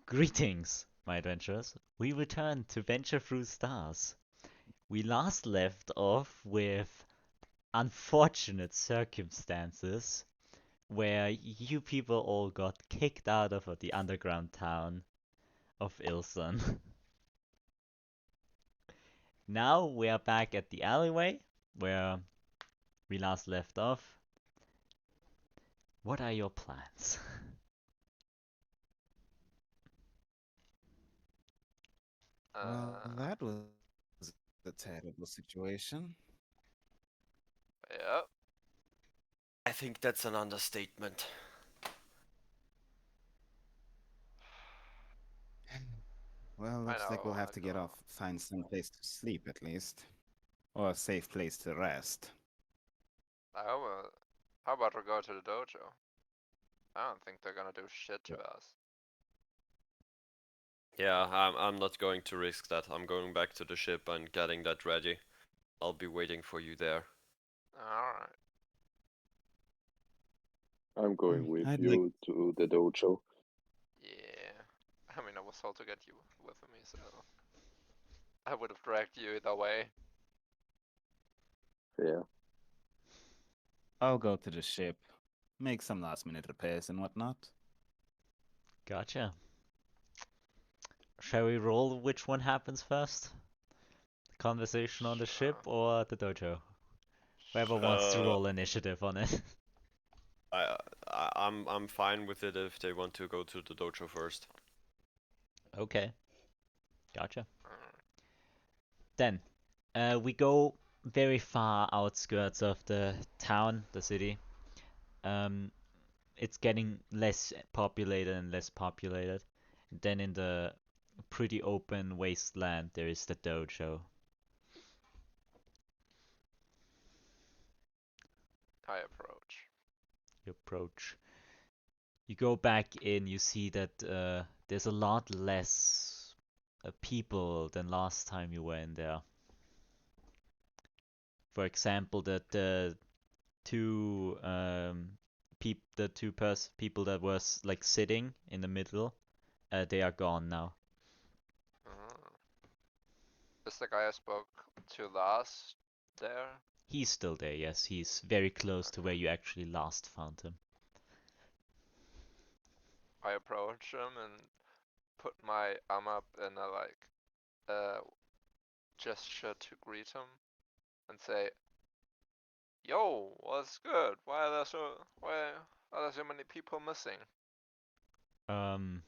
Greetings, my adventurers. We return to Venture Through Stars. We last left off with unfortunate circumstances where you people all got kicked out of the underground town of Ilson. Now we are back at the alleyway where we last left off. What are your plans? Well, Uh, that was a terrible situation. yeah. I think that's an understatement. Well, I looks like we'll know, have to get off, find some place to sleep at least. Or a safe place to rest. how about we go to the dojo? I don't think they're gonna do shit to us. Yeah, I'm not going to risk that. I'm going back to the ship and getting that ready. I'll be waiting for you there. Alright. I'm going with I'd like. you to the dojo. Yeah. I mean, I was told to get you with me, so I would have dragged you either way. Yeah. I'll go to the ship, make some last minute repairs and whatnot. Gotcha. Shall we roll which one happens first? The conversation on the ship Sure. or the dojo? Whoever Sure. wants to roll initiative on it. I, I'm fine with it if they want to go to the dojo first. Okay, gotcha. Mm. Then, we go very far outskirts of the town, the city. Um, it's getting less populated and less populated. Then in the pretty open wasteland, there is the dojo. I approach. You approach. You go back in, you see that there's a lot less people than last time you were in there. For example, that the two people that was like sitting in the middle, they are gone now. Mm. Is the guy I spoke to last there? He's still there, yes. He's very close to where you actually last found him. I approach him and put my arm up in a uh gesture to greet him and say, "Yo, what's good? Why are there so many people missing?" Um,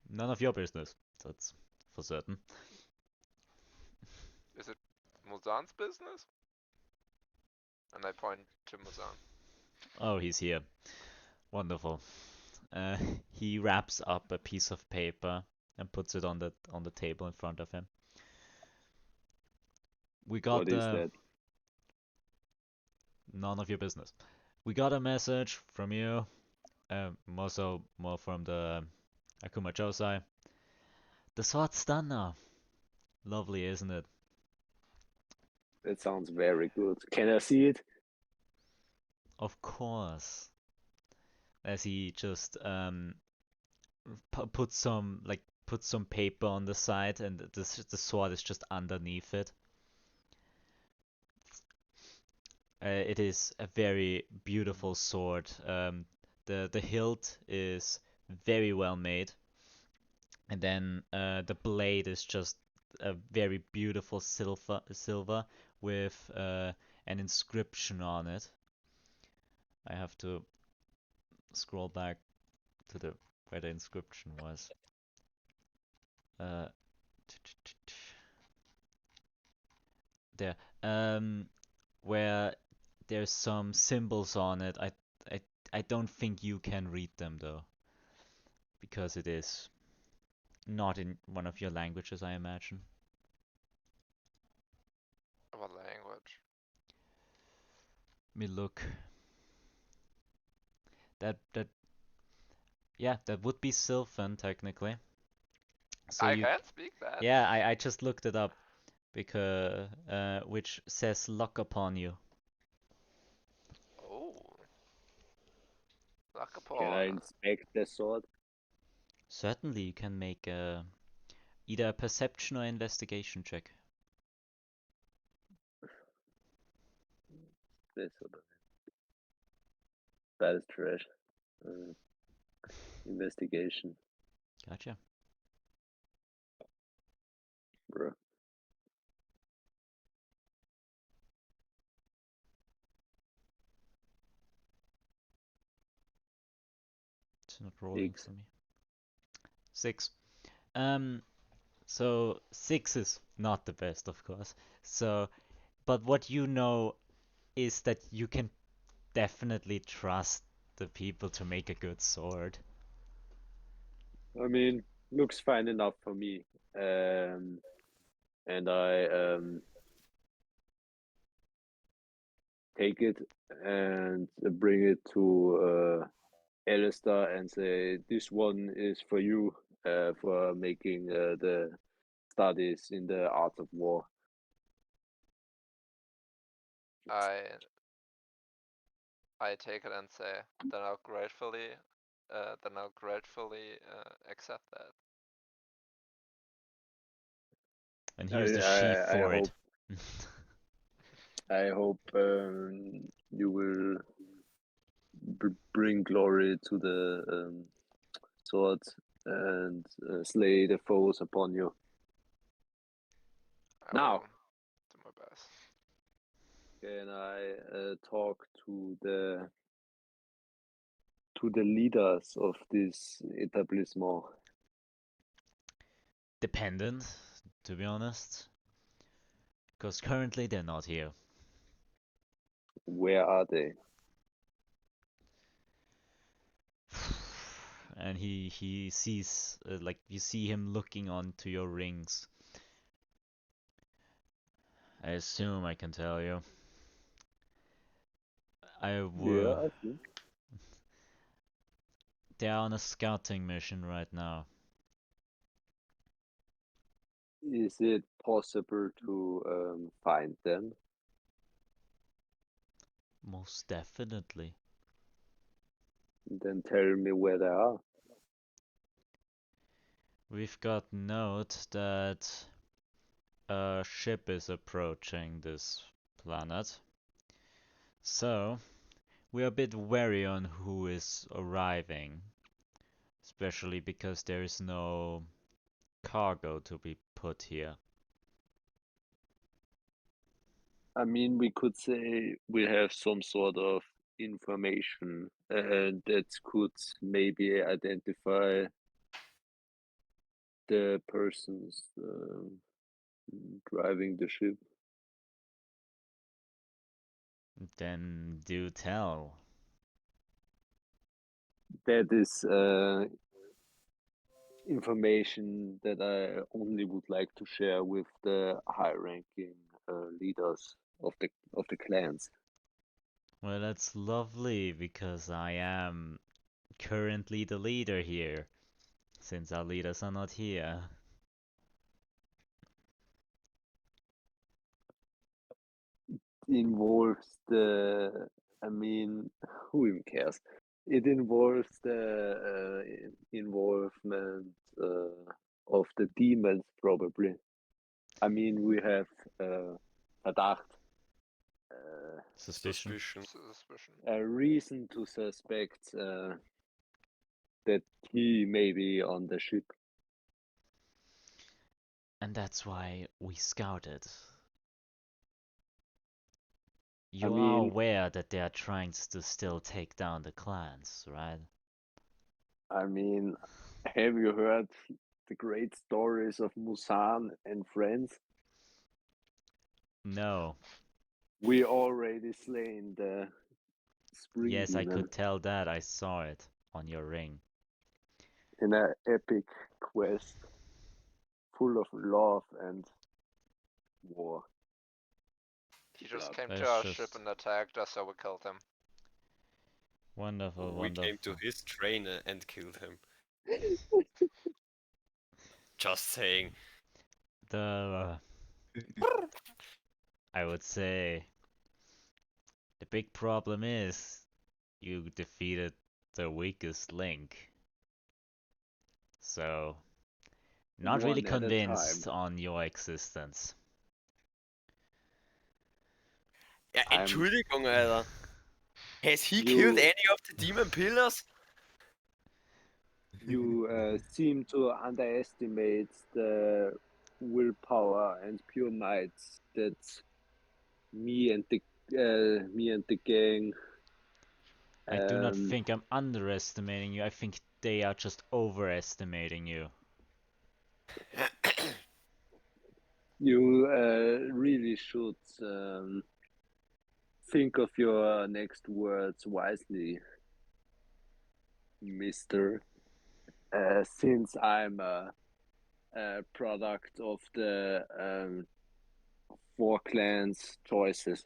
None of your business. That's for certain. Is it Muzan's business? And I point to Muzan. Oh, he's here. Wonderful. Uh, he wraps up a piece of paper and puts it on the table in front of him. We got What is that? none of your business. We got a message from you. More from the Akuma Josai. The sword's done now. Lovely, isn't it? That sounds very good. Can I see it? Of course. As he just put some paper on the side, and the sword is just underneath it. It is a very beautiful sword. The hilt is very well made, and then the blade is just a very beautiful silver with an inscription on it. I have to scroll back to the where the inscription was. Uh, there. Where there's some symbols on it. I I don't think you can read them though, because it is not in one of your languages, I imagine. What language? Let me look. That yeah, that would be Sylvan technically. So I you can't speak that. yeah, I just looked it up because which says lock upon you. Oh, luck Can I upon. inspect the sword? Certainly, you can make either a perception or investigation check. This or that is trash. Investigation, Gotcha. bro. It's not rolling 6. for me. 6. So 6 is not the best, of course. So, but what you know is that you can definitely trust the people to make a good sword. I mean, looks fine enough for me. And I take it and bring it to Alastor and say, this one is for you for making the studies in the art of war. I take it and say, then I'll gratefully accept that. And here's the sheath I for hope it. I hope you will bring glory to the sword and slay the foes upon you. I Now, will do my best. can I talk to the leaders of this etablissement? Dependent, to be honest. Because currently they're not here. Where are they? And he sees, like, you see him looking onto your rings. I assume I can tell you. Yeah, I think. They're on a scouting mission right now. Is it possible to find them? Most definitely. Then tell me where they are. We've got note that a ship is approaching this planet. So, we're a bit wary on who is arriving. Especially because there is no cargo to be put here. I mean, we could say we have some sort of information that could maybe identify the persons driving the ship. Then do tell. That is information that I only would like to share with the high-ranking leaders of the clans. Well, that's lovely because I am currently the leader here, since our leaders are not here. Involves the, I mean, who even cares? It involves the involvement of the demons, probably. I mean, we have Verdacht, Suspicion. Suspicion. a reason to suspect that he may be on the ship. And that's why we scouted. You are mean- aware that they are trying to still take down the clans, right? I mean, have you heard the great stories of Muzan and friends? No. We already slain the spring Yes, I demon could tell that. I saw it on your ring. in an epic quest full of love and war. He just Blood. came to That's our just- ship and attacked us, so we killed him. Wonderful, We wonderful. came to his train and killed him. Just saying. I would say the big problem is you defeated the weakest link. So, not really One at a time. convinced on your existence. Ja, I'm- Entschuldigung, Alter. Has he killed You- any of the demon pillars? You seem to underestimate the willpower and pure might that me and the gang. I do not um, think I'm underestimating you. I think they are just overestimating you. You really should think of your next words wisely, Mister. Since I'm a product of the four clans' choices.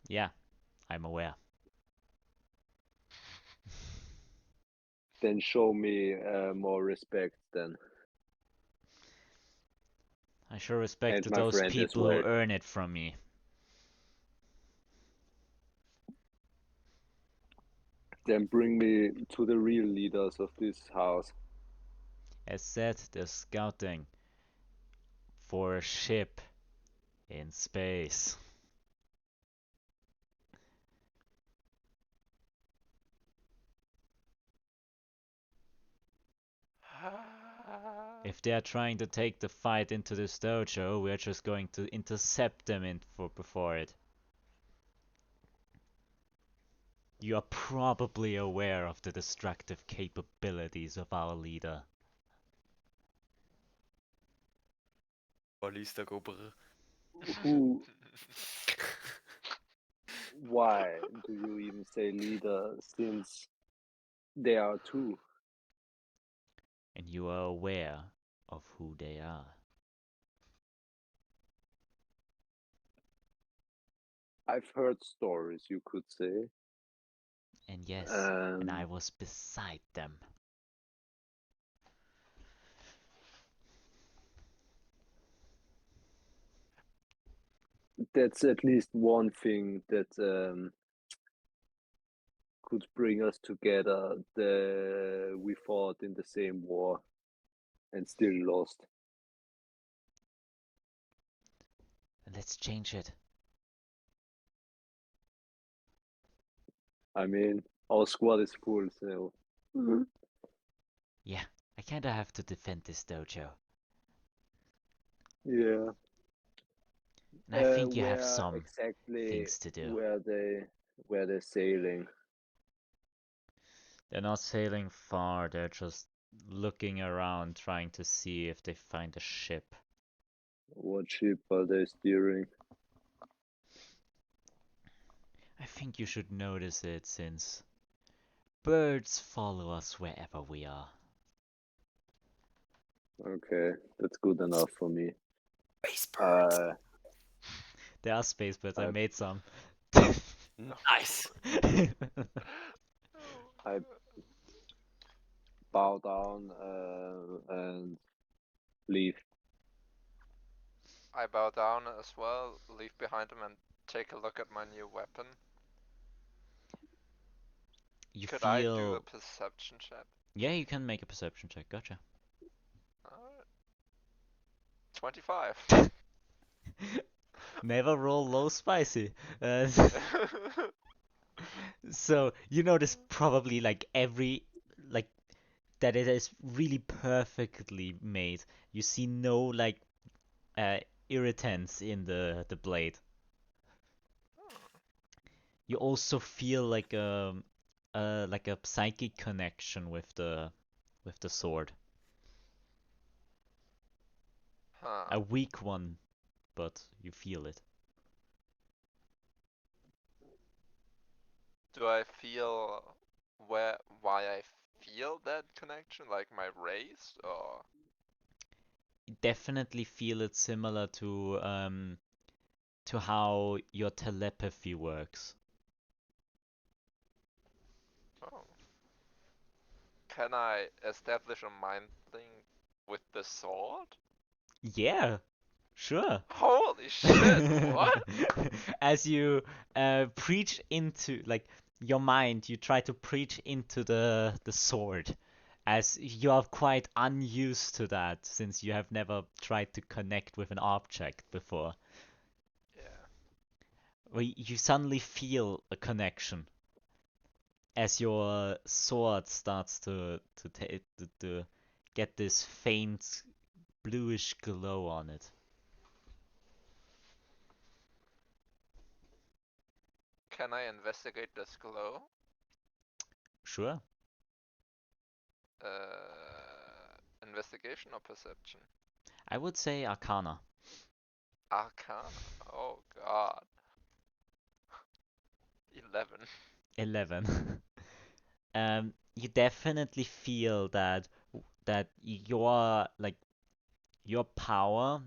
Yeah, I'm aware. Then show me more respect then. I show respect And to my those friend as people well. who earn it from me. Then bring me to the real leaders of this house. As said, they're scouting for a ship in space. If they are trying to take the fight into this dojo, we're just going to intercept them before it. You are probably aware of the destructive capabilities of our leader. Balista go brr. Who? Why do you even say leader since there are two? And you are aware of who they are. I've heard stories, you could say. And yes, and I Um, was beside them. that's at least one thing that could bring us together. We fought in the same war and still lost. Let's change it. I mean, our squad is full, so Yeah, I kinda have to defend this dojo. yeah. And I think you have Where some exactly things to do. where they're sailing? They're not sailing far, they're just looking around trying to see if they find a ship. What ship are they steering? I think you should notice it since birds follow us wherever we are. Okay, that's good enough for me. Space birds. There are space birds, I I- made some. Nice. I bow down and leave. I bow down as well, leave behind him, and take a look at my new weapon. You Could I do a feel... perception check? Yeah, you can make a perception check, gotcha. Alright. 25. Never roll low spicy. So, you notice probably like like, that it is really perfectly made. You see no like irritants in the blade. You also feel like a psychic connection with the sword. Huh. A weak one, but you feel it. Do I feel why I feel that connection, like my race, or? You definitely feel it similar to how your telepathy works. Oh. Can I establish a mind thing with the sword? Yeah, sure. Holy shit, what? As you preach into, like, your mind, you try to preach into the sword, as you are quite unused to that since you have never tried to connect with an object before. Yeah. Where you suddenly feel a connection as your sword starts to get this faint bluish glow on it. Can I investigate this glow? Sure. Investigation or perception? I would say Arcana. Arcana. Oh god. 11. 11. You definitely feel that your power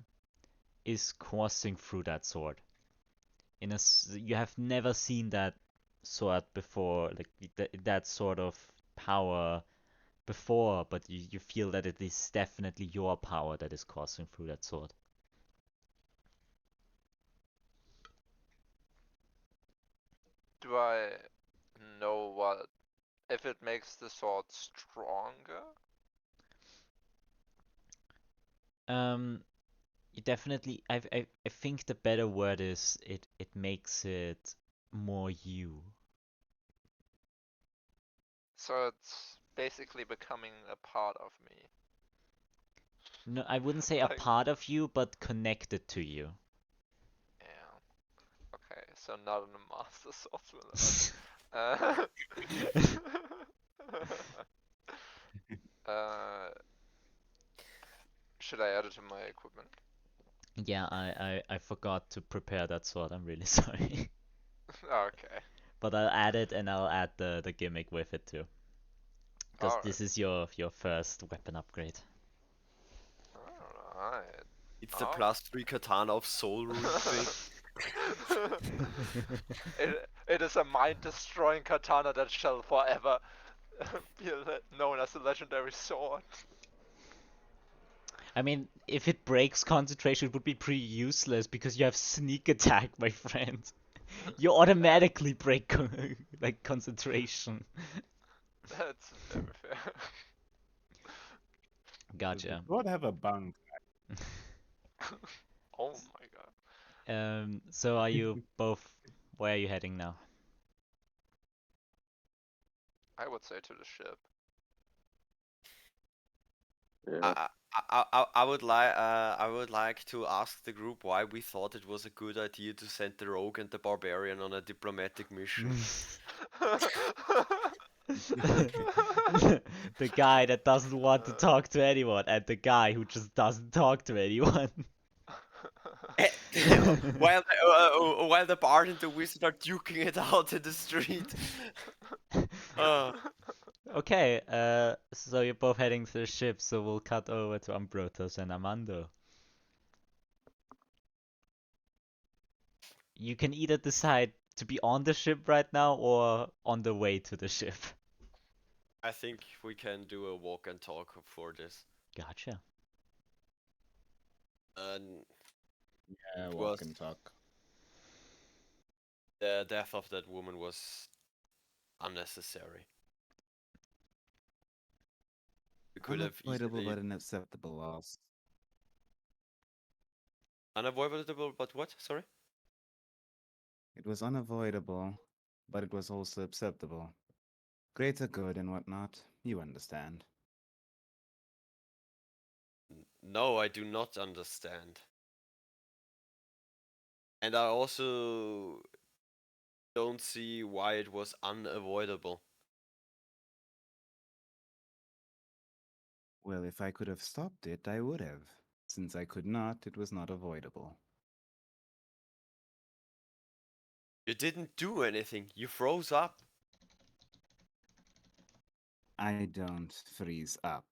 is coursing through that sword. You have never seen that sword before, like that sort of power before, but you feel that it is definitely your power that is coursing through that sword. Do I know what if it makes the sword stronger? You definitely. I think the better word is it makes it more you. So it's basically becoming a part of me. No, I wouldn't say a Like, part of you, but connected to you. yeah. Okay, so not in a master software. Uh, should I add it to my equipment? Yeah, I forgot to prepare that sword. I'm really sorry. Okay. But I'll add it and I'll add the gimmick with it too. Because Alright. this is your first weapon upgrade. Alright. It's the Oh. +3 katana of soul rune thing. It is a mind-destroying katana that shall forever be known as a legendary sword. I mean, if it breaks concentration, it would be pretty useless because you have sneak attack, my friend. You automatically break like concentration. That's very fair. Does the Gotcha. sword have a bung? Oh my god. So are you both? Where are you heading now? I would say to the ship. Yeah. I would like to ask the group why we thought it was a good idea to send the rogue and the barbarian on a diplomatic mission. The guy that doesn't want to talk to anyone, and the guy who just doesn't talk to anyone. While the bard and the wizard are duking it out in the street. Okay, so you're both heading to the ship, so we'll cut over to Ambrotos and Armando. You can either decide to be on the ship right now or on the way to the ship. I think we can do a walk and talk for this. Gotcha. And Yeah, It walk was- and talk. the death of that woman was unnecessary. We could have Unavoidable easily but unacceptable loss. unavoidable, but what? Sorry. It was unavoidable, but it was also acceptable. Greater good and whatnot, you understand. No, I do not understand. And I also don't see why it was unavoidable. Well, if I could have stopped it, I would have. Since I could not, it was not avoidable. You didn't do anything. You froze up. I don't freeze up.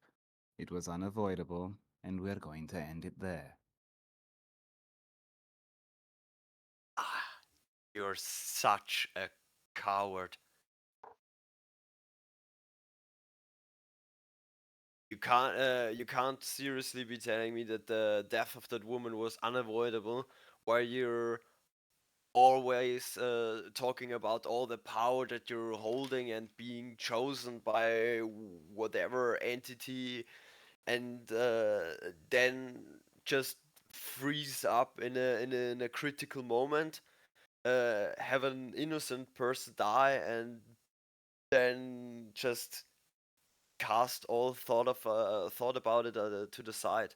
It was unavoidable, and we're going to end it there. Ah, you're such a coward. You can't seriously be telling me that the death of that woman was unavoidable while you're always talking about all the power that you're holding and being chosen by whatever entity, and then just freeze up in a critical moment, have an innocent person die, and then just cast all thought about it to the side.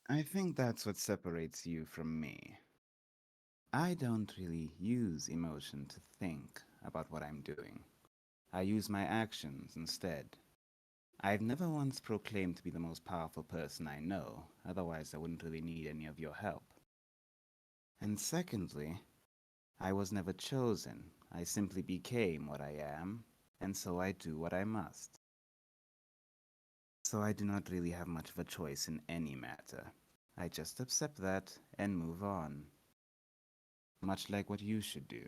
I think that's what separates you from me. I don't really use emotion to think about what I'm doing. I use my actions instead. I've never once proclaimed to be the most powerful person I know, otherwise I wouldn't really need any of your help. And secondly, I was never chosen. I simply became what I am, and so I do what I must. So I do not really have much of a choice in any matter. I just accept that and move on. Much like what you should do.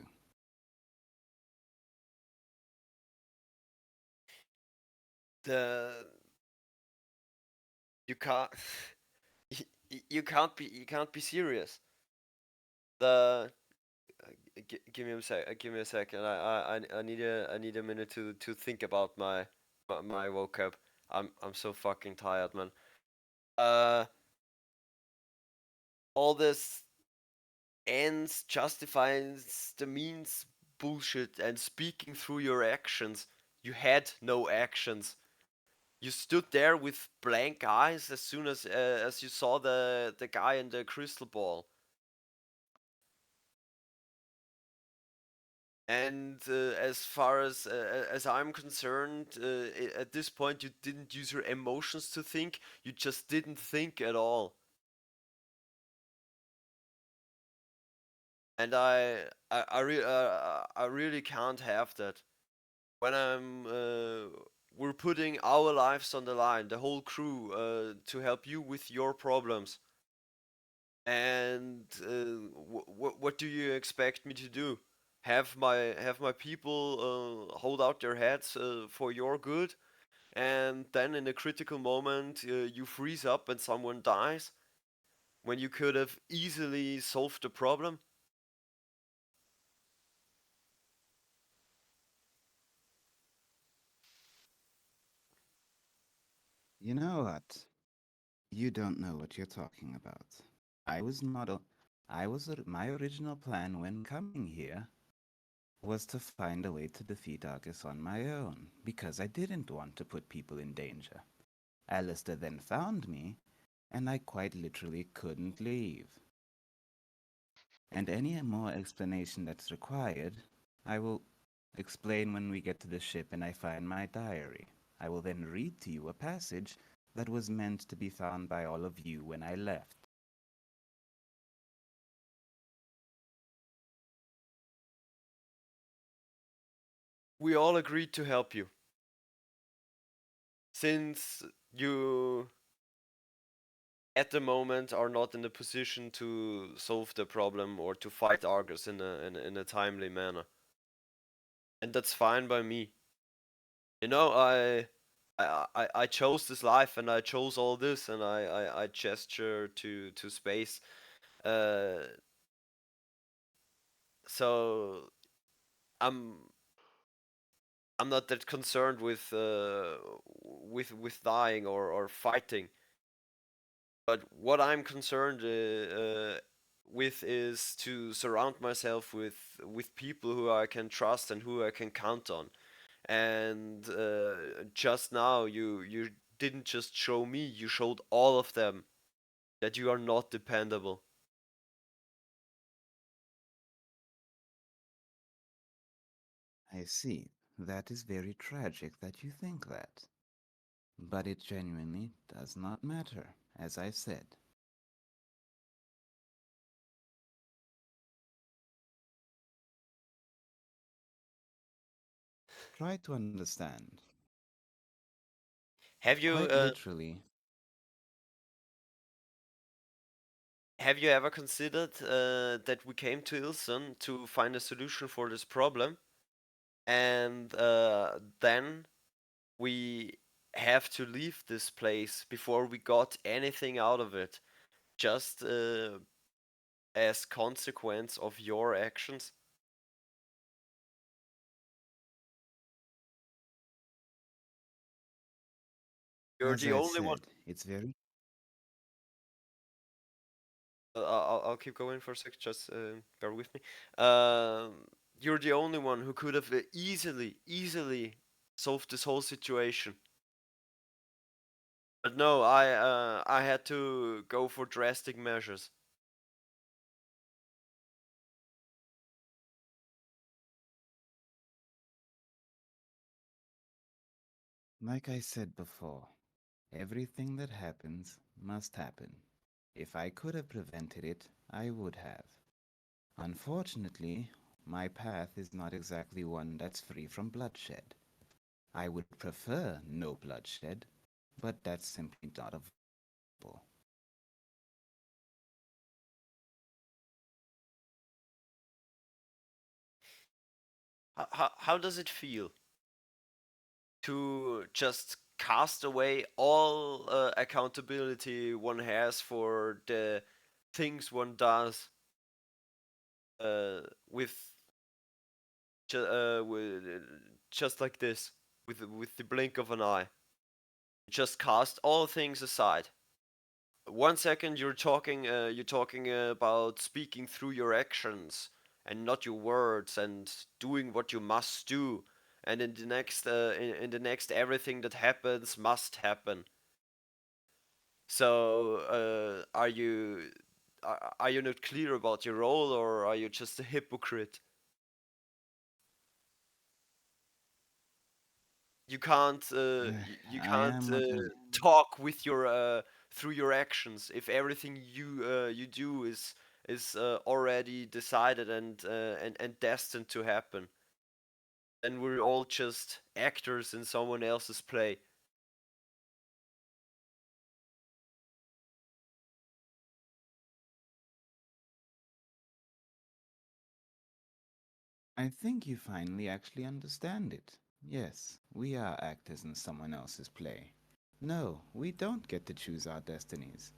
The you can't you can't be serious. The give me a sec. Give me a second. I need a minute to think about my vocab. I'm so fucking tired, man. Uh, all this ends justifies the means bullshit and speaking through your actions. You had no actions. You stood there with blank eyes as soon as you saw the guy in the crystal ball. And as far as I'm concerned, at this point you didn't use your emotions to think. You just didn't think at all. And I really can't have that. When we're putting our lives on the line, the whole crew, to help you with your problems. And what do you expect me to do? Have my people hold out their heads for your good, and then in a critical moment you freeze up and someone dies when you could have easily solved the problem? You know what? You don't know what you're talking about. I was not a... My original plan when coming here was to find a way to defeat Argus on my own, because I didn't want to put people in danger. Alastor then found me, and I quite literally couldn't leave. And any more explanation that's required, I will explain when we get to the ship and I find my diary. I will then read to you a passage that was meant to be found by all of you when I left. We all agreed to help you. Since you at the moment are not in a position to solve the problem or to fight Argus in a timely manner. And that's fine by me. You know, I chose this life and I chose all this and I gesture to space. So I'm I'm not that concerned with dying or fighting. But what I'm concerned with is to surround myself with people who I can trust and who I can count on. And just now, you didn't just show me; you showed all of them that you are not dependable. I see. That is very tragic that you think that. But it genuinely does not matter, as I said. Try to understand. Have you Quite literally, have you ever considered that we came to Ilson to find a solution for this problem, and then we have to leave this place before we got anything out of it, just as consequence of your actions? You're As the I've only one. said, it's very. I'll keep going for a sec. Just bear with me. You're the only one who could have easily solved this whole situation. But no, I had to go for drastic measures. Like I said before, everything that happens must happen. If I could have prevented it, I would have. Unfortunately, my path is not exactly one that's free from bloodshed. I would prefer no bloodshed, but that's simply not avoidable. How does it feel to just cast away all accountability one has for the things one does uh, with, with just like this, with the blink of an eye? Just cast all things aside. 1 second you're talking about speaking through your actions and not your words and doing what you must do, and in the next everything that happens must happen. So are you not clear about your role, or are you just a hypocrite? You can't you I can't am what I. talk with your through your actions if everything you do is already decided and destined to happen. Then we're all just actors in someone else's play. I think you finally actually understand it. Yes, we are actors in someone else's play. No, we don't get to choose our destinies.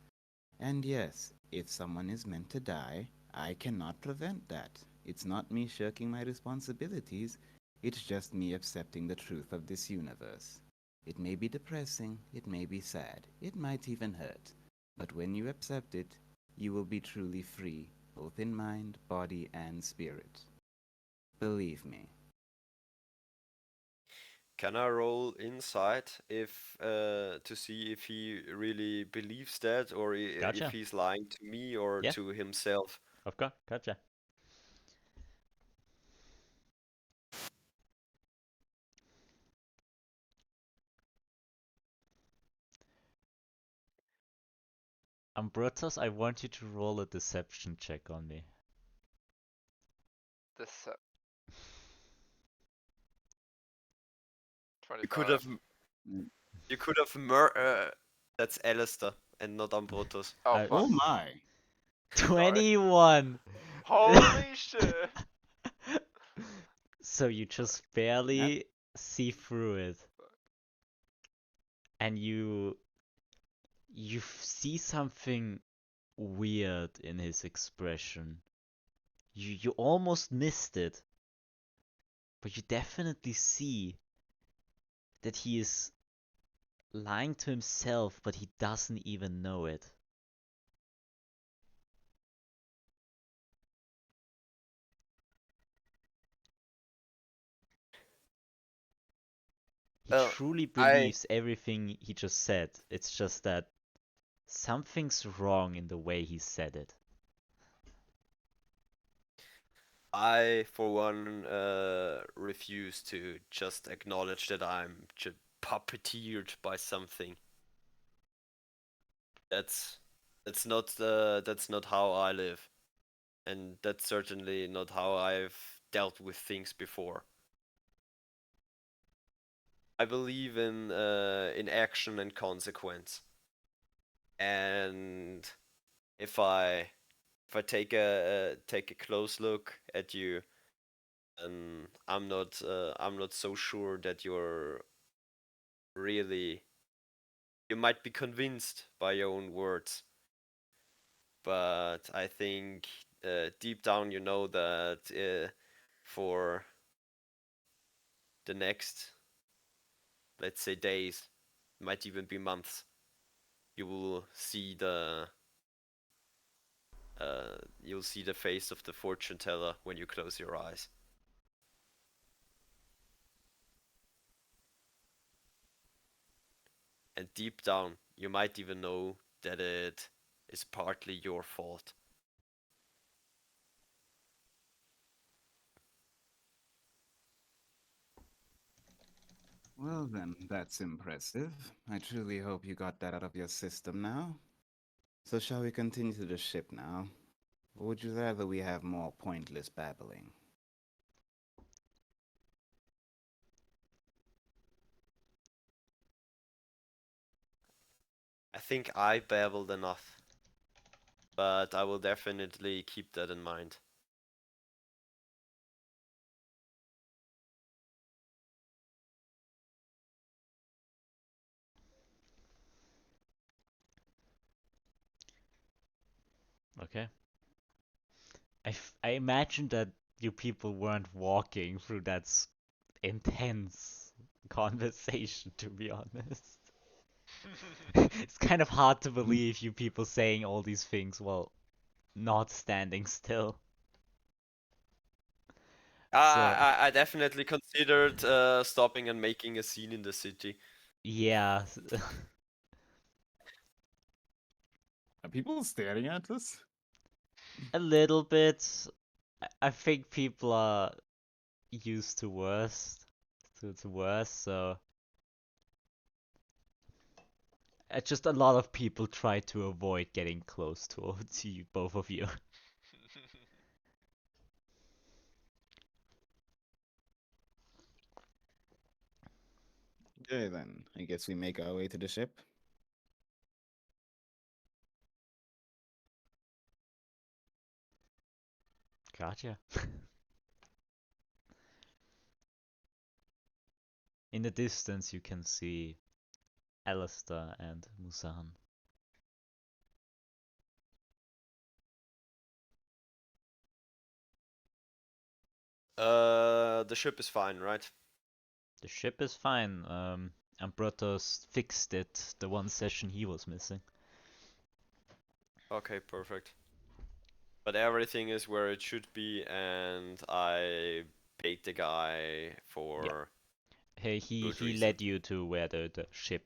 And yes, if someone is meant to die, I cannot prevent that. It's not me shirking my responsibilities, it's just me accepting the truth of this universe. It may be depressing, it may be sad, it might even hurt. But when you accept it, you will be truly free, both in mind, body, and spirit. Believe me. Can I roll insight if to see if he really believes that, or if Gotcha. he's lying to me or Yeah, to himself? of course. Gotcha. Ambrotos, I want you to roll a deception check on me. This You could 25. have you could have that's Alastor and not Ambrotos. Oh Uh, fuck. Oh my! Sorry. 21! Holy shit. So you just barely see through it. And you see something weird in his expression. You almost missed it, but you definitely see that he is lying to himself, but he doesn't even know it. He Well, truly I believes everything he just said. It's just that something's wrong in the way he said it. I for one refuse to just acknowledge that I'm just puppeteered by something. That's that's not how I live, and that's certainly not how I've dealt with things before. I believe in action and consequence, and if I take a close look at you, and I'm not so sure that you're really you might be convinced by your own words. But I think deep down you know that for the next, let's say, days, might even be months, you will see you'll see the face of the fortune teller when you close your eyes. And deep down, you might even know that it is partly your fault. Well then, that's impressive. I truly hope you got that out of your system now. So shall we continue to the ship now? Or would you rather we have more pointless babbling? I think I babbled enough, but I will definitely keep that in mind. Okay. I imagine that you people weren't walking through that intense conversation, to be honest. It's kind of hard to believe you people saying all these things while not standing still. So, I definitely considered stopping and making a scene in the city. yeah, Are people staring at us? a little bit. I think people are used to worse, so just a lot of people try to avoid getting close towards you, both of you. Okay then, I guess we make our way to the ship. Gotcha. In the distance, you can see Alastor and Muzan. The ship is fine, right? The ship is fine. Ambrotos fixed it the one session he was missing. Okay, perfect. But everything is where it should be, and I paid the guy Yeah. for Hey, he good he reason. led you to where the ship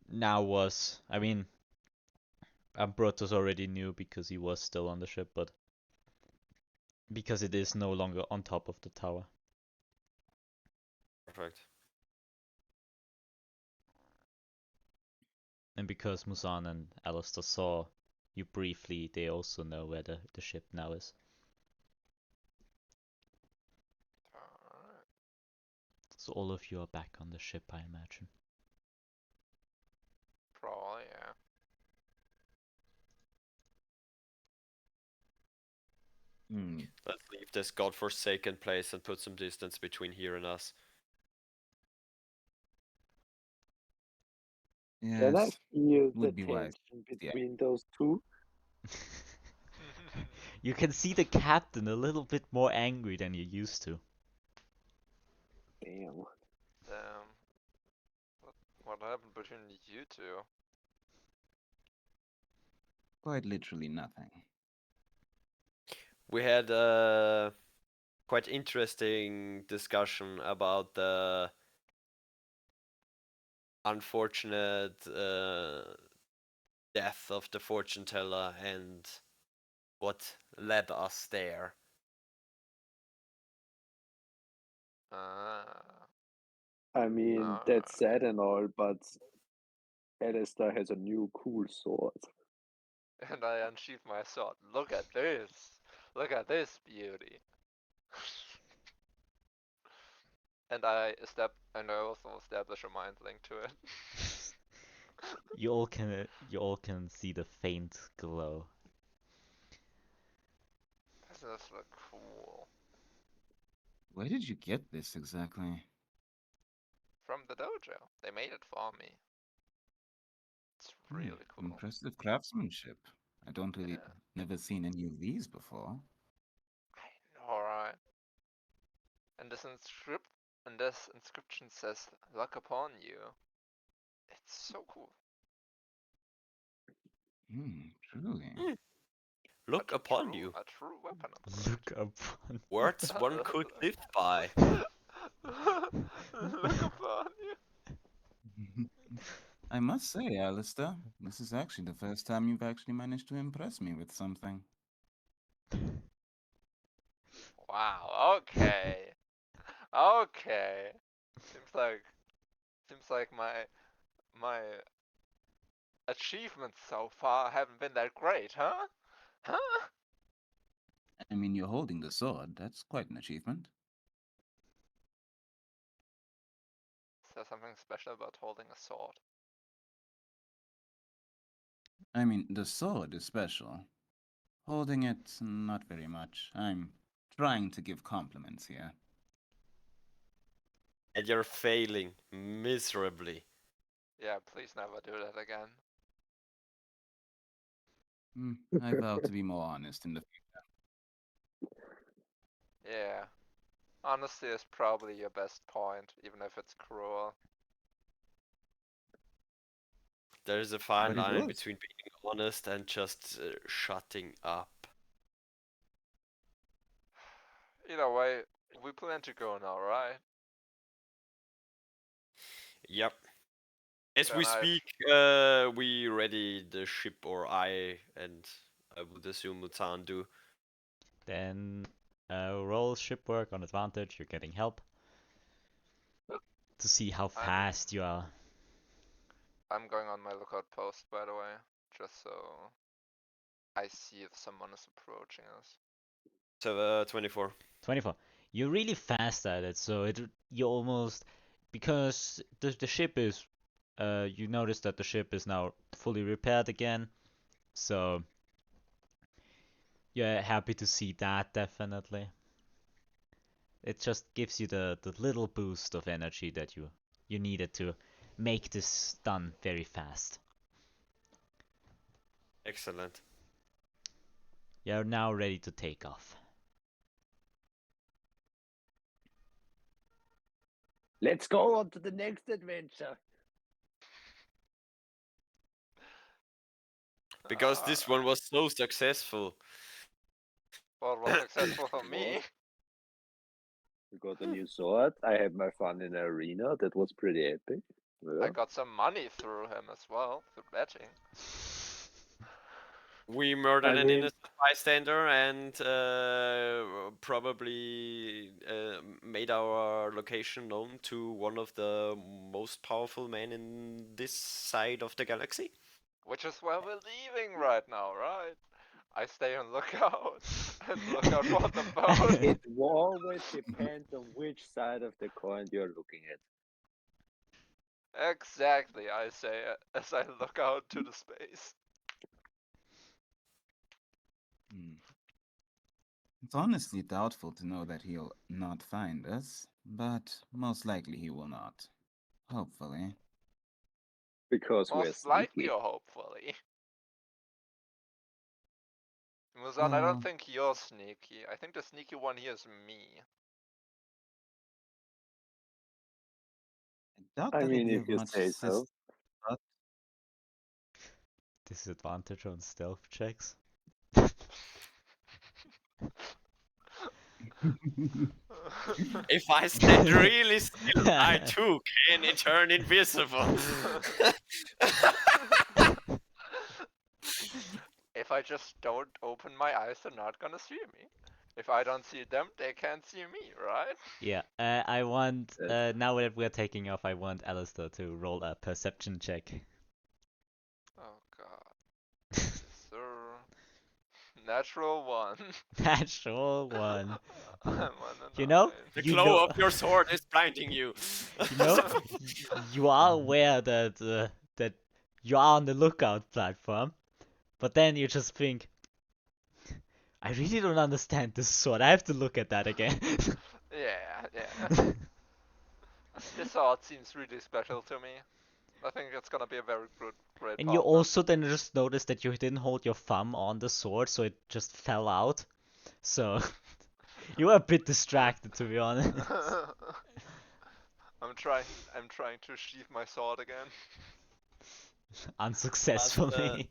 now was. I mean, Ambrotos already knew because he was still on the ship, but because it is no longer on top of the tower. Perfect. And because Muzan and Alastor saw you briefly, they also know where the ship now is. Alright. So all of you are back on the ship, I imagine. Probably, yeah. Hmm. Let's leave this godforsaken place and put some distance between here and us. Can I Yes, feel the would be wise. tension Yeah. between those two? You can see the captain a little bit more angry than you used to. Damn. Damn. What happened between you two? Quite literally nothing. We had a quite interesting discussion about the unfortunate death of the fortune teller and what led us there. Ah. I mean, that's Alright. sad and all, but Alistair has a new cool sword. And I unsheath my sword. Look at this! Look at this beauty! And I also establish a mind link to it. You all can see the faint glow. This does look cool. Where did you get this exactly? From the dojo. They made it for me. really cool. Impressive craftsmanship. I don't really, Yeah. never seen any of these before. I know, right? And this inscription says, "Luck upon you." It's so cool. Truly. Hmm. Look upon you. A true weapon of the Look upon. Words one could live by. Look upon you. I must say, Alastor, this is actually the first time you've actually managed to impress me with something. Wow. Okay. Okay. Seems like my achievements so far haven't been that great, huh? Huh? I mean, you're holding the sword. That's quite an achievement. Is there something special about holding a sword? I mean, the sword is special. Holding it, not very much. I'm trying to give compliments here. And you're failing miserably. Yeah, please never do that again. I vow to be more honest in the future. Yeah. Honesty is probably your best point, even if it's cruel. There's a fine But it line is. between being honest and just shutting up. Either way, we plan to go now, right? Yep. As Then we I've- speak, we ready the ship, or I would assume Muzan do. Then roll ship work on advantage. You're getting help to see how fast you are. I'm going on my lookout post, by the way, just so I see if someone is approaching us. So 24. 24. You're really fast at it, so you almost, because the ship is you notice that the ship is now fully repaired again, so you're happy to see that, definitely. It just gives you the little boost of energy that you needed to make this done very fast. Excellent. You're now ready to take off. Let's go on to the next adventure. Because this one was so successful. Well, it was successful for me. We got a new sword. I had my fun in the arena. That was pretty epic. I Yeah. got some money through him as well, through betting. We murdered I an mean- innocent bystander and probably made our location known to one of the most powerful men in this side of the galaxy. Which is where we're leaving right now, right? I stay on lookout and look out for the boat. It always depends on which side of the coin you're looking at. Exactly, I say as I look out to the space. It's honestly doubtful to know that he'll not find us, but most likely he will not. Hopefully. Because we're Most likely sneaky. or hopefully. Muzan, I don't Well- think you're sneaky. I think the sneaky one here is me. I doubt I that'll mean, be if of you much say so. assistance. Disadvantage on stealth checks. If I stand really still, I too can turn invisible. If I just don't open my eyes, they're not gonna see me. If I don't see them, they can't see me, right? Yeah, I want, That's- now that we're taking off, I want Alastor to roll a perception check. Oh god. Sir. Natural 1. Natural 1. I'm on a You know, 9. The you glow know, of your sword is blinding you. you know, you are aware that that you are on the lookout platform, but then you just think, I really don't understand this sword. I have to look at that again. Yeah. This sword seems really special to me. I think it's gonna be a very great And you partner. also then just noticed that you didn't hold your thumb on the sword, so it just fell out. So you were a bit distracted, to be honest. I'm trying to sheath my sword again. Unsuccessfully.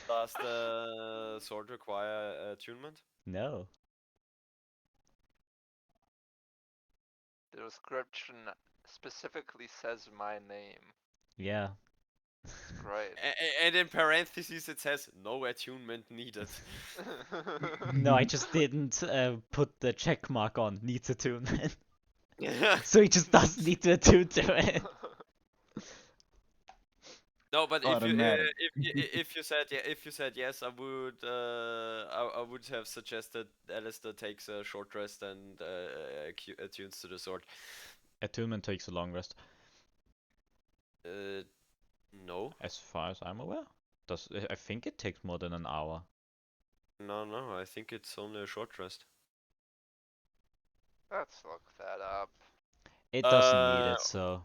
Does the sword require attunement? No. The description specifically says my name. Yeah. It's great. And in parentheses it says no attunement needed. No, I just didn't put the check mark on needs attunement. So he just doesn't need to attune to it. No, but Automatic. if you said yes, I would have suggested Alastor takes a short rest and attunes to the sword. Attunement takes a long rest, No, as far as I'm aware. I think it takes more than an hour. no, I think it's only a short rest. Let's look that up. It doesn't need it, so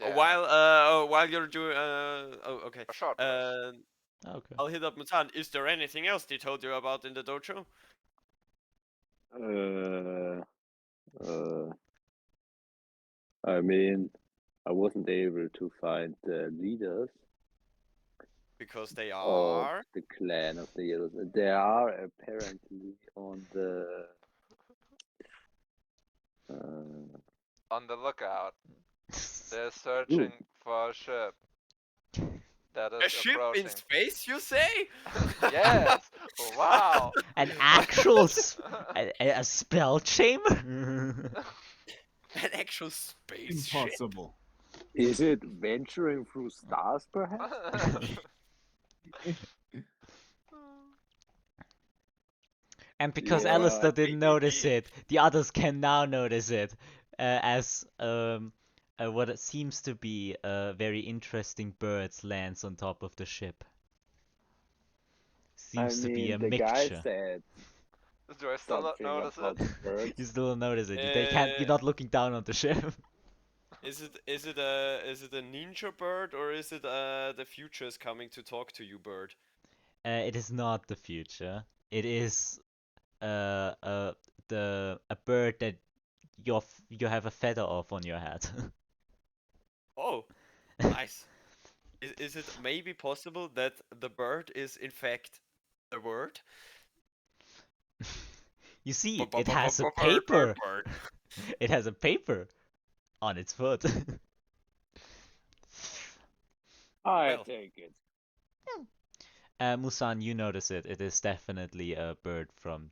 Yeah. While you're doing oh, okay. A short rest. okay. I'll hit up Muzan. Is there anything else they told you about in the dojo? I mean, I wasn't able to find the leaders Because they of are. the clan of the Yellows. They are apparently on the. On the lookout. They're searching for a ship that is A ship approaching. in space, you say? Yes! Wow! An actual a spell chamber? An actual space ship? Impossible. Is it venturing through stars, perhaps? And because Yeah. Alastor didn't notice it, the others can now notice it as what it seems to be very interesting birds lands on top of the ship. Seems to be a the guy mixture. said Do I still not something notice about it? birds. You still don't notice it. They can't. You're not looking down on the ship. Is it a ninja bird or is it the future is coming to talk to you bird? It is not the future. It is a bird that you have a feather of on your head. Oh, nice. Is it maybe possible that the bird is in fact a word? You see, Bird, it has a bird, paper. bird. It has a paper on its foot. I Well. take it. Musan, you notice it. It is definitely a bird from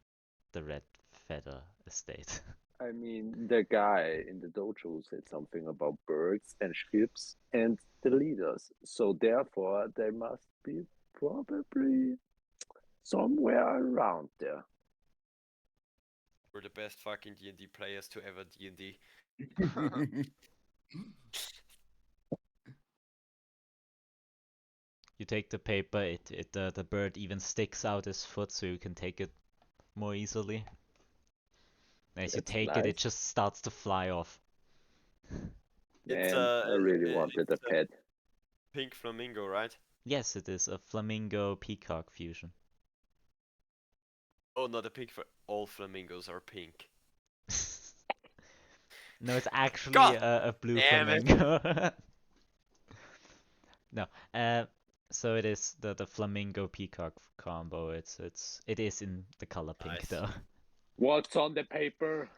the Red Feather Estate. I mean, the guy in the dojo said something about birds and ships and the leaders. So therefore, they must be probably somewhere around there. We're the best fucking D&D players to ever D&D. You take the paper. The bird even sticks out his foot so you can take it more easily. As you That's take it, it nice. just starts to fly off. It's Man, I really wanted a it's pet. pink flamingo, right? Yes, it is a flamingo peacock fusion. Oh, not a pink. All flamingos are pink. No, it's actually God a blue damn it. flamingo. No, so it is the flamingo peacock combo. It is in the color pink Nice. though. What's on the paper?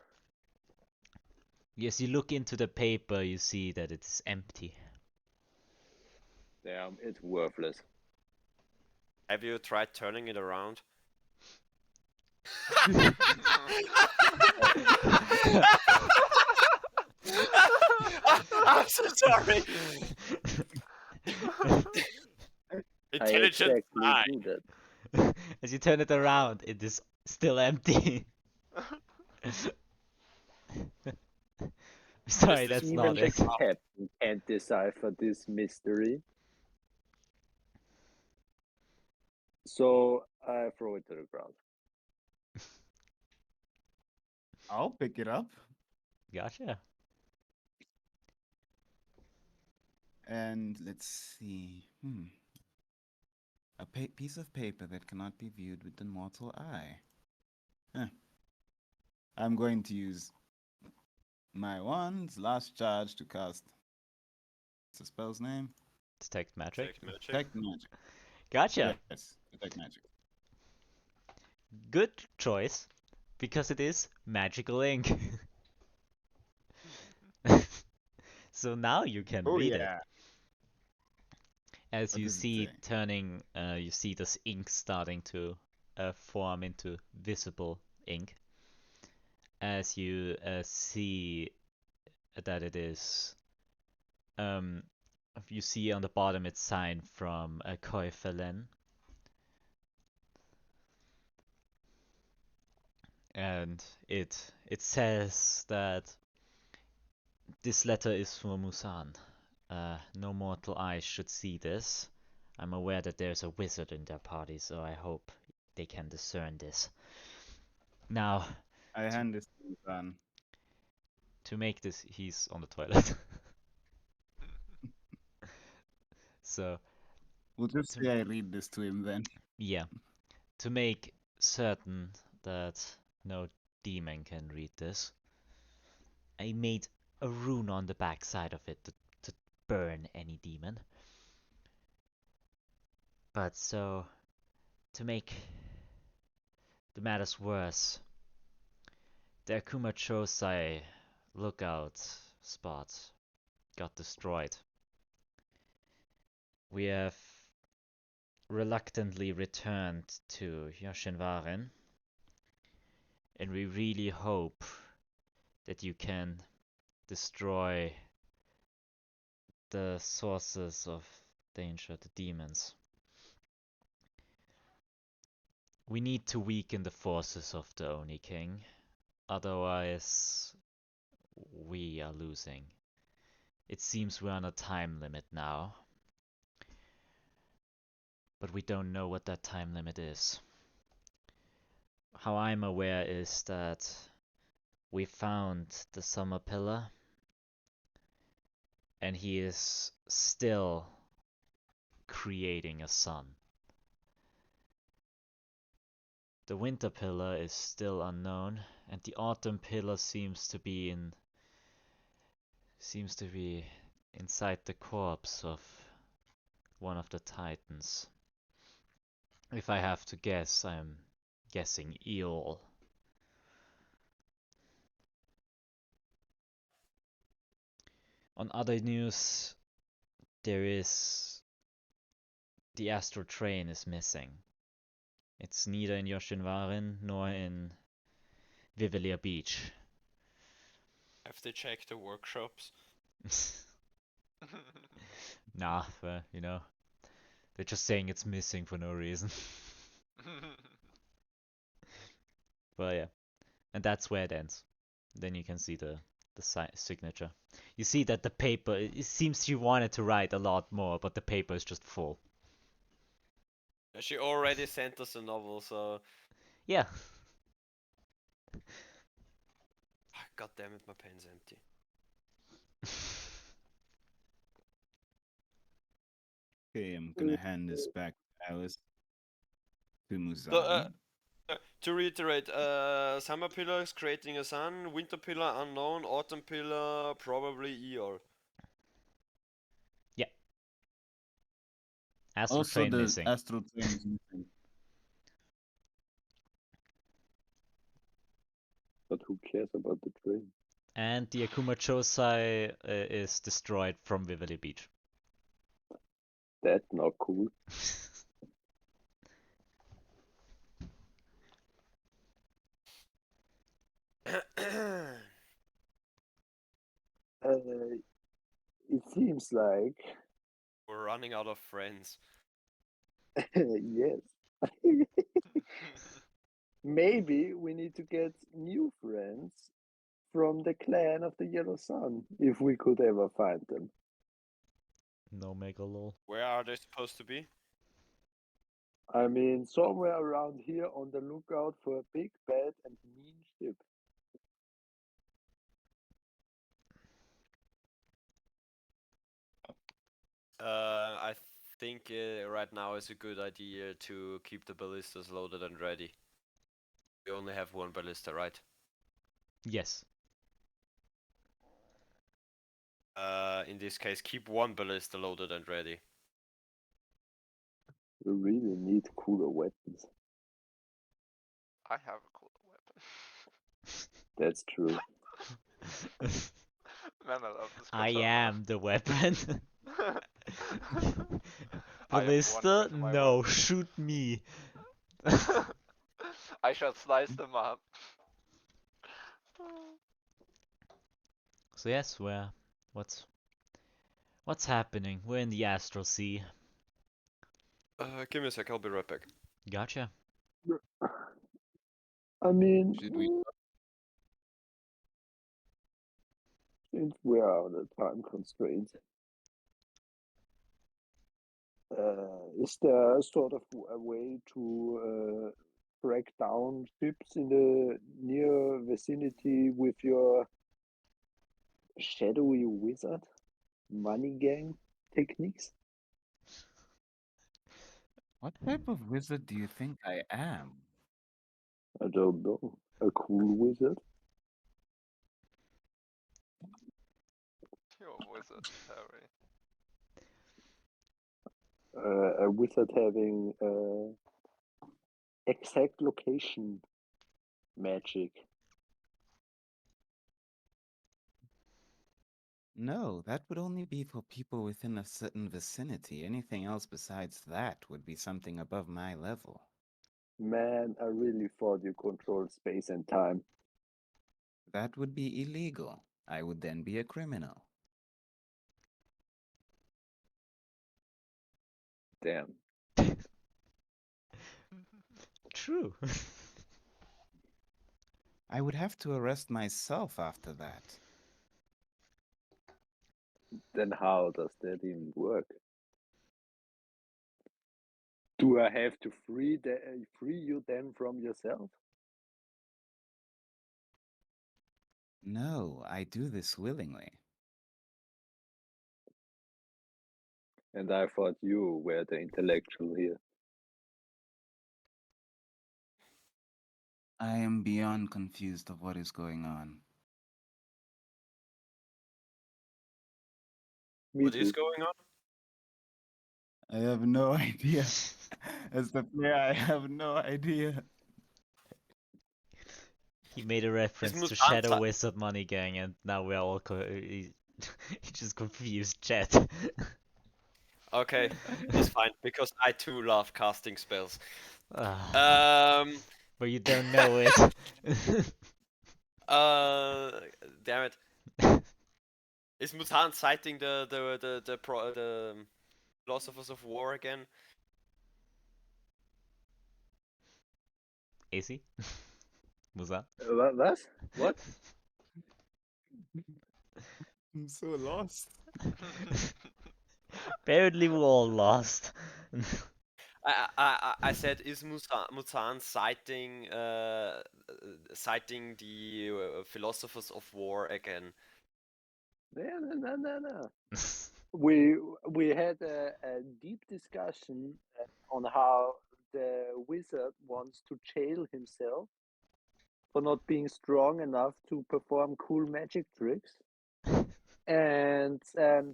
Yes, you look into the paper, you see that it's empty. Damn, it's worthless. Have you tried turning it around? I'm so sorry. Intelligent I eye. exactly do that. As you turn it around, it is still empty. Sorry, This is that's Even not the it. captain can't decipher this mystery. So I throw it to the ground. I'll pick it up. Gotcha. And let's see. A piece of paper that cannot be viewed with the mortal eye. Huh. I'm going to use my wand's last charge to cast. What's the spell's name? Detect magic. Detect magic. Detect magic. Gotcha. Yes, detect magic. Good choice, because it is magical ink. So now you can Oh read it. yeah. As What you does it see say? turning, you see this ink starting to form into visible ink. As you see that it is, you see on the bottom it's signed from Koifelen. And it says that this letter is for Muzan. No mortal eyes should see this. I'm aware that there's a wizard in their party, so I hope they can discern this. Now, I hand this to Muzan. to make this, he's on the toilet. So, We'll just to, say I read this to him then. yeah, to make certain that no demon can read this, I made a rune on the back side of it to burn any demon. But so, to make the matters worse, the Akuma Chosai lookout spot got destroyed. We have reluctantly returned to Yoshinvaren, and we really hope that you can destroy the sources of danger, the demons. We need to weaken the forces of the Oni King, otherwise we are losing. It seems we're on a time limit now, but we don't know what that time limit is. How I'm aware is that we found the Summer Pillar, and he is still creating a sun. The Winter Pillar is still unknown, and the Autumn Pillar seems to be inside the corpse of one of the Titans. If I have to guess, I'm guessing Eol. On other news, there is the astral train is missing. It's neither in Yoshinvaren nor in Vivilia Beach. Have they checked the workshops? Nah, they're just saying it's missing for no reason. But yeah, and that's where it ends. Then you can see the signature. You see that the paper, it seems she wanted to write a lot more, but the paper is just full. She already sent us a novel, so Yeah. God damn it, my pen's empty. Okay, I'm gonna hand this back to Alice. To So, Muzan. to reiterate, Summer Pillar is creating a sun, Winter Pillar unknown, Autumn Pillar probably Eeyore. Yeah. Astral Also, train the missing. astral train is missing. But who cares about the train? And the Akuma Chosai is destroyed from Vivilia Beach. That's not cool. It seems like We're running out of friends. yes. Maybe we need to get new friends from the clan of the Yellow Sun, if we could ever find them. No Megalol. Where are they supposed to be? I mean, somewhere around here on the lookout for a big, bad, and mean ship. I think right now is a good idea to keep the ballistas loaded and ready. We only have one ballista, right? Yes. In this case, keep one ballista loaded and ready. We really need cooler weapons. I have a cooler weapon. That's true. Man, I love this I controller. am the weapon. I am Ballista? wondering my No, weapon. shoot me. I shall slice them up. So yes, what's happening? We're in the Astral Sea. Give me a sec, I'll be right back. Gotcha. I mean, Should we? since we are on a time constraint, is there sort of a way to track down ships in the near vicinity with your shadowy wizard money gang techniques? What type of wizard do you think I am? I don't know. A cool wizard? You're a wizard, Harry. A wizard having exact location magic. No, that would only be for people within a certain vicinity. Anything else besides that would be something above my level. Man, I really thought you controlled space and time. That would be illegal. I would then be a criminal. Damn. True. I would have to arrest myself after that. Then how does that even work? Do I have to free you then from yourself? No, I do this willingly. And I thought you were the intellectual here. I am beyond confused of what is going on. Me What is too. going on? I have no idea. As the player, I have no idea. He made a reference to Muzan Shadow Wizard Money Gang, and now we're all he just confused chat. Okay, it's fine, because I too love casting spells. Ah, but you don't know it. Damn it. Is Muzan citing the Philosophers of War again? AC? Muzan? What? What? I'm so lost. Apparently we're all lost. I said, is Muzan citing the Philosophers of War again? No. We had a deep discussion on how the wizard wants to jail himself for not being strong enough to perform cool magic tricks. And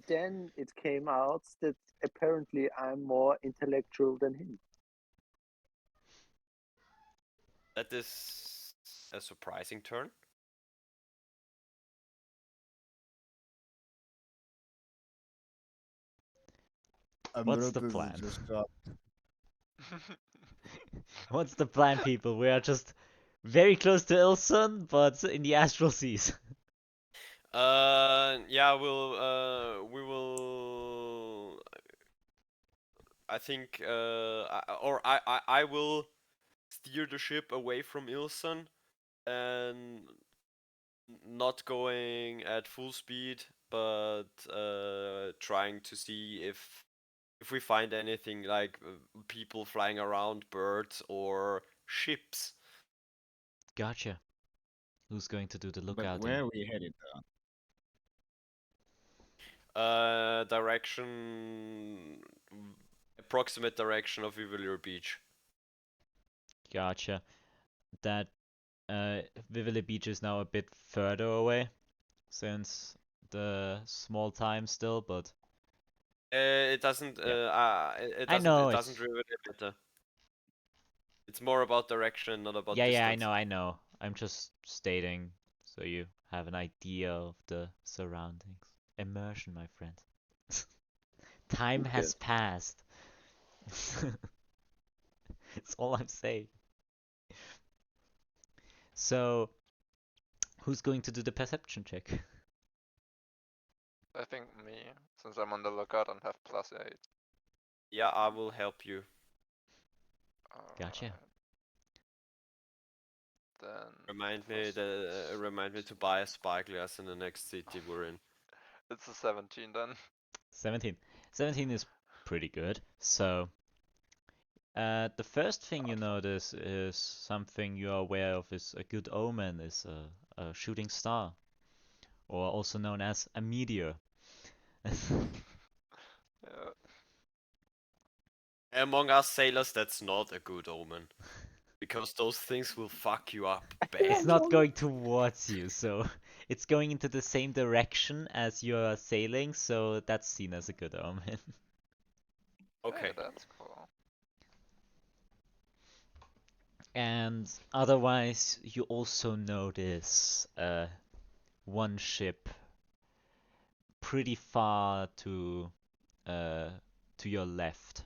then it came out that apparently I'm more intellectual than him. That is a surprising turn. What's the plan? What's the plan, people? We are just very close to Ilsun, but in the Astral Seas. Yeah, we will. I think, I will steer the ship away from Ilson and not going at full speed, but trying to see if we find anything like people flying around, birds or ships. Gotcha. Who's going to do the But lookouting? where are we headed, though? direction, approximate direction of Vivillure Beach. Gotcha. That Viville Beach is now a bit further away since the small time still, but It doesn't. Yeah. It I doesn't. know It doesn't it's really matter. It's more about direction, not about yeah, distance. I know. I'm just stating so you have an idea of the surroundings. Immersion, my friend. Time Okay. has passed. It's all I'm saying. So, who's going to do the perception check? I think me, since I'm on the lookout and have +8. Yeah, I will help you. Gotcha. Alright. Then Remind me to buy a spyglass in the next city we're in. it's a 17 then. 17. 17 is pretty good. So, the first thing you notice is something you are aware of is a good omen is a shooting star, or also known as a meteor. Yeah. Among us sailors, that's not a good omen. Because those things will fuck you up It's bad. not going towards you, so it's going into the same direction as you're sailing, so that's seen as a good omen. Okay. Hey, that's cool. And otherwise, you also notice one ship pretty far to your left.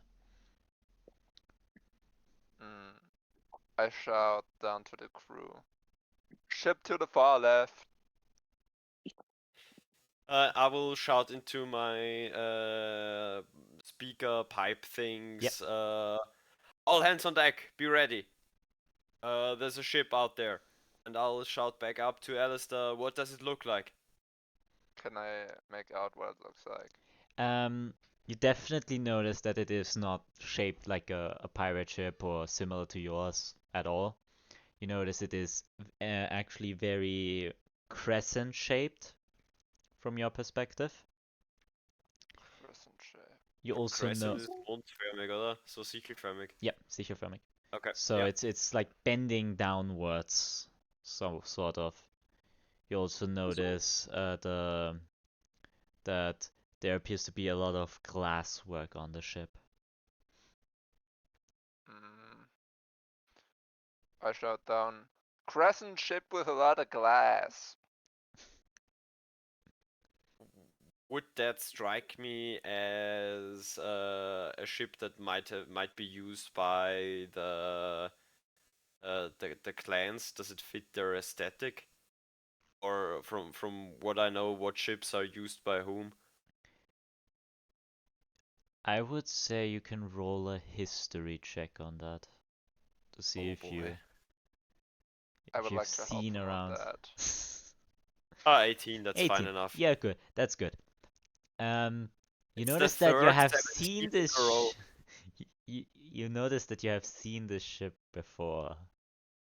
I shout down to the crew. Ship to the far left. I will shout into my speaker pipe things. All hands on deck, be ready. There's a ship out there. And I'll shout back up to Alastor, what does it look like? Can I make out what it looks like? You definitely notice that it is not shaped like a pirate ship or similar to yours at all. You notice it is actually very crescent shaped from your perspective. Crescent shape. You also Crescent know, ist mondförmig, oder? So sichelförmig. yeah, sicherförmig. Okay. So yeah. it's like bending downwards, so sort of. You also notice that there appears to be a lot of glass work on the ship. I shout down. Crescent ship with a lot of glass. Would that strike me as a ship that might be used by the clans? Does it fit their aesthetic? Or from what I know, what ships are used by whom? I would say you can roll a history check on that to see Oh if boy. I would you've like to help seen him on around. that. 18, that's 18. fine enough. Yeah, good. That's good. You It's the notice that you third have 17 seen in this. a row. You notice that you have seen this ship before,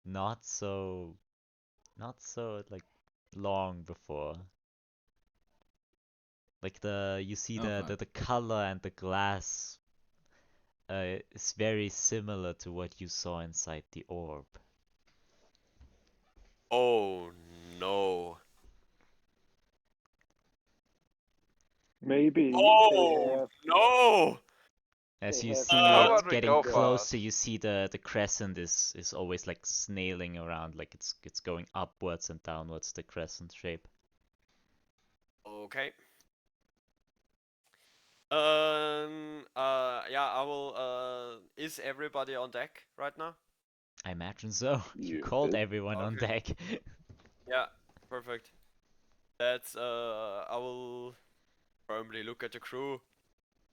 not so like long before. Like you see Oh, fuck. the color and the glass is very similar to what you saw inside the orb. Oh no. Maybe they Oh have. no! As They you have see How it about we getting go closer, fast? you see the crescent is always like snailing around, like it's going upwards and downwards, the crescent shape. Okay. Yeah, I will. Is everybody on deck right now? I imagine so. You Yeah. called everyone on Okay. deck. Yeah, perfect. That's I will firmly look at the crew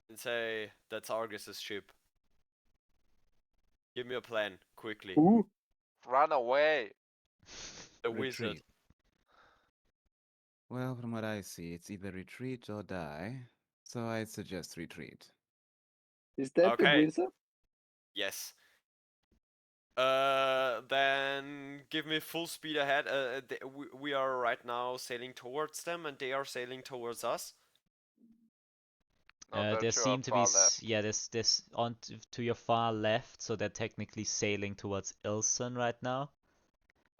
and say, that's Argus's ship. Give me a plan, quickly. Who? Run away. The wizard. Retreat. Well, from what I see, it's either retreat or die, so I'd suggest retreat. Is that the Okay. wizard? Yes. Then give me full speed ahead. We are right now sailing towards them, and they are sailing towards us. No, they're There to our seem to be, far left. yeah, there's on to your far left, so they're technically sailing towards Ilson right now.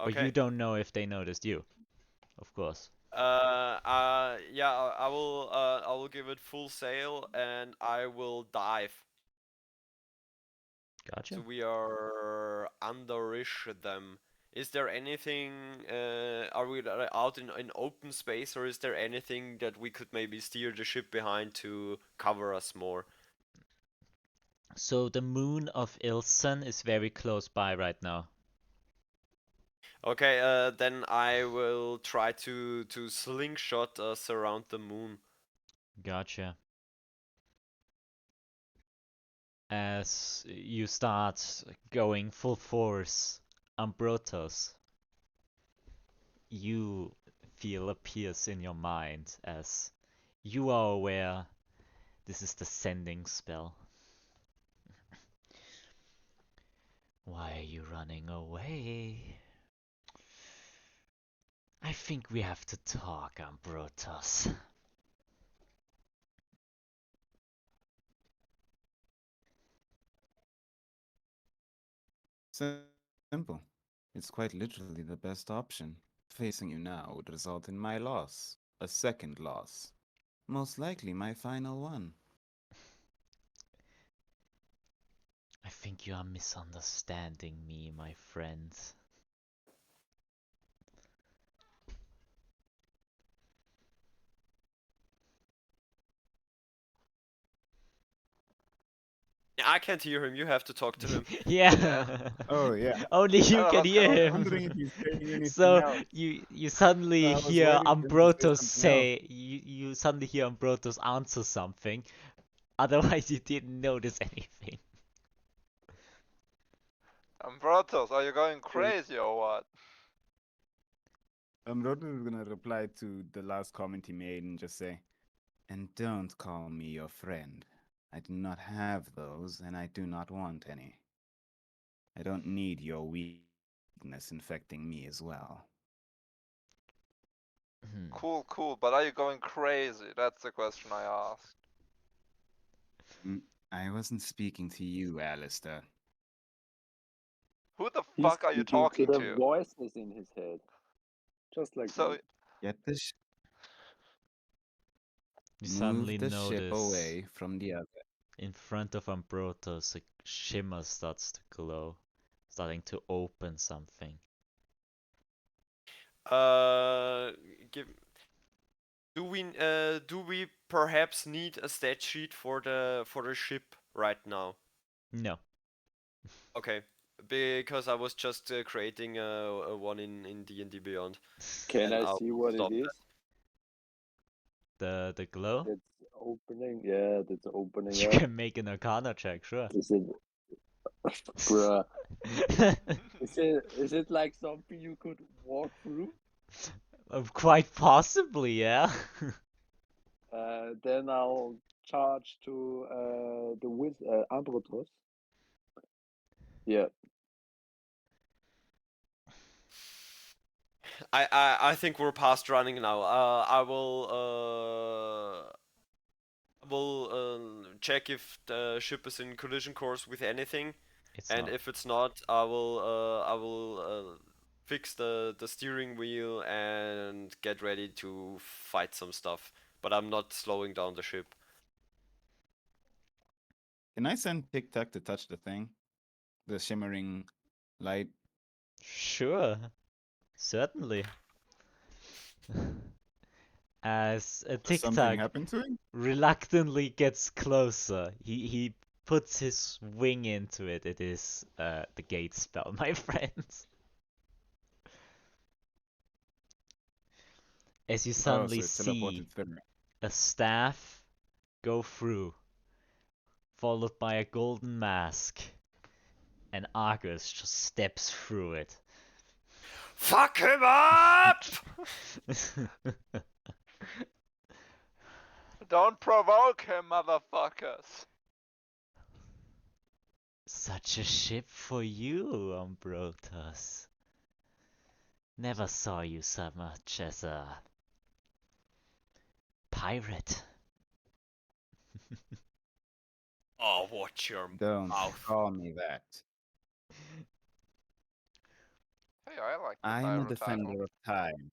But you Okay. don't know if they noticed you, of course. Yeah, I will give it full sail and I will dive. Gotcha. So we are underish them. Is there anything, are we out in open space, or is there anything that we could maybe steer the ship behind to cover us more? So the moon of Ilson is very close by right now. Okay, then I will try to slingshot us around the moon. Gotcha. As you start going full force, Ambrotos, you feel a pierce in your mind as you are aware this is the sending spell. Why are you running away? I think we have to talk, Ambrotos. Simple. It's quite literally the best option. Facing you now would result in my loss. A second loss. Most likely my final one. I think you are misunderstanding me, my friend. I can't hear him. You have to talk to him. Yeah. Oh, yeah. Only you Oh, can what's hear going on? Wondering him. if he's saying anything So else. you suddenly I was hear waiting for him to say Ambrotos something else. say you suddenly hear Ambrotos answer something. Otherwise you didn't notice anything. Ambrotos, are you going crazy or what? Rojo is gonna reply to the last comment he made and just say, "And don't call me your friend. I do not have those, and I do not want any. I don't need your weakness infecting me as well." Cool, but are you going crazy? That's the question I asked. I wasn't speaking to you, Alastor. Who the He's fuck are you speaking to talking the to? voices in his head, just like So, me. Get the You Move suddenly the ship notice away from the other. in front of Ambrotos a shimmer starts to glow, starting to open something. Uh, give. Do we perhaps need a stat sheet for the ship right now? No. Okay, because I was just creating a one in D&D Beyond. Can And I I'll see what it stop is? The glow? That's opening. Yeah, that's opening You up. can make an Arcana check, sure. Is it, bruh? Is it like something you could walk through? Quite possibly, yeah. Then I'll charge to the Ambrotos. Yeah. I think we're past running now. I will check if the ship is in collision course with anything, It's and not. if it's not, I will fix the steering wheel and get ready to fight some stuff. But I'm not slowing down the ship. Can I send Tic Tac to touch the thing? The shimmering light? Sure. Certainly. As a Does Tic something Tac happen to him? reluctantly gets closer, he puts his wing into it. It is the gate spell, my friends. As you Oh, so suddenly it see teleported through. a staff go through, followed by a golden mask, and Argus just steps through it. Fuck him up! don't provoke him, motherfuckers! Such a ship for you, Ambrotos. Never saw you so much as a pirate. Oh, watch your Don't mouth. call me that. Hey, I like the I am a pirate title. defender of time.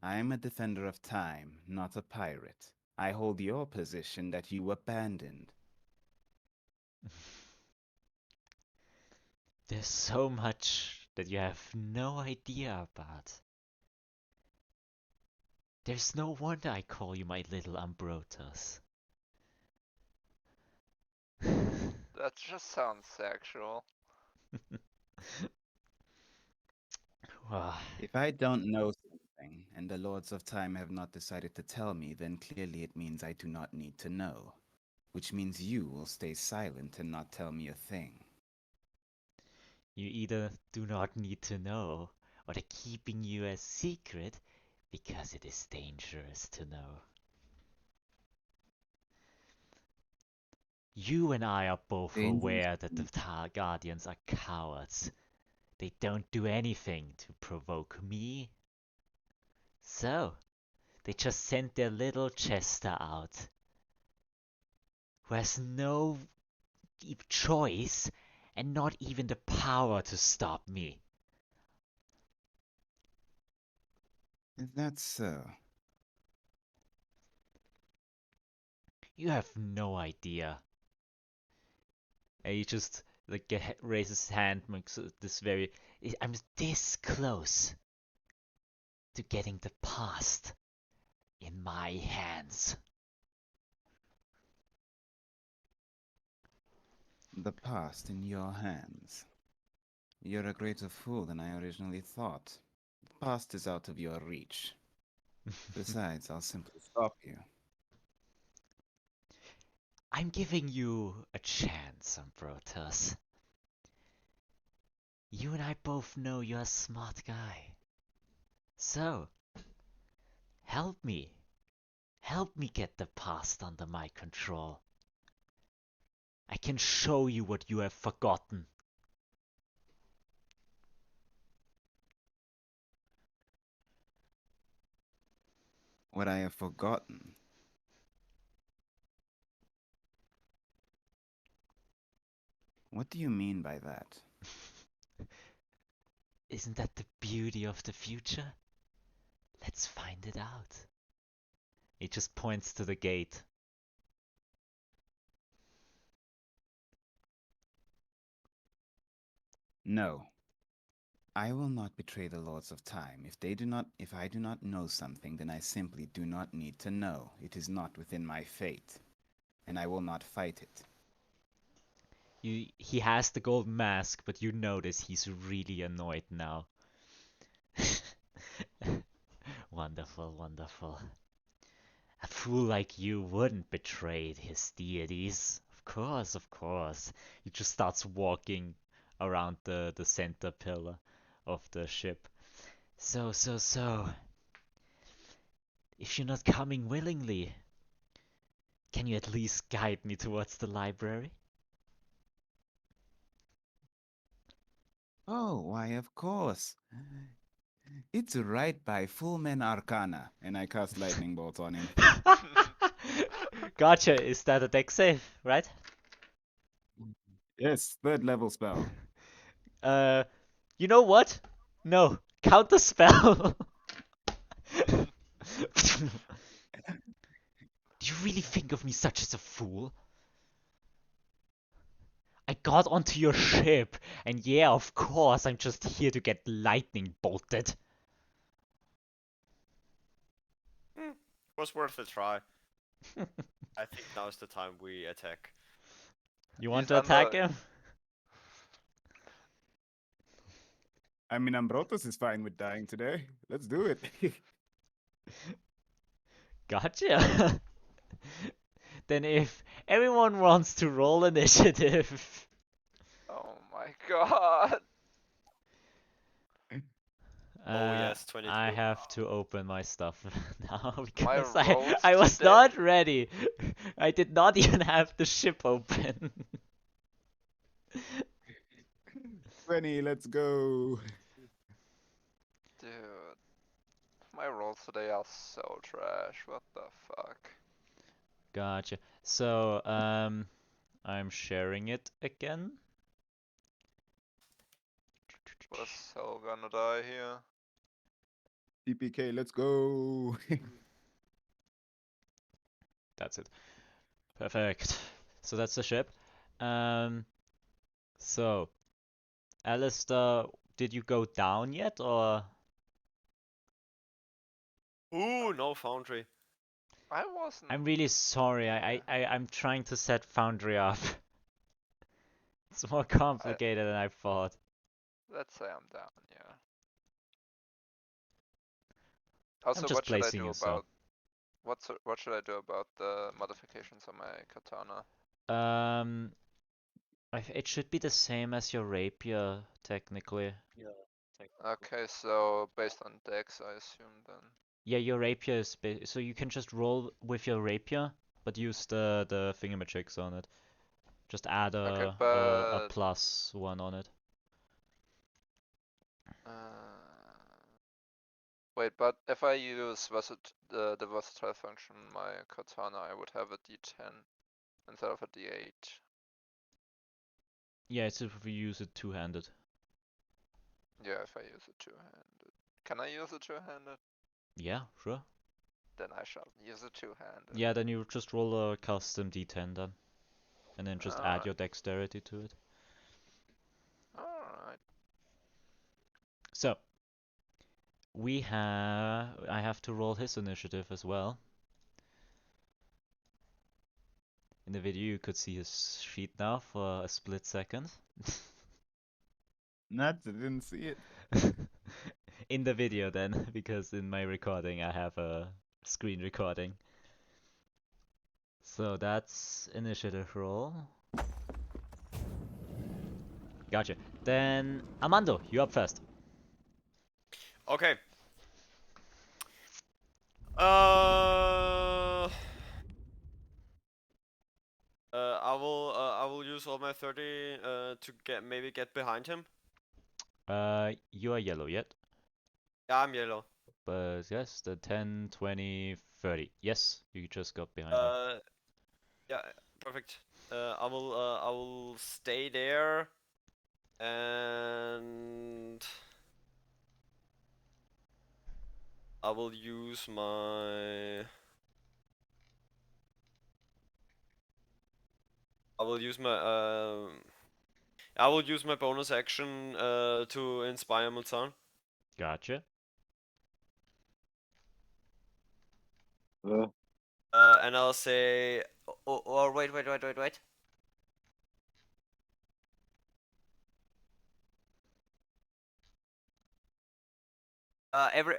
I am a defender of time, not a pirate. I hold your position that you abandoned. There's so much that you have no idea about. There's no wonder I call you my little Ambrotos. That just sounds sexual. Well, If I don't know something, and the Lords of Time have not decided to tell me, then clearly it means I do not need to know. Which means you will stay silent and not tell me a thing. you either do not need to know, or they're keeping you a secret because it is dangerous to know. You and I are both Dangerous. aware that the Guardians are cowards. They don't do anything to provoke me. So, they just sent their little Chester out, who has no choice and not even the power to stop me. Is that so? You have no idea. And he just like raises his hand, makes this very. I'm this close to getting the past in my hands. The past in your hands. You're a greater fool than I originally thought. The past is out of your reach. Besides, I'll simply stop you. I'm giving you a chance, Ambrotos. You and I both know you're a smart guy. So, help me. Help me get the past under my control. I can show you what you have forgotten. What I have forgotten. What do you mean by that? Isn't that the beauty of the future? Let's find it out. He just points to the gate. No. I will not betray the Lords of Time. If I do not know something, then I simply do not need to know. It is not within my fate. And I will not fight it. He has the golden mask, but you notice he's really annoyed now. Wonderful, wonderful. A fool like you wouldn't betray his deities. Of course, of course. He just starts walking around the center pillar of the ship. So. If you're not coming willingly, can you at least guide me towards the library? Oh, why, of course. It's right by Full Men Arcana, and I cast Lightning Bolt on him. Gotcha. Is that a deck save, right? Yes, 3rd level spell. You know what? No, counter spell. Do you really think of me such as a fool? I got onto your ship, and yeah, of course, I'm just here to get lightning bolted. Was worth a try. I think now is the time we attack. You want He's to attack under- him? I mean, Ambrotos is fine with dying today. Let's do it. Gotcha. Then if everyone wants to roll initiative. Oh my god. Oh, yes, 22. I have to open my stuff now My because rolls I was today- not ready. I did not even have the ship open. 20, let's go. Dude. My rolls today are so trash. What the fuck? Gotcha. So, I'm sharing it again. Was Cell gonna die here? TPK, let's go. That's it. Perfect. So that's the ship. Um, so, Alastor, did you go down yet, or? Ooh, no foundry. I wasn't. I'm really sorry. Yeah. I'm trying to set Foundry up. It's more I, complicated than I thought. let's say I'm down, yeah. I'm Also, just what should I placing do you, so. about what should I do about the modifications on my katana? Um, it should be the same as your rapier, technically. Yeah. Okay, so based on dex, I assume then. Yeah, your rapier is so you can just roll with your rapier, but use the thingamajigs on it. Just add Okay, a but +1 on it. wait, but if I use the versatile function, my katana, I would have a D10 instead of a D8. Yeah, it's if we use it two-handed. Yeah, if I use it two-handed. Can I use it two-handed? Yeah, sure. Then I shall use it two-handed. Yeah, then you just roll a custom D10 then, and then just add Alright. your dexterity to it. Alright. So, I have to roll his initiative as well. In the video you could see his sheet now for a split second. Nuts, I didn't see it. In the video then, because in my recording I have a screen recording. So that's initiative roll. Gotcha. Then Armando, you up first. Okay. Uh, I will use all my 30 to maybe get behind him. You are yellow yet? Yeah, I'm yellow. But yes, the 10, 20, 30. Yes, you just got behind me. Yeah, perfect. I will stay there, and I will use my. I will use my I will use my bonus action to inspire Muzan. Gotcha. And I'll say, wait.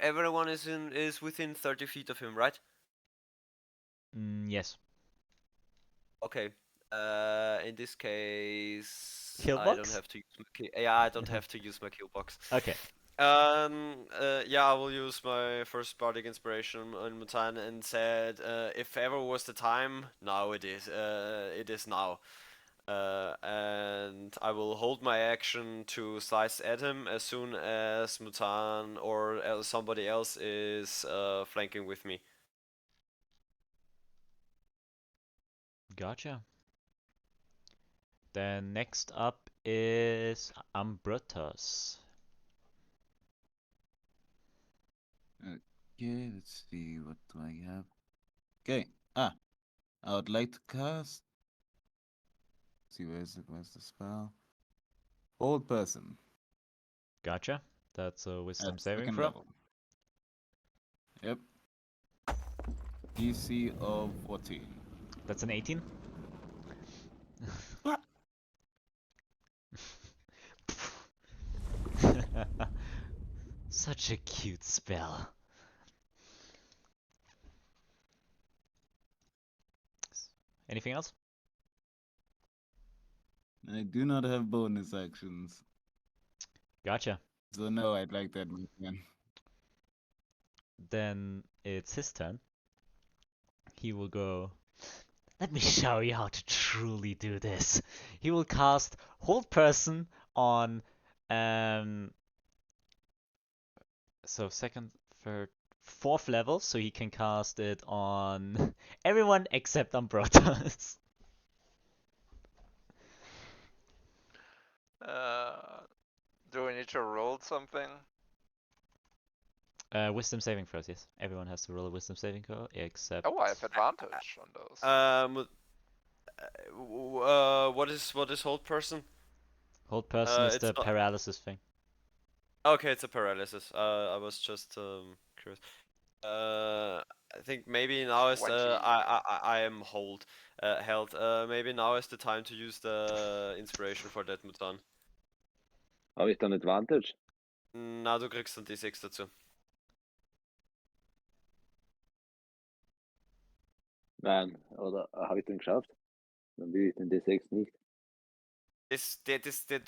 Everyone is within 30 feet of him, right? Yes. Okay. In this case, Kill I don't box? have to use I don't have to use my kill box. Okay. Yeah, I will use my first bardic inspiration on Mutan and said, if ever was the time, now it is. It is now. And I will hold my action to slice at him as soon as Mutan or somebody else is flanking with me. Gotcha. Then next up is Ambrotos. Okay, let's see, what do I have? Okay, I would like to cast. See, where's the spell? Old person Gotcha. That's a wisdom at saving second throw. level. Yep. DC of 14. That's an 18. What? Such a cute spell. Anything else? I do not have bonus actions. Gotcha. So no, I'd like that again. Then it's his turn. He will go. Let me show you how to truly do this. He will cast Hold Person on so second, third, 4th level, so he can cast it on everyone except Ambrotos. Do we need to roll something? Wisdom saving throws, yes. Everyone has to roll a wisdom saving throw except. Oh, I have advantage on those. What is hold person? Hold person is it's the not- paralysis thing. Okay, it's a paralysis. I was just curious. I think maybe now is 20. I am held. Maybe now is the time to use the inspiration for that Muzan. Habe ich dann Advantage? Na, du kriegst dann D6 dazu. Nein, oder habe ich den geschafft? Dann will ich den D6 nicht.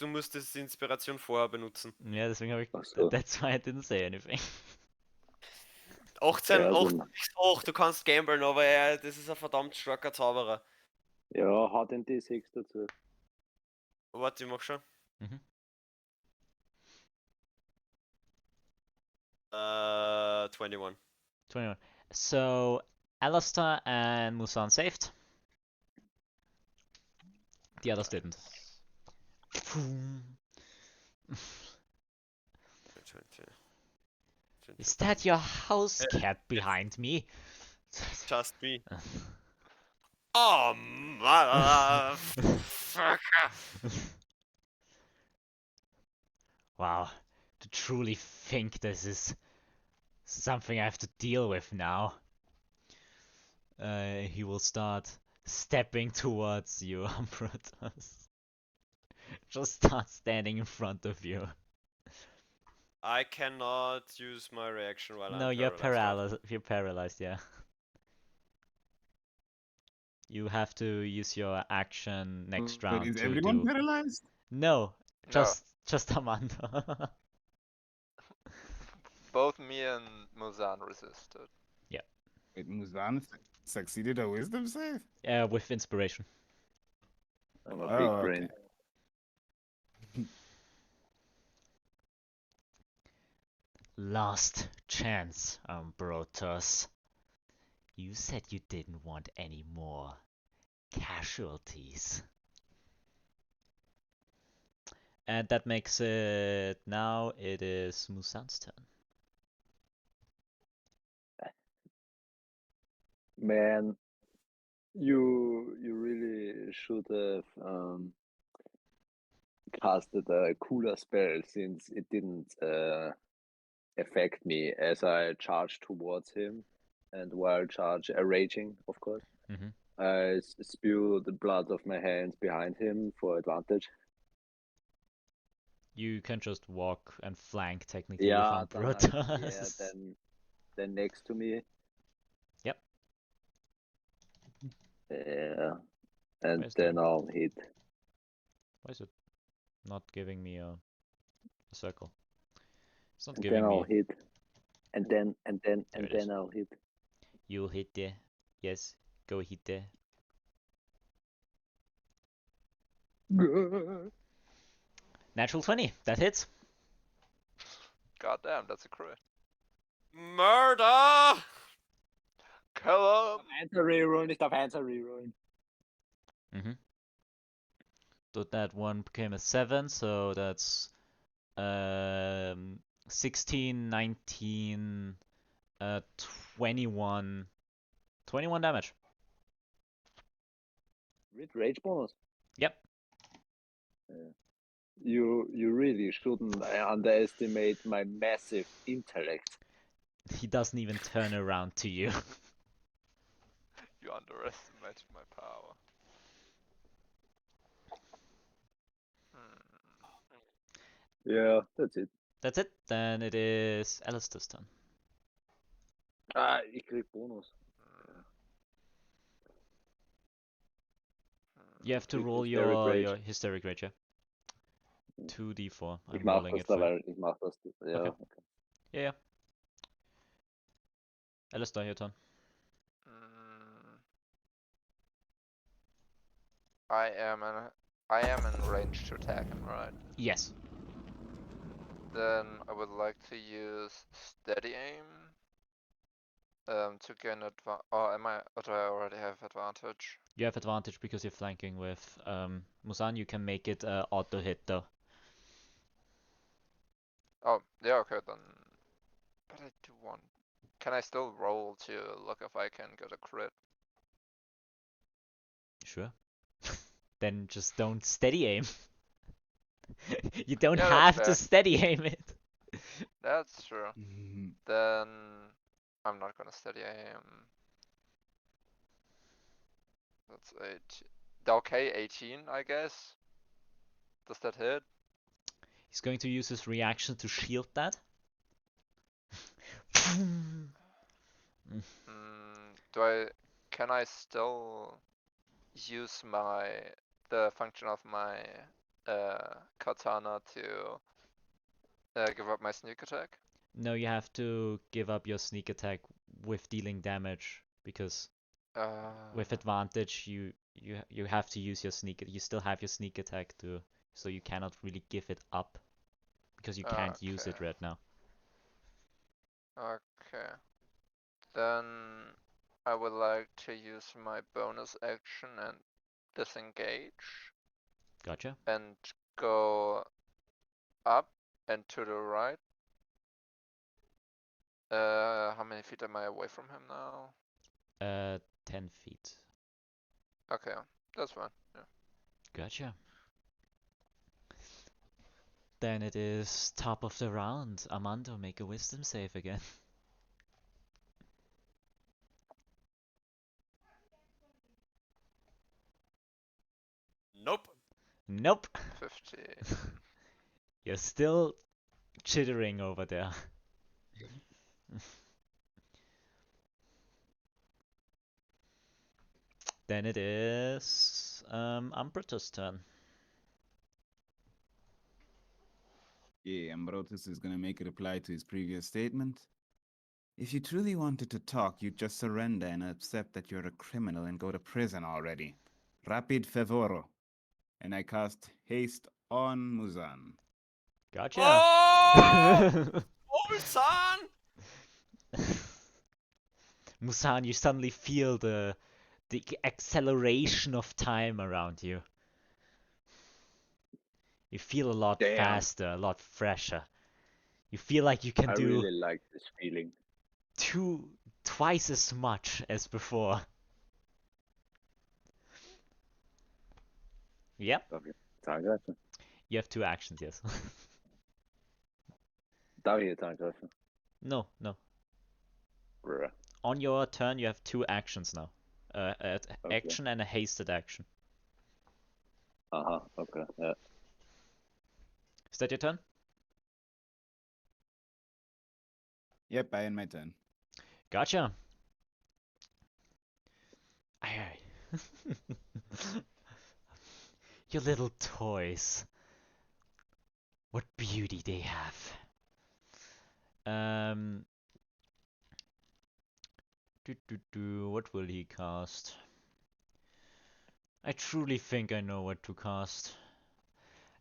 Du musst das Inspiration vorher benutzen. Ja, deswegen habe ich. Ach so. That's why I didn't say anything. 18, Ja, 18 dann, ist hoch, du kannst gamblen, aber das ist ein verdammt starker Zauberer. ja, hau den D6 dazu. Warte, ich mach schon. Mhm. 21. 21. So, Alastor and Muzan saved. The others didn't. 20. Is that your house cat behind me? Just me. Oh, motherfucker! Wow, to truly think this is something I have to deal with now. He will start stepping towards you, Ambrotos. Just start standing in front of you. I cannot use my reaction while No, I'm you're paralyzed. Right? You're paralyzed, yeah. You have to use your action next But round is to everyone do. paralyzed? No, No, just Armando. both me and Muzan resisted. Wait, Muzan succeeded a wisdom save? Yeah, with inspiration. I'm a Oh, big okay. brain. Last chance, Ambrotos. You said you didn't want any more casualties. And that makes it now it is Muzan's turn. Man, you really should have casted a cooler spell since it didn't affect me as I charged towards him, and while raging, of course, Mhm. I spew the blood of my hands behind him for advantage. You can just walk and flank technically Yeah, with then yeah, Ambrotos. then next to me. Yep. Yeah, and Where's then the- I'll hit. Why is it not giving me a circle? It's not And giving then I'll me. hit. And then There it is. I'll hit. You'll hit there. Yes, go hit there. Natural 20. That hits. God damn, that's a crit. Murder! Kill him! Answer rerollen, ich darf Answer rerollen. So that one became a 7, so that's 16, 19, 21. 21 damage. With rage bonus. Yep. You really shouldn't underestimate my massive intellect. He doesn't even turn around to you. You underestimated my power. Yeah, that's it. That's it. Then it is Alastor's turn. Ah, ich krieg Bonus. You have to With roll hysteric rage. your hysteric rage, yeah. 2d4. Ich I'm mach rolling das it for you. dabei, ich mach das. Ja, Okay. okay. Yeah. Alastor, your turn. I am in range to attack him, right? Yes. Then I would like to use steady aim To gain or am I? Or do I already have advantage? You have advantage because you're flanking with Muzan. You can make it auto hit though. Oh, yeah, okay then. But I do want. Can I still roll to look if I can get a crit? Sure. Then just don't steady aim. You don't Yeah, that's have to fair. steady aim it. That's true. Mhm. Then I'm not gonna steady aim. That's 8. Okay, 18, I guess. Does that hit? He's going to use his reaction to shield that. Do I? Can I still use the function of my katana to give up my sneak attack? No, you have to give up your sneak attack with dealing damage because with advantage you have to use your sneak. You still have your sneak attack too, so you cannot really give it up because you can't use it Okay. right now. Okay. Then I would like to use my bonus action and disengage Gotcha. and go up and to the right. How many feet am I away from him now? 10 feet. Okay, that's fine. Yeah. Gotcha. Then it is top of the round. Armando, make a wisdom save again. Nope. Nope. 15. You're still chittering over there. Then it is Ambrotos' turn. Yeah, Ambrotos is gonna make a reply to his previous statement. If you truly wanted to talk, you'd just surrender and accept that you're a criminal and go to prison already. Rapid favoro. And I cast haste on Muzan. Gotcha. Oh! Oh, son! Musan, you suddenly feel the acceleration of time around you. You feel a lot Damn. faster, a lot fresher. You feel like you can I do really like this feeling. twice as much as before. Yep, Darf ich jetzt angreifen? you have 2 actions, yes. Darf ich jetzt angreifen? No, no. Bruh. On your turn, you have 2 actions now. Okay. Action and a hasted action. Aha, okay. Ja. Is that your turn? Yep, I end my turn. Gotcha. Aye, aye. Your little toys. What beauty they have. What will he cast? I truly think I know what to cast.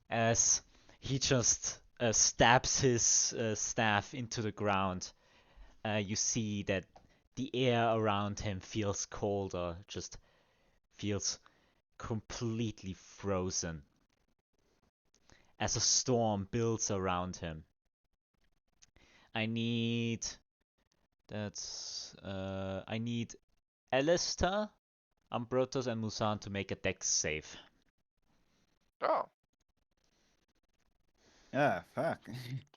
As he just stabs his staff into the ground, you see that the air around him feels colder, just feels completely frozen as a storm builds around him. I need Alastor, Ambrotos, and Muzan to make a dex save. Oh, Ah, fuck.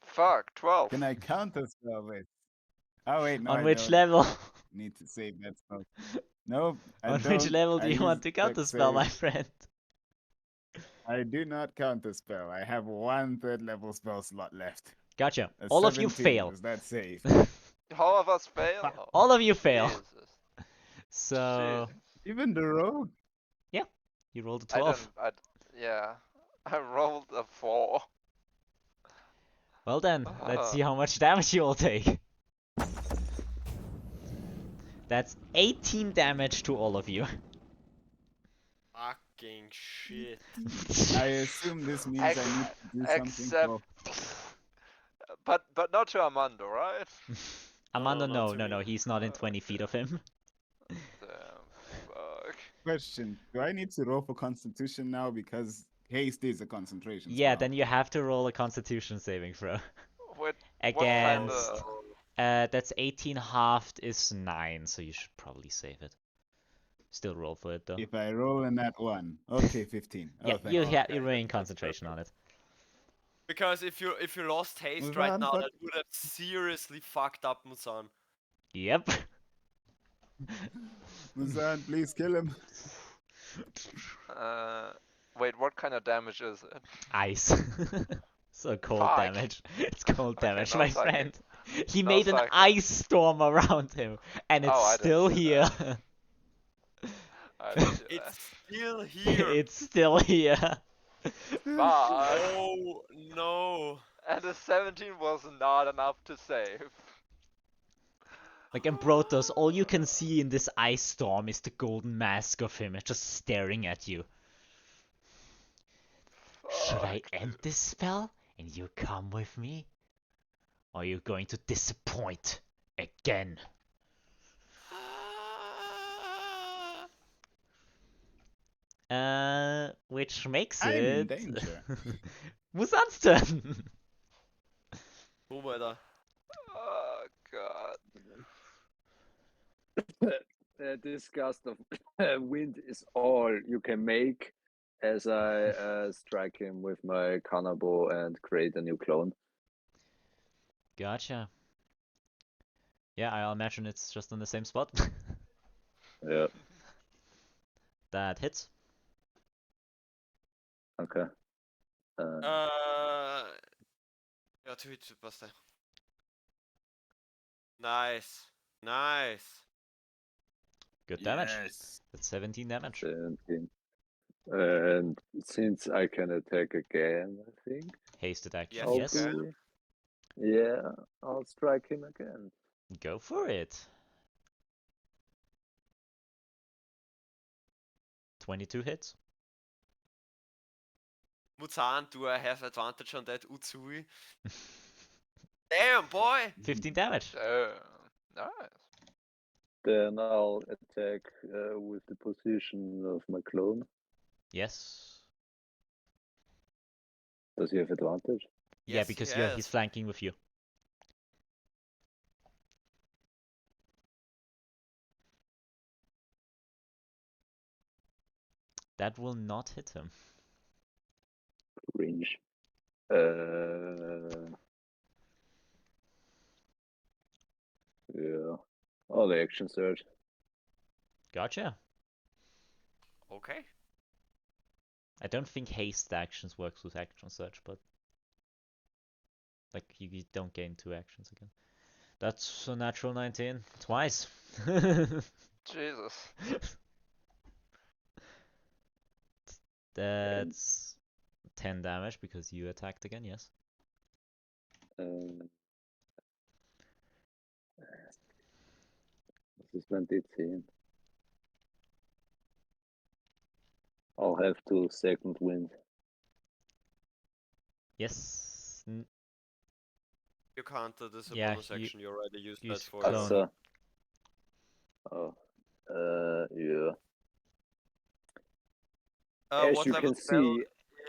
fuck, 12. Can I counterspell this? Oh wait, no, On I which don't level? need to save that spell. Nope, I On don't. which level I do you want use to dex counterspell, my save. friend? I do not counterspell. I have 1 third level spell slot left. Gotcha. A All of you 17. fail. Is that safe? All of us fail? Oh, All of you fail. Jesus. So, Even the rogue? yeah, you rolled a I 12. yeah. I rolled a 4. Well then, let's see how much damage you all take. That's 18 damage to all of you. Fucking shit. I assume this means I need to do something Except, for... but not to Armando, right? Armando, not no, to no, me. no, he's not in 20 feet of him. Damn, fuck. Question: do I need to roll for Constitution now because haste is a concentration Yeah, spell? then you have to roll a Constitution saving throw. What Against, kinda... that's 18 halved is 9, so you should probably save it. Still roll for it though. If I roll in that one, okay, 15. Yeah, Oh, thank you you. you remain That's concentration on perfect. it. Because if you lost haste right Muzan, now, fuck. that would have seriously fucked up Muzan. Yep. Muzan, please kill him. Wait, what kind of damage is it? Ice. So cold Fuck. damage. It's cold Okay, damage, no my psychic. friend. He No made an psychic. ice storm around him, and it's Oh, I didn't still see here. that. I didn't see that. It's still here. It's still here. Fuck. Oh no. And the 17 was not enough to save. Like Ambrotos, all you can see in this ice storm is the golden mask of him just staring at you. Should I Fuck, end dude. this spell and you come with me? Or are you going to disappoint again? Which makes I'm in it danger. Muzan's turn. Oh weiter. Oh god. This gust of wind is all you can make as I strike him with my Kanabo and create a new clone. Gotcha. Yeah, I'll imagine it's just in the same spot. Yeah, That hits. okay. Ja, two hits passt det. Nice. Nice. Good damage. Yes. That's 17 damage. 17. And since I can attack again, I think. Hasted action, Yes, yes. okay. Hopefully. Yeah, I'll strike him again. Go for it. 22 hits. Muzan, do I have advantage on that Uzui? Damn, boy! 15 damage. Damn. Nice. Then I'll attack with the position of my clone. Yes. Does he have advantage? Yeah, Yes, he because has. he's flanking with you. That will not hit him. Range. Yeah. Oh, the action surge. Gotcha. Okay. I don't think haste actions works with action search, but like you don't gain 2 actions again. That's a natural 19 twice. Jesus. That's 10 damage because you attacked again, yes. Das ist mein D10. I'll have to second wind. Yes. You can't, this is a Yeah, bonus action, you already used that use for clone. your... Oh. Yeah. As what you level can spell see,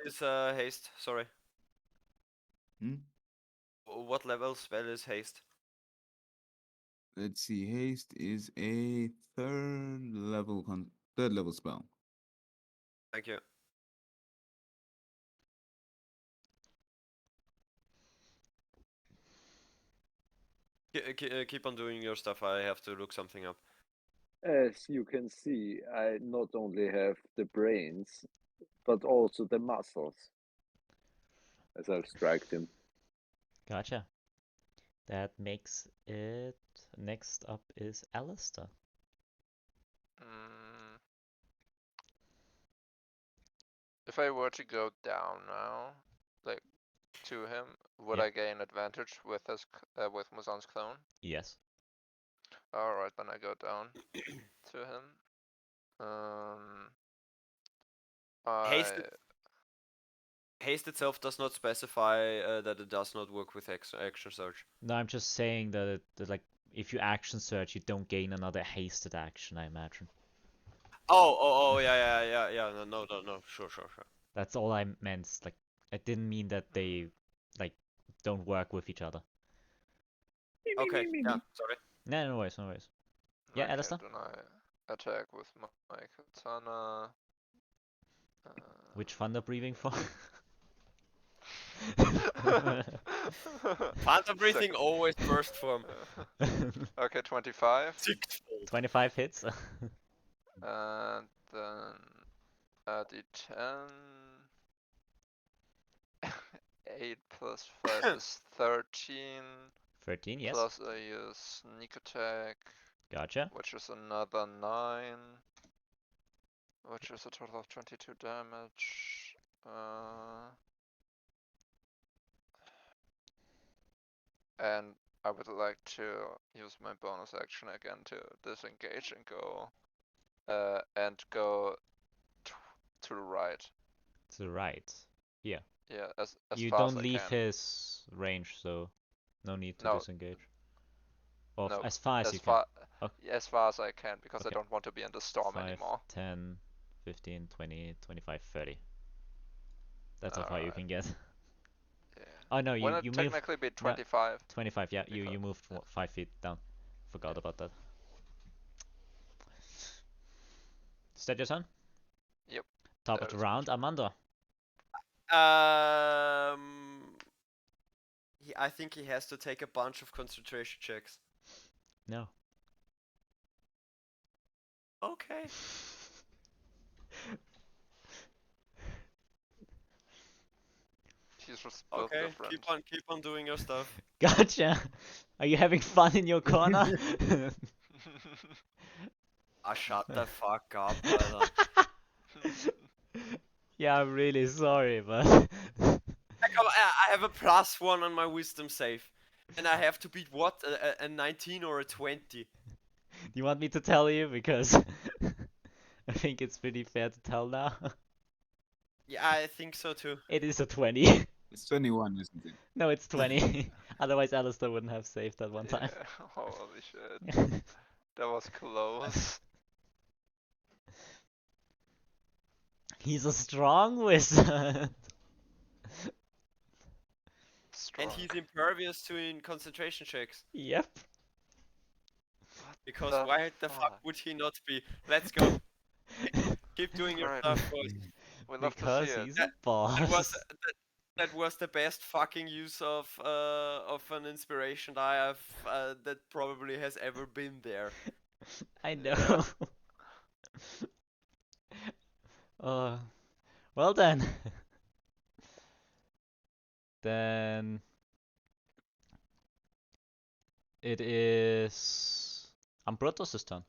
is haste? Sorry. Hmm? What level spell is haste? Let's see. Haste is a third level spell. Thank you. Keep on doing your stuff, I have to look something up. as you can see, I not only have the brains, but also the muscles. As I've struck him. Gotcha. That makes it. Next up is Alastor. If I were to go down now, like to him, would Yeah. I gain advantage with his with Muzan's clone? Yes. All right, then I go down to him. Haste itself does not specify that it does not work with action surge. No, I'm just saying that, that like if you action search, you don't gain another hasted action, I imagine. Yeah. No. Sure. That's all I meant. Like, I didn't mean that they, like, don't work with each other. Okay, yeah, sorry. No, no worries, no worries. Yeah, Okay, Alastor? then I attack with my katana. Which thunder breathing for? Phantom breathing always burst form. Okay, 25. Sixfold. 25 hits. And then d10. 8 plus 5 is 13. 13, yes. Plus I use sneak attack, Gotcha. which is another 9. Which is a total of 22 damage. And I would like to use my bonus action again to disengage and go to the right. To the right. Here. Yeah, as You far as don't I leave can. his range, so no need to No. disengage. Or No, as far as as you far can. as far as I can, because I Okay. don't want to be in the storm 5, anymore. 10, 15, 20, 25, 30. That's how far you Alright. can get. Yeah. Oh no, Wouldn't you it moved. technically be No, 25? 25, yeah, you Because- moved 5 feet down. Forgot Yeah. about that. Is that your turn? Yep. Top that of the is my round, turn. Armando. I think he has to take a bunch of concentration checks. No. Okay. She's just built Okay, different. keep on doing your stuff. Gotcha. Are you having fun in your corner? Shut the fuck up, brother. Yeah, I'm really sorry, but I have a +1 on my wisdom save. And I have to beat what? A 19 or a 20? do you want me to tell you? Because I think it's pretty fair to tell now. Yeah, I think so too. It is a 20. It's 21, isn't it? No, it's 20. Otherwise, Alastor wouldn't have saved that one time. Yeah, holy shit. That was close. He's a strong wizard. Strong. And he's impervious to concentration checks. Yep. What Because the why the fuck fuck? would he not be? Let's go. Keep doing your Right. stuff, boys. We love Because to see it. he's a boss. That was the best fucking use of an inspiration die that probably has ever been there. I know. Well then. Then it is Ambrotos' turn.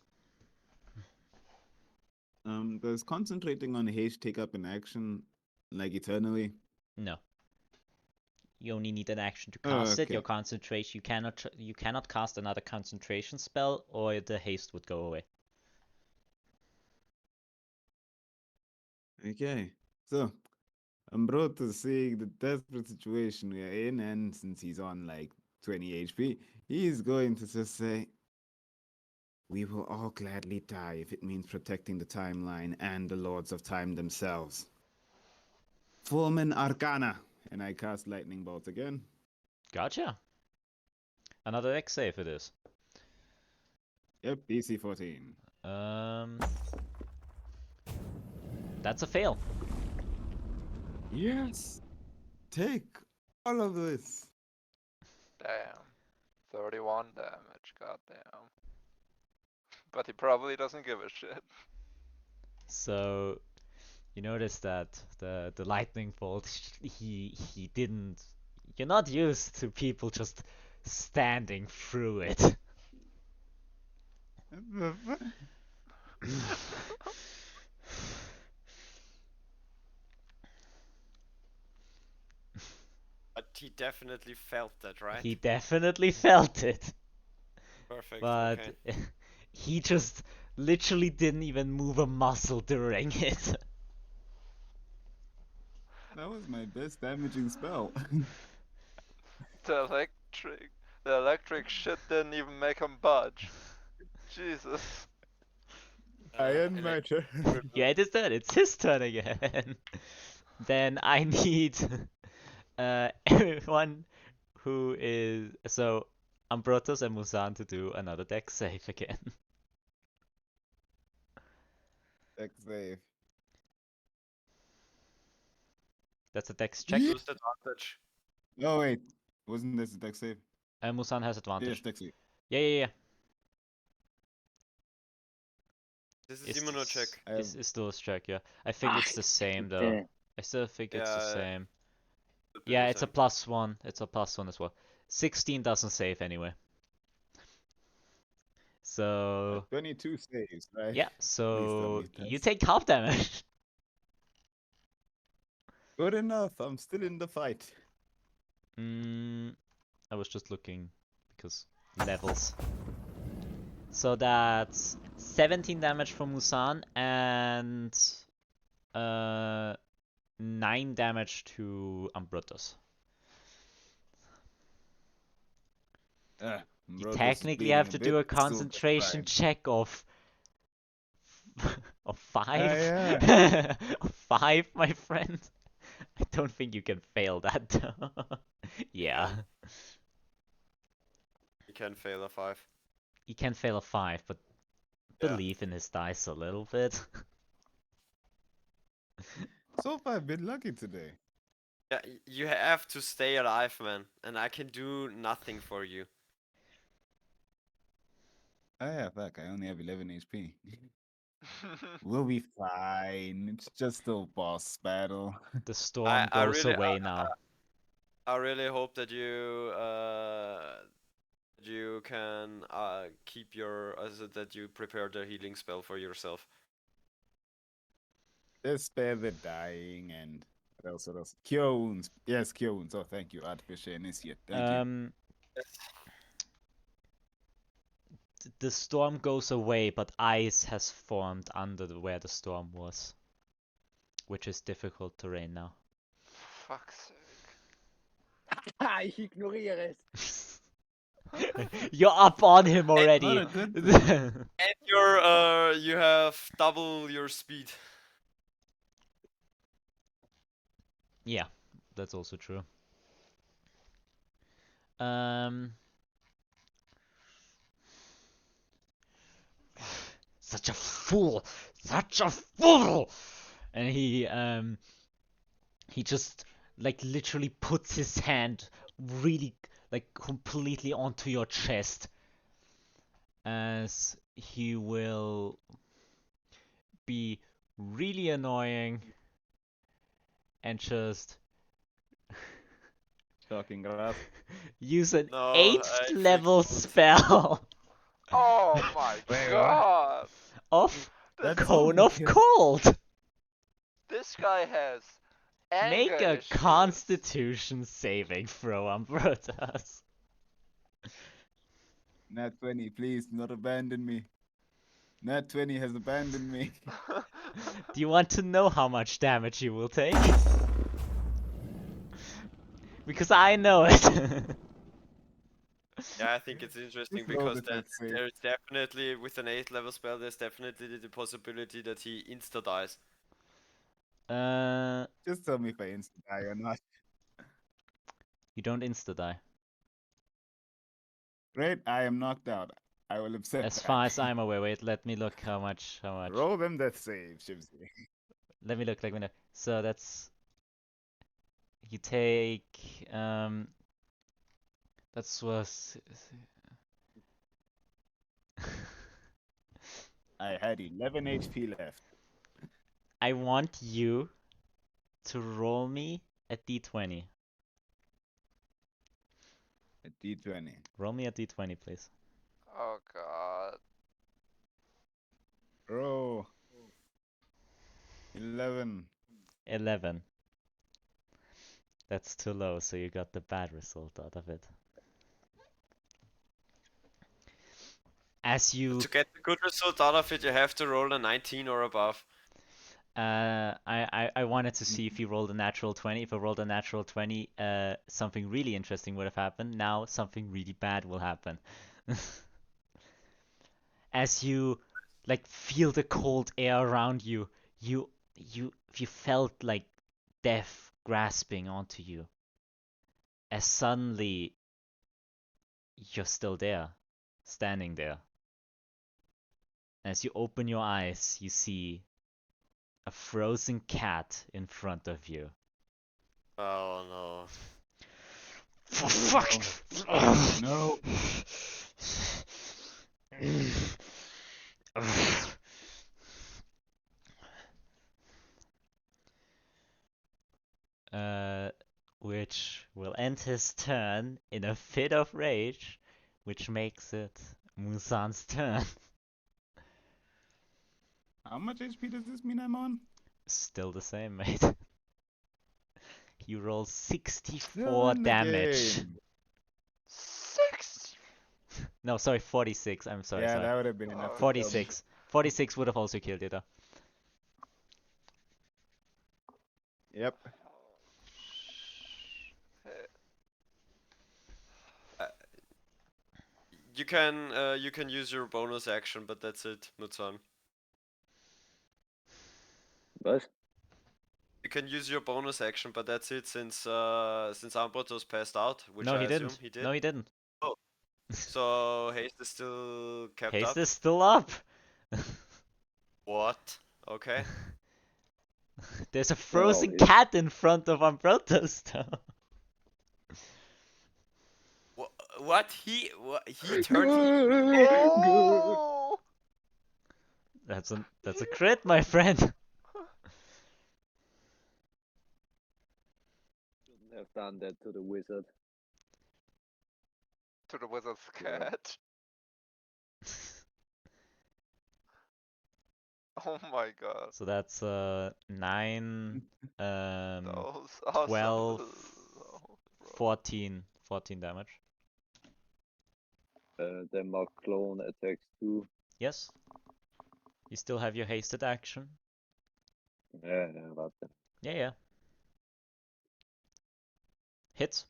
Does concentrating on haste take up an action, like eternally? No. You only need an action to Oh, cast it. Your okay. concentration, you cannot cast another concentration spell, or the haste would go away. Okay. So, Ambrotos, seeing the desperate situation we are in, and since he's on like 20 HP, he's going to just say, "We will all gladly die if it means protecting the timeline and the Lords of Time themselves." Fulmin Arcana, and I cast Lightning Bolt again. Gotcha. Another X save it is. Yep, DC 14. That's a fail. Yes! Take all of this! Damn. 31 damage, goddamn. But he probably doesn't give a shit. So you notice that the lightning bolt he didn't. You're not used to people just standing through it. But he definitely felt that, right? He definitely felt it, Perfect. but Okay. he just literally didn't even move a muscle during it. That was my best damaging spell. The The electric shit didn't even make him budge. Jesus. I end ele- my turn. Yeah, it is turn. It's his turn again. Then I need everyone who is so Ambrotos and Muzan to do another deck save again. Deck save. That's a dex check. Use the advantage. Oh wait, wasn't this a deck save? Muzan has Yes, advantage. deck save. Yeah. This is It's immuno check. It's still a check, yeah. I think it's the same though. Yeah. I still think it's the Yeah, same. Could be Yeah, the it's a same. +1. It's a +1 as well. 16 doesn't save anyway. So 22 saves, right? yeah, Please so tell me you that's take half damage. good enough. I'm still in the fight. I was just looking because levels. So that's 17 damage from Musan and 9 damage to Ambrotos. You Rojo's technically bleeding have a to bit, do a but still concentration just check of 5. yeah. Of 5, my friend. I don't think you can fail that. Yeah, You can fail a 5. he can fail a 5, but Yeah. believe in his dice a little bit. So far, I've been lucky today. Yeah, you have to stay alive, man, and I can do nothing for you. Oh yeah, fuck, I only have 11 HP. We'll be fine. It's just a boss battle. The storm I goes really, away now. I really hope that you can keep your that you prepare the healing spell for yourself. Just spare the dying and what else? What else? Cure wounds. Yes, cure wounds. Oh, thank you, Artificer Initiate. Thank you. The storm goes away, but ice has formed under where the storm was, which is difficult terrain now. Fuck's sake. Ich ignoriere es. You're up on him Not already. a good thing. And you have double your speed. Yeah, that's also true. Um, such a fool, such a fool. And he just like literally puts his hand really like completely onto your chest, as he will be really annoying and just Shocking grasp. use an No, 8th I level think- spell Oh my Wait, what? god! of This, That's Cone so of good. Cold. this guy has anger Make a issues. Constitution saving throw, Ambrotos. Nat 20, please, do not abandon me. Nat 20 has abandoned me. Do you want to know how much damage you will take? Because I know it. Yeah, I think it's interesting Just roll because the death save. there's definitely with an 8th level spell, there's definitely the possibility that he insta dies. Just tell me if I insta die or not. You don't insta die. Great, I am knocked out. I will accept As that. far as I'm aware. Wait, let me look how much. Roll them death save, Shivsy. Let me look. So that's you take that's was I had 11 HP left. I want you to roll me a d20. A D20. Roll me a d20, please. Oh god. Roll. 11. 11. That's too low, so you got the bad result out of it. As you To get the good result out of it, you have to roll a 19 or above. I wanted to see if he rolled a natural 20. If I rolled a natural 20, something really interesting would have happened. Now something really bad will happen. As you like feel the cold air around you, you felt like death grasping onto you. As suddenly you're still there, standing there. As you open your eyes, you see a frozen cat in front of you. Oh no. For fuck! No. Which will end his turn in a fit of rage, which makes it Muzan's turn. How much HP does this mean I'm on? Still the same, mate. He rolls Still 64 in the damage. game. 6. No, sorry, 46. I'm sorry, Yeah, sorry. that would have been enough Oh, to kill me. 46. 46 would have also killed you, though. Yep. Uh, you can use your bonus action, but that's it, Muzan. What? You can use your bonus action, but that's it since Ambrotos passed out, which No, I he assume didn't. he did. No, he didn't. So haste is still kept Haste up. is still up. What? Okay. There's a Well, frozen cat in front of Ambrotos, though. What he turned. Oh! That's a crit, my friend. Shouldn't have done that to the wizard. To the wizard's Yeah. cat. Oh my god. So that's 9, That was awesome. 12, Oh, bro. 14 damage. Then my clone attacks too. Yes. You still have your hasted action. Yeah, about that. Yeah, yeah. Hits.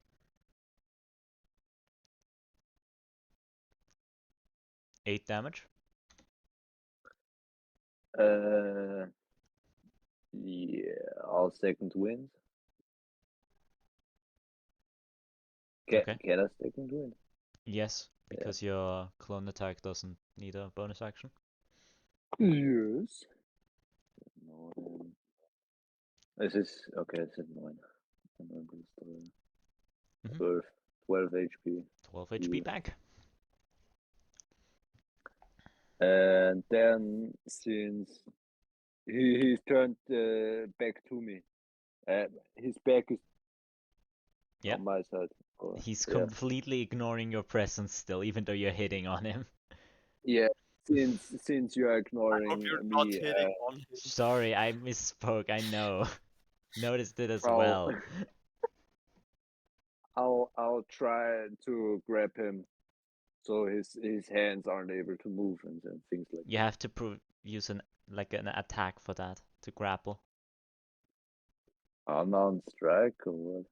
Eight damage. Yeah, all second wins. Okay. Can I second win? Yes, because your clone attack doesn't need a bonus action. Yes. No, this is okay. It's at 9. And then Mhm. 12 HP. 12 HP Yeah. back. And then since he's turned back to me, his back is Yeah. on my side. He's Yeah. completely ignoring your presence still, even though you're hitting on him. Yeah. Since you are I ignoring hope you're not me, hitting on him. Sorry, I misspoke. I know. Noticed it as I'll- well. I'll try to grab him so his hands aren't able to move and things like You have to use an attack for that to grapple. that. Unarmed strike or what?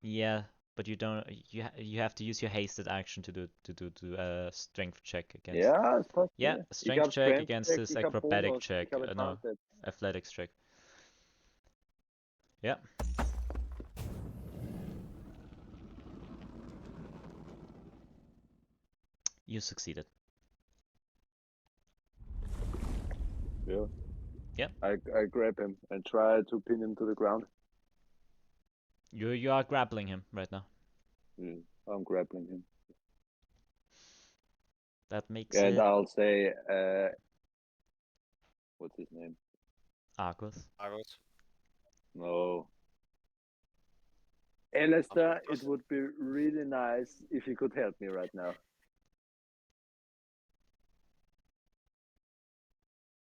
Yeah, but you don't. You have to use your hasted action to do a strength check against. Ja, es passt Yeah, mir. Ich strength hab check Strength against Check, his ich hab acrobatic Bonus, check. ich hab No, Advantage. athletics check. Yeah. You succeeded. Yeah. Yeah. I grab him and try to pin him to the ground. You are grappling him right now. I'm grappling him. That makes And it I'll say, what's his name? Argus. Argos. No. Alastor, Ambrotos? it would be really nice if you could help me right now.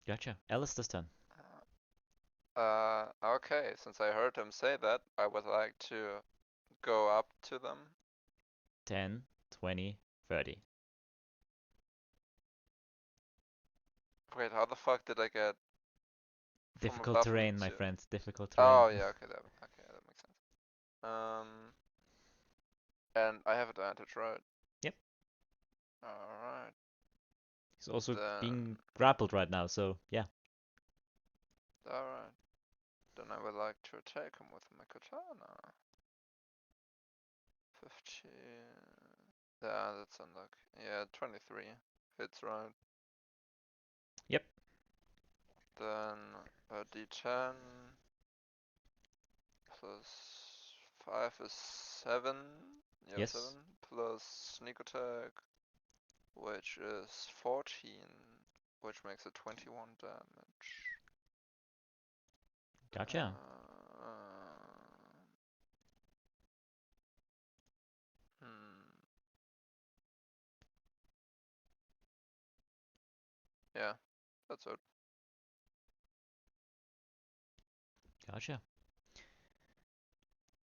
Gotcha. Alastor's turn. Okay, since I heard him say that, I would like to go up to them. 10, 20, 30. Wait, how the fuck did I get Difficult above me terrain, my too. friends. Difficult terrain. Oh yeah, okay, that makes sense. And I have advantage, right? Yep. Alright. He's also Then being grappled right now, so yeah. alright. Then I would like to attack him with my katana. 15. Yeah, that's unlucky. Yeah, 23. Hits, right? Yep. Then a d10 plus 5 is 7. Yeah, Yes. 7 plus sneak attack, which is 14, which makes it 21 damage. Gotcha. Yeah, that's it. Gotcha.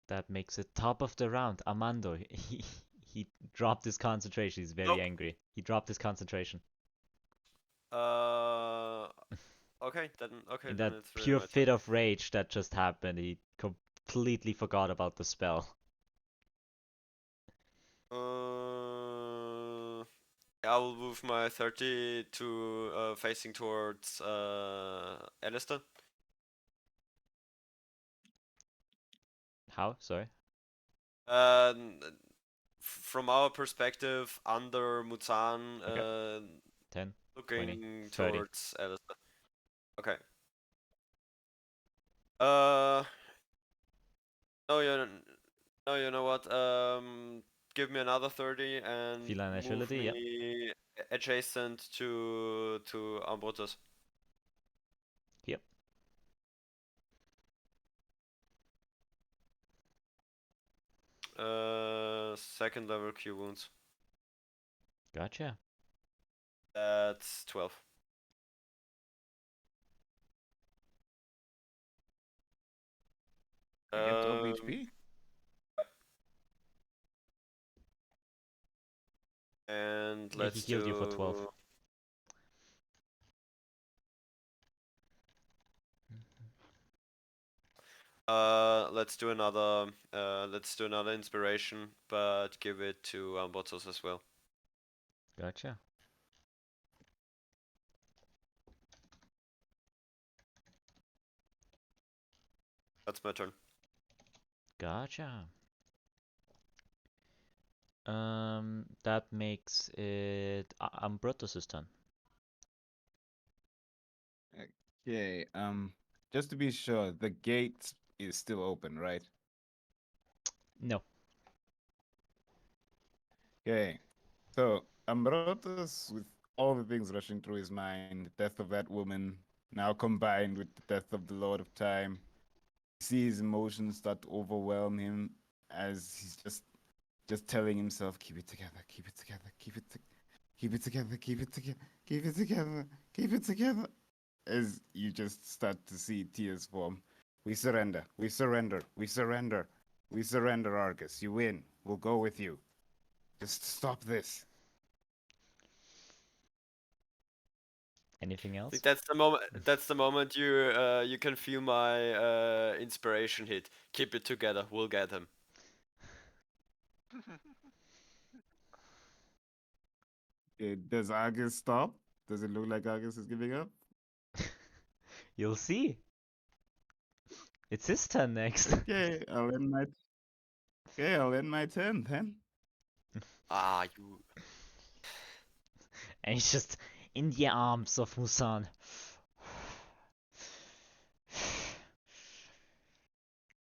That makes it top of the round. Armando, he dropped his concentration. He's very Nope. angry. He dropped his concentration. Okay, In then that it's really pure my turn. fit of rage that just happened, he completely forgot about the spell. I will move my 30 to facing towards Alastor. How? Sorry. From our perspective, under Muzan, Okay. 10, 20, looking 30. towards Alastor. Okay. Uh, no, you know what? Give me another 30 and Feline move agility, yep. me adjacent to Ambrotos. Yep. Second level Q wounds. Gotcha. That's 12. I get 12 HP? And Yeah, he let's healed you for 12. let's do another inspiration, but give it to Ambrotos as well. Gotcha. That's my turn. Gotcha. That makes it Ambrotos' turn. Okay, just to be sure, the gate is still open, right? No. Okay, so Ambrotos, with all the things rushing through his mind, the death of that woman, now combined with the death of the Lord of Time, see his emotions start to overwhelm him as he's just telling himself, keep it together, keep it together, keep it together, keep it together, keep it together, keep it together. As you just start to see tears form. We surrender, we surrender, we surrender, we surrender, Argus. You win. We'll go with you. Just stop this. Anything I else? think that's the moment. That's the moment you can feel my inspiration hit. Keep it together. We'll get him. Does Argus stop? Does it look like Argus is giving up? You'll see. It's his turn next. Okay, I'll end my. Okay, I'll end my turn then. Ah, you. And he's just in the arms of Muzan.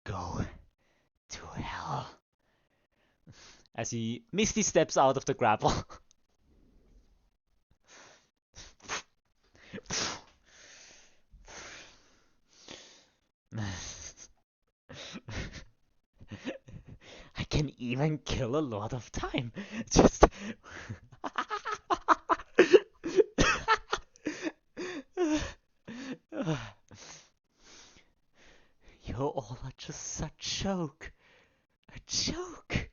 Go to hell. As he misty steps out of the grapple. I can even kill a Lord of Time. Just. You all are just a joke. A joke.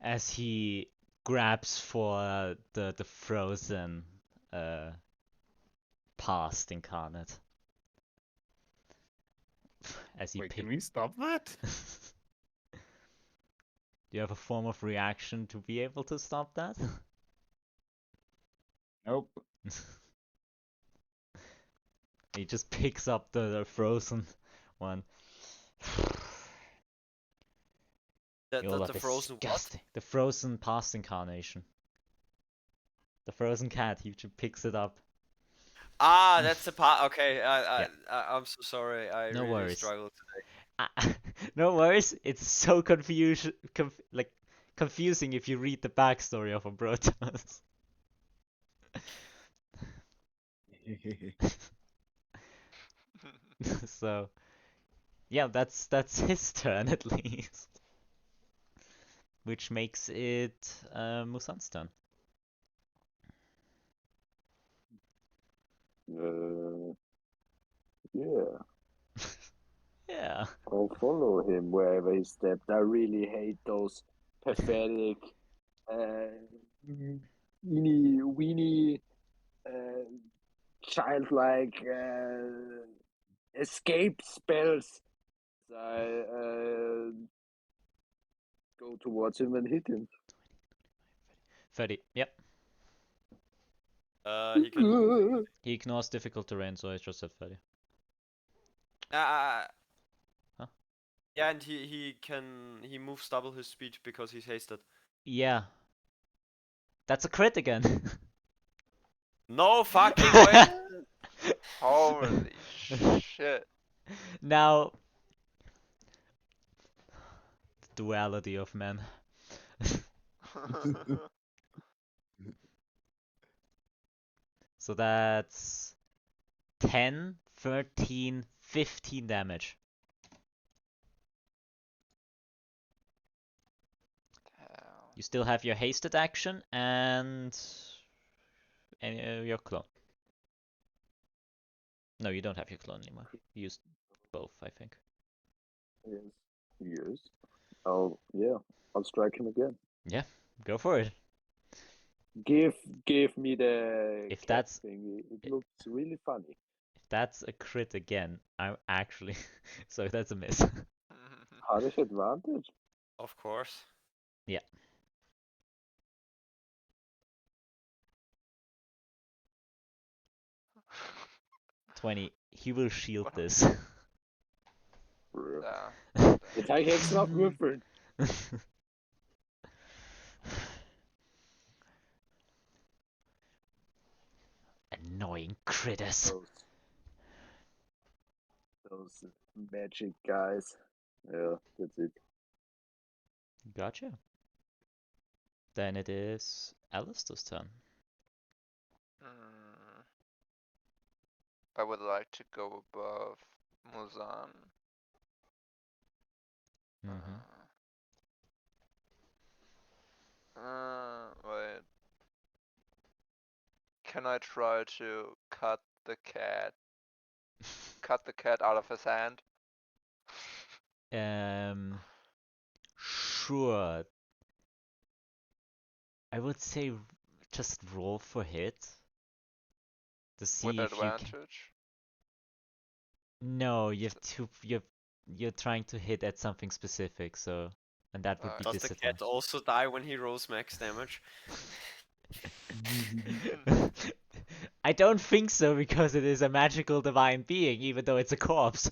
as he grabs for the frozen past incarnate. As he Wait, can we stop that? Do you have a form of reaction to be able to stop that? Nope. He just picks up the frozen one. You're The frozen what? disgusting. The frozen past incarnation. The frozen cat. He just picks it up. Ah, that's the part. Okay, Yeah. I'm so sorry. I No really worries. struggled today. No worries. It's so confusing if you read the backstory of Ambrotos. So yeah, that's his turn at least, which makes it Muzan's turn. Yeah, Yeah. I'll follow him wherever he stepped. I really hate those pathetic, weenie, weenie, childlike escape spells. I go towards him and hit him. 30. Yep. He can move. He ignores difficult terrain, so I just said 30. Uh, Huh? Yeah, and he moves double his speed because he's hasted. Yeah. That's a crit again. No fucking way. Holy shit. Now, the duality of men. So that's 10, 13, 15 damage. Damn. You still have your hasted action and your clone. No, you don't have your clone anymore. You used both, I think. Yes. Yes. Oh, yeah. I'll strike him again. Yeah, go for it. Give me the If cat that's thingy. It looks really funny. if that's a crit again, I'm actually so that's a miss. How does advantage? Of course. Yeah. $20. He will shield this. Yeah. Attack extra würfeln. Annoying critters. Those magic guys. Yeah, that's it. Gotcha. Then it is Alastor's turn. I would like to go above Muzan. Mm-hmm. Wait. Can I try to cut the cat out of his hand? Sure. I would say just roll for hit to see With if you can. advantage? No, you have to. You're trying to hit at something specific, so and that would be Does the disadvantage. cat also die when he rolls max damage? I don't think so because it is a magical divine being, even though it's a corpse.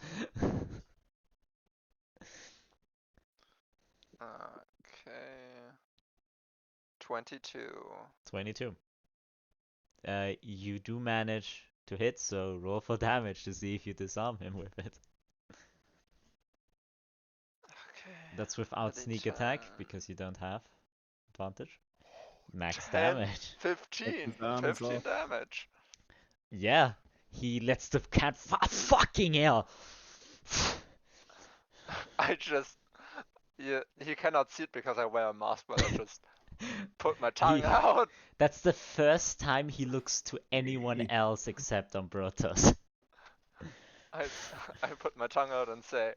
Okay. 22. 22. You do manage to hit, so roll for damage to see if you disarm him with it. Okay. That's without sneak attack because you don't have advantage. Max 10, damage. 15. That's his 15 arms damage. Yeah, he lets the cat fucking hell. I just. You cannot see it because I wear a mask, but I just put my tongue out. That's the first time he looks to anyone else except Ambrotos. I put my tongue out and say,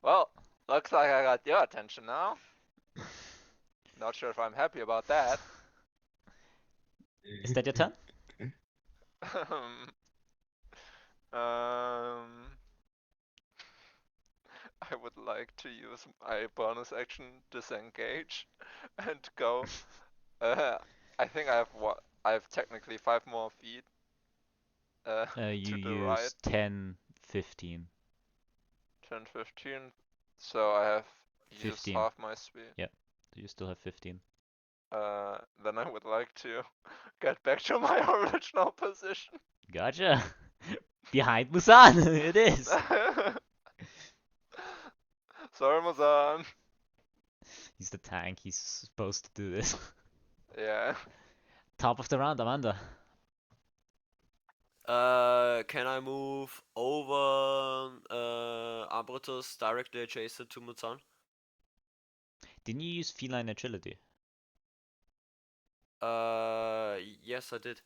well, looks like I got your attention now. Not sure if I'm happy about that. Is that your turn? Um, I would like to use my bonus action disengage and go. I think I have technically 5 more feet You to the right. use 10, 15. 10, 15. So I have used 15. half my speed. Yeah. You still have 15. Then I would like to get back to my original position. Gotcha. Behind Muzan, it is. Sorry, Muzan. He's the tank. He's supposed to do this. Yeah. Top of the round, Amanda. Can I move over Ambrotos directly adjacent to Muzan? Didn't you use feline agility? Yes, I did.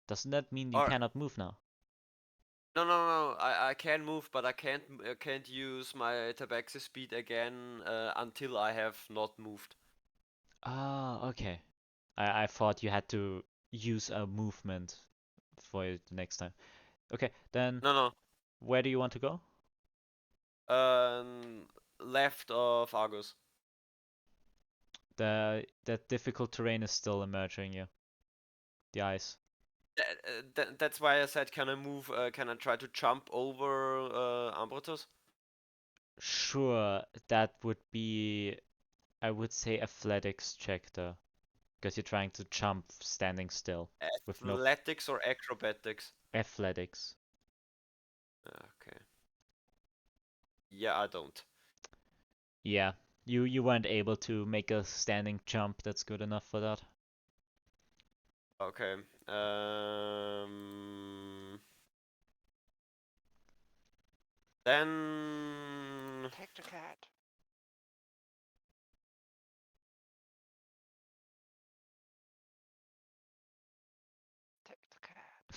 Doesn't that mean you Or- cannot move now? No. I can move, but I can't use my tabaxi speed again until I have not moved. Ah, okay. I thought you had to use a movement for it the next time. Okay, then No. where do you want to go? Left of Argus. The difficult terrain is still emerging, yeah. The ice. That's why I said, can I move? Can I try to jump over Ambrotos? Sure, that would be, I would say, athletics check though, because you're trying to jump standing still with no Athletics or acrobatics? athletics. Okay. Yeah, I don't. Yeah, you weren't able to make a standing jump that's good enough for that. Okay. Then Take the cat. Take the cat.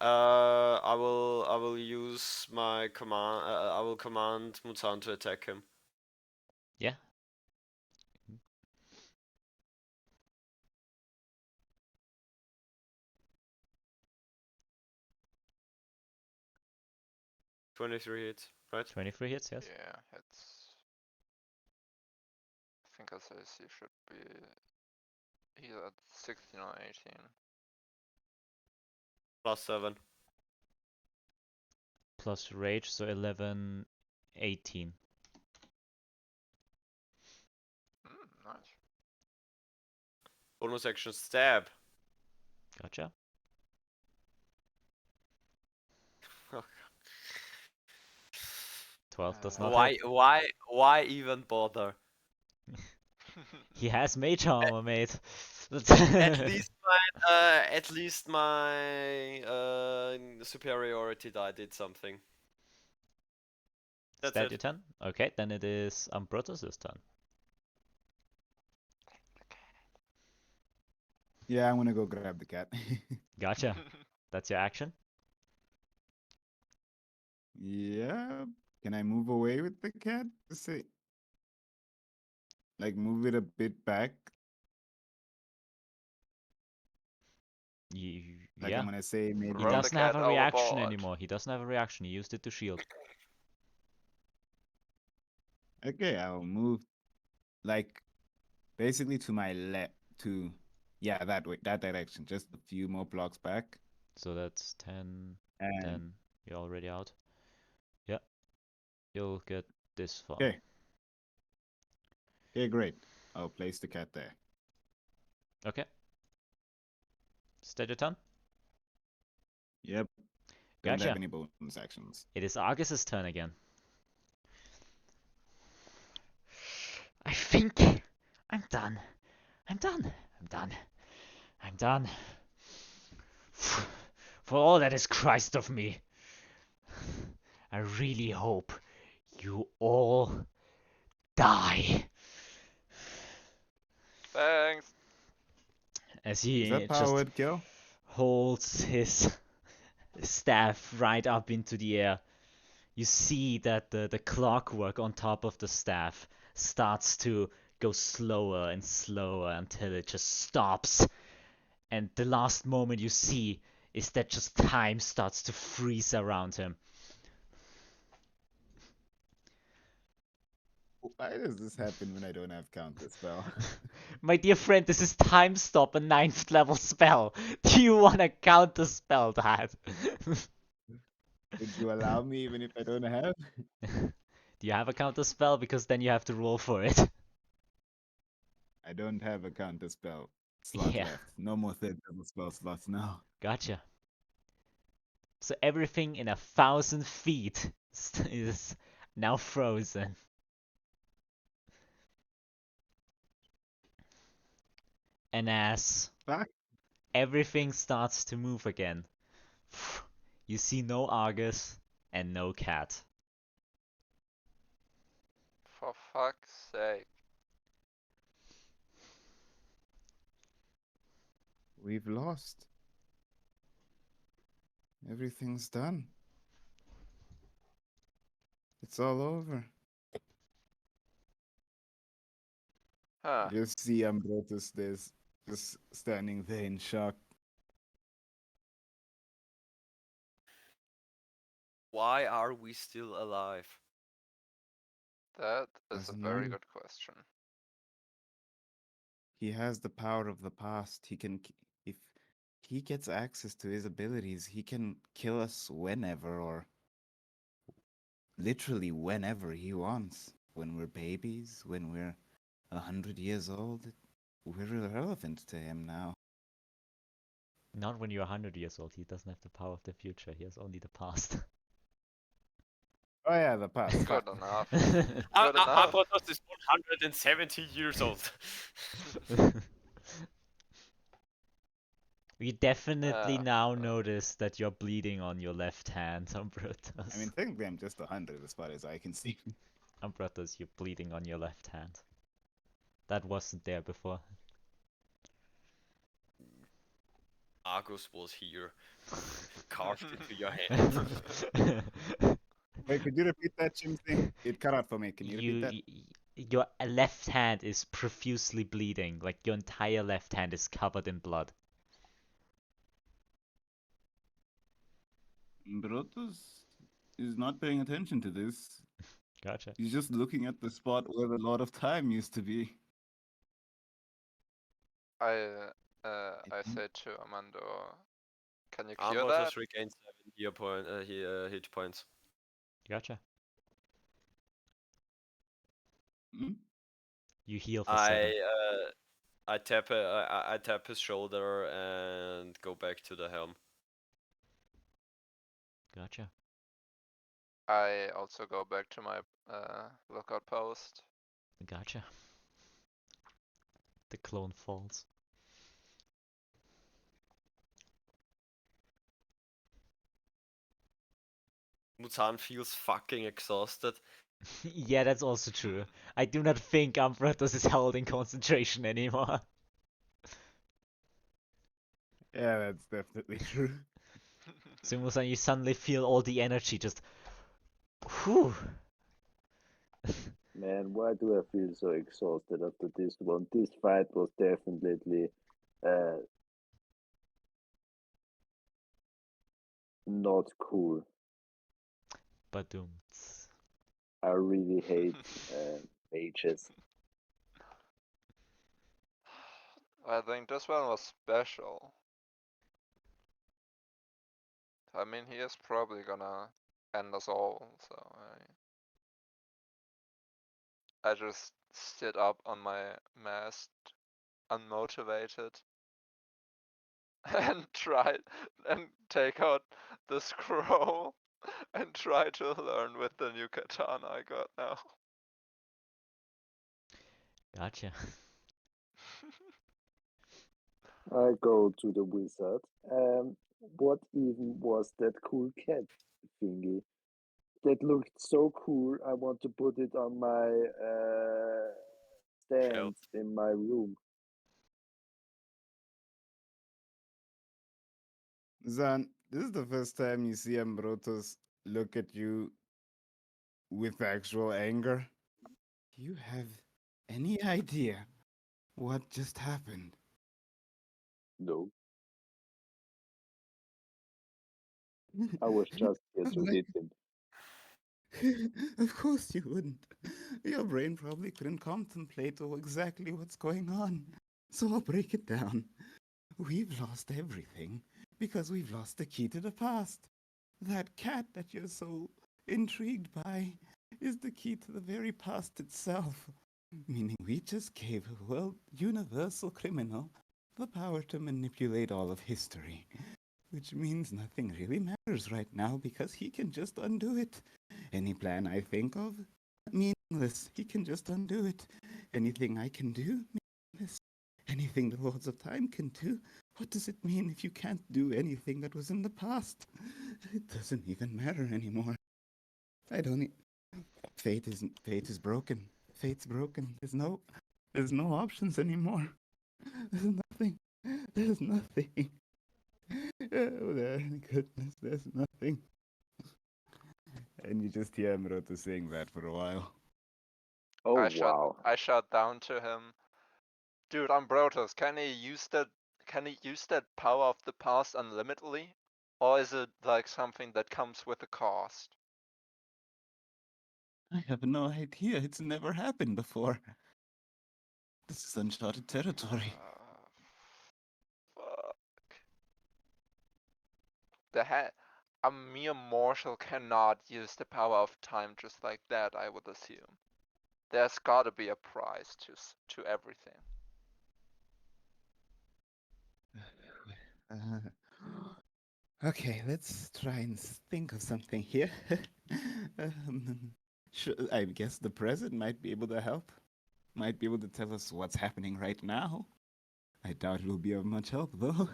I will use my command. I will command Muzan to attack him. Yeah. 23 hits, right? 23 hits, yes. Yeah, it's. I think SAC should be either 16 or 18. +7. Plus rage, so 11, 18. Nice. Bonus action stab. Gotcha. 12 does not hit. Why even bother? He has mage armor, mate. At least my superiority die did something. Is That's that it. your turn? Okay, then it is Ambrotos' turn. Yeah, I'm gonna go grab the cat. Gotcha. That's your action? Yeah. Can I move away with the cat? Say, like move it a bit back. Like Yeah. I'm gonna say maybe. He Throw the doesn't have cat a reaction overboard. anymore. He doesn't have a reaction. He used it to shield. Okay, I'll move like basically to my left to yeah, that way, that direction, just a few more blocks back. So that's 10, And 10. You're already out. Yeah. You'll get this far. okay. Okay, great. I'll place the cat there. Okay. Is that your turn? Yep. Don't Gotcha. have any bonus actions. It is Argus's turn again. I think I'm done. I'm done. I'm done. I'm done. For all that is Christ of me, I really hope you all die. Thanks. As Is he that just powered kill? holds his staff right up into the air. You see that the clockwork on top of the staff starts to goes slower and slower until it just stops. And the last moment you see is that just time starts to freeze around him. Why does this happen when I don't have counter spell? My dear friend, this is time stop, a 9th level spell. Do you want to counter spell that? Would you allow me even if I don't have? Do you have a counter spell? Because then you have to roll for it. I don't have a counter spell slot Yeah. left. No more third level spell slots now. Gotcha. So everything in 1,000 feet is now frozen. And as Fuck. everything starts to move again, you see no Argus and no cat. For fuck's sake. We've lost. Everything's done. It's all over. Huh. You just see Ambrotos there's just standing there in shock. Why are we still alive? That is a Doesn't very know. good question. He has the power of the past. He can, if he gets access to his abilities, he can kill us whenever or literally whenever he wants. When we're babies, when we're 100 years old, we're irrelevant to him now. Not when you're 100 years old. He doesn't have the power of the future. He has only the past. Oh yeah, the past. Good Fuck. enough. Good enough. Ambrotos is 170 years old. We definitely now Uh, notice that you're bleeding on your left hand, Ambrotos. I mean, technically, I'm just 100 as far as I can see. Ambrotos, you're bleeding on your left hand. That wasn't there before. Argus was here, carved into your hand. Wait, could you repeat that, Chimsy? It cut out for me. Can you repeat that? Your left hand is profusely bleeding. Like your entire left hand is covered in blood. Ambrotos is not paying attention to this. Gotcha. He's just looking at the spot where the Lord of Time used to be. I Mhm. say to Armando, can you cure that? Ambrotos regains 7 hit points. Gotcha. Hmm? You heal for 7. I tap his shoulder and go back to the helm. Gotcha. I also go back to my lookout post. Gotcha. The clone falls. Muzan feels fucking exhausted. Yeah, that's also true. I do not think Ambrotos is held in concentration anymore. Yeah, that's definitely true. So Muzan, you suddenly feel all the energy just... Whew. Man, why do I feel so exhausted after this one? This fight was definitely not cool. Badum. I really hate mages. I think this one was special. I mean, he is probably gonna end us all, so I just stood up on my mast, unmotivated, and tried and take out the scroll and try to learn with the new katana I got now. Gotcha. I go to the wizard. What even was that cool cat thingy? That looked so cool. I want to put it on my stand Shelf. in my room. Zan, this is the first time you see Ambrotos look at you with actual anger. You have any idea what just happened? No, I was just here to Like, hit him. of course you wouldn't. Your brain probably couldn't contemplate exactly what's going on. So I'll break it down. We've lost everything because we've lost the key to the past. That cat that you're so intrigued by is the key to the very past itself. Meaning we just gave a world universal criminal the power to manipulate all of history. Which means nothing really matters right now because he can just undo it. Any plan I think of, meaningless. He can just undo it. Anything I can do, meaningless. Anything the Lords of Time can do, what does it mean if you can't do anything that was in the past? It doesn't even matter anymore. I don't. Fate is broken. Fate's broken. There's no options anymore. There's nothing. There's nothing. Oh, goodness, there's nothing. And you just hear Ambrotos saying that for a while. Oh I shot wow. I shot down to him. Dude, Ambrotos, can he use that power of the past unlimitedly? Or is it like something that comes with a cost? I have no idea. It's never happened before. This is uncharted territory. Fuck. A mere mortal cannot use the power of time just like that, I would assume. There's gotta be a price to everything. Okay, let's try and think of something here. I guess the president might be able to help. Might be able to tell us what's happening right now. I doubt it will be of much help, though.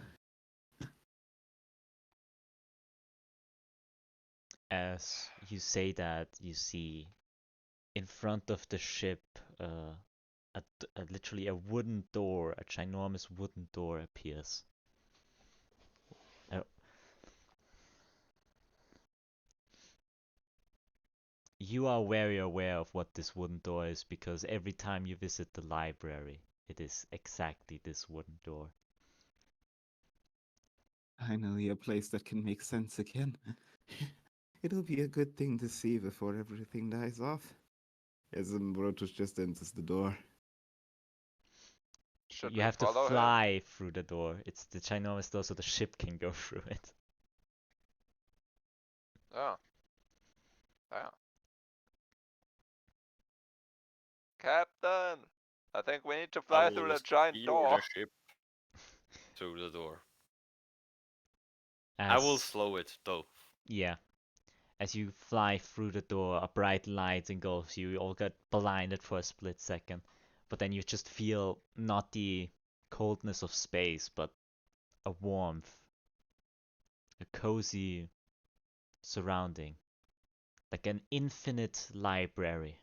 As you say that, you see in front of the ship literally a wooden door, a ginormous wooden door appears. Uh, you are very aware of what this wooden door is because every time you visit the library, it is exactly this wooden door. Finally, a place that can make sense again. It'll be a good thing to see before everything dies off. As Ambrotos just enters the door. Should You we have to follow him? fly through the door. It's the ginormous door so the ship can go through it. Oh. Yeah. Captain! I think we need to I fly will through the giant steer door. the ship through the door. I As will slow it though. yeah, as you fly through the door, a bright light engulfs you. You all get blinded for a split second, but then you just feel not the coldness of space, but a warmth, a cozy surrounding, like an infinite library.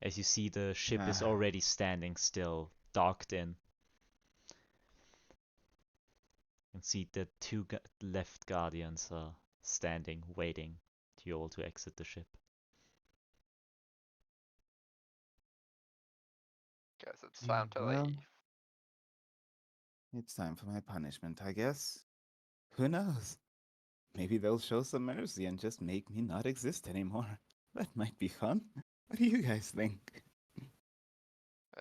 As you see, the ship is already standing still, docked in. And see the two left guardians are standing, waiting to you all to exit the ship. Guess it's time to Well, leave. it's time for my punishment, I guess. Who knows? Maybe they'll show some mercy and just make me not exist anymore. That might be fun. What do you guys think?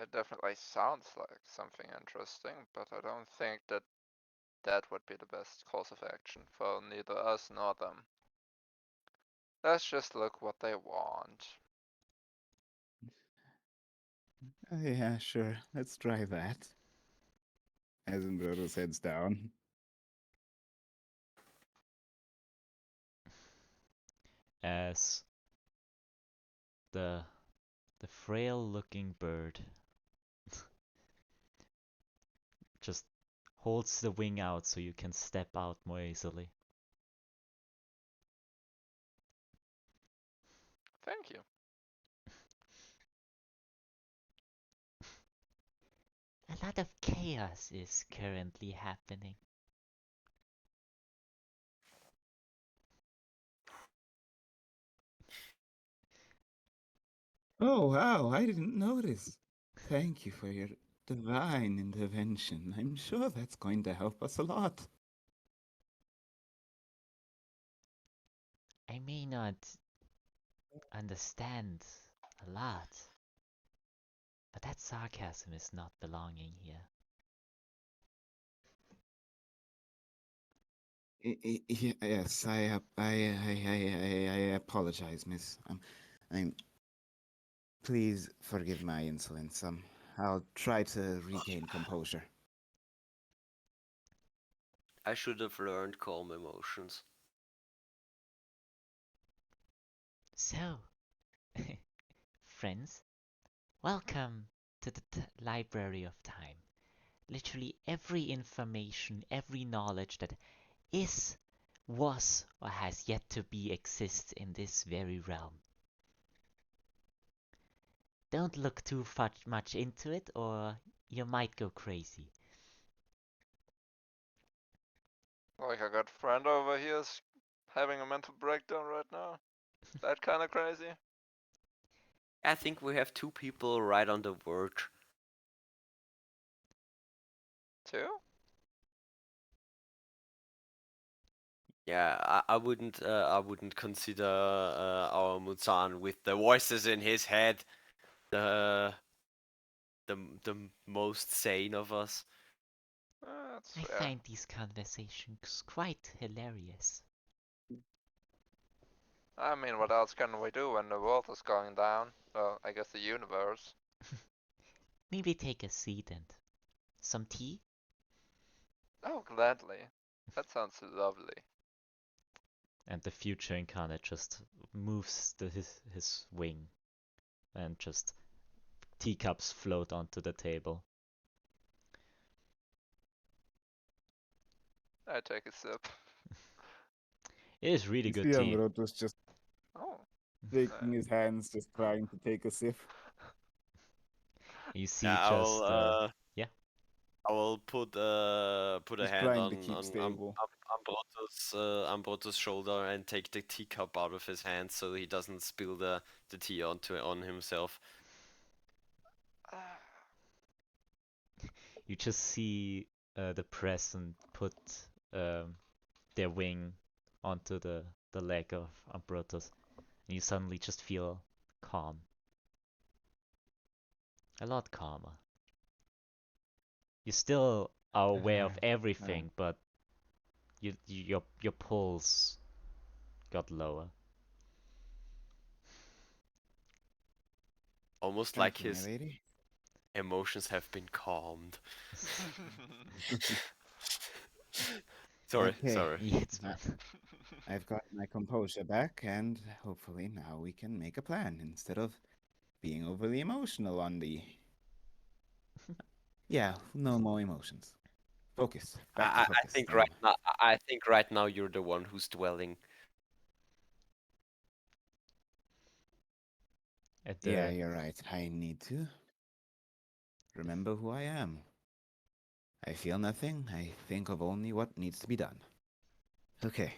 It definitely sounds like something interesting, but I don't think that would be the best course of action for neither us nor them. Let's just look what they want. Yeah, sure. Let's try that. As Ambrotos heads down. As the frail looking bird just holds the wing out so you can step out more easily. Thank you. A lot of chaos is currently happening. Oh, wow, I didn't notice. Thank you for your divine intervention. I'm sure that's going to help us a lot. I may not understand a lot, but that sarcasm is not belonging here. Yes, I apologize, miss. I'm. Please forgive my insolence. I'll try to regain composure. I should have learned calm emotions. So, friends, welcome to the Library of Time. Literally every information, every knowledge that is, was, or has yet to be exists in this very realm. Don't look too much into it, or you might go crazy. Like I got a friend over here is having a mental breakdown right now. That kind of crazy. I think we have two people right on the verge. Too? Yeah, I wouldn't consider our Muzan with the voices in his head the the most sane of us. That's I fair. find these conversations quite hilarious. I mean, what else can we do when the world is going down? Well, I guess the universe. Maybe take a seat and some tea? Oh, gladly. That sounds lovely. And the future incarnate just moves his wing and just teacups float onto the table. I take a sip. It is really You good see tea. Ambrotos just Oh. shaking his hands, just trying to take a sip. You see Yeah, just yeah. I will put a He's hand trying to on keep stable. Ambrotos' shoulder and take the teacup out of his hand so he doesn't spill the tea on himself. You just see the present put um, their wing onto the leg of Ambrotos, and you suddenly just feel calm. A lot calmer. You still are aware of everything, but your pulse got lower. Almost like Thank you, my his lady. emotions have been calmed. Sorry, Okay, sorry. Yes, man. I've got my composure back, and hopefully now we can make a plan instead of being overly emotional on the. Yeah, no more emotions. Focus. Back to I focus. think right now you're the one who's dwelling. At Yeah, the you're right. I need to remember who I am. I feel nothing. I think of only what needs to be done. Okay.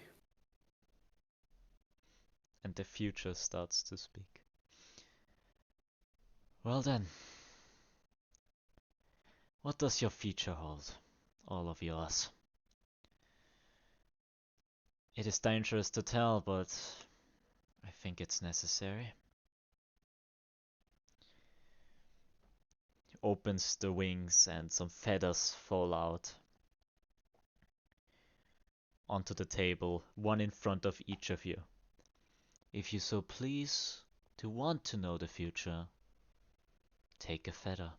and the future starts to speak. Well then, what does your future hold, all of yours? It is dangerous to tell, but I think it's necessary. He opens the wings and some feathers fall out onto the table, one in front of each of you. If you so please to want to know the future, take a feather.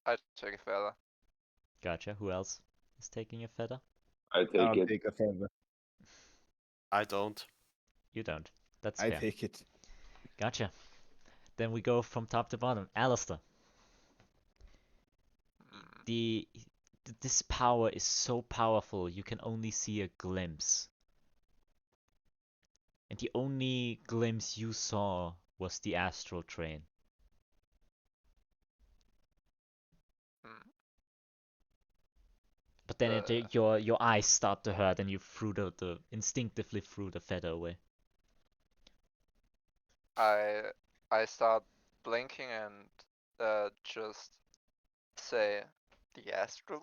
I take a feather. Gotcha. Who else is taking a feather? I take I'll it. take a feather. I don't. You don't. That's I fair. take it. Gotcha. Then we go from top to bottom. Alastor. Mm. The this power is so powerful you can only see a glimpse. And the only glimpse you saw was the astral train. Mm. But then your eyes start to hurt and you instinctively threw the feather away. I start blinking and just say the astral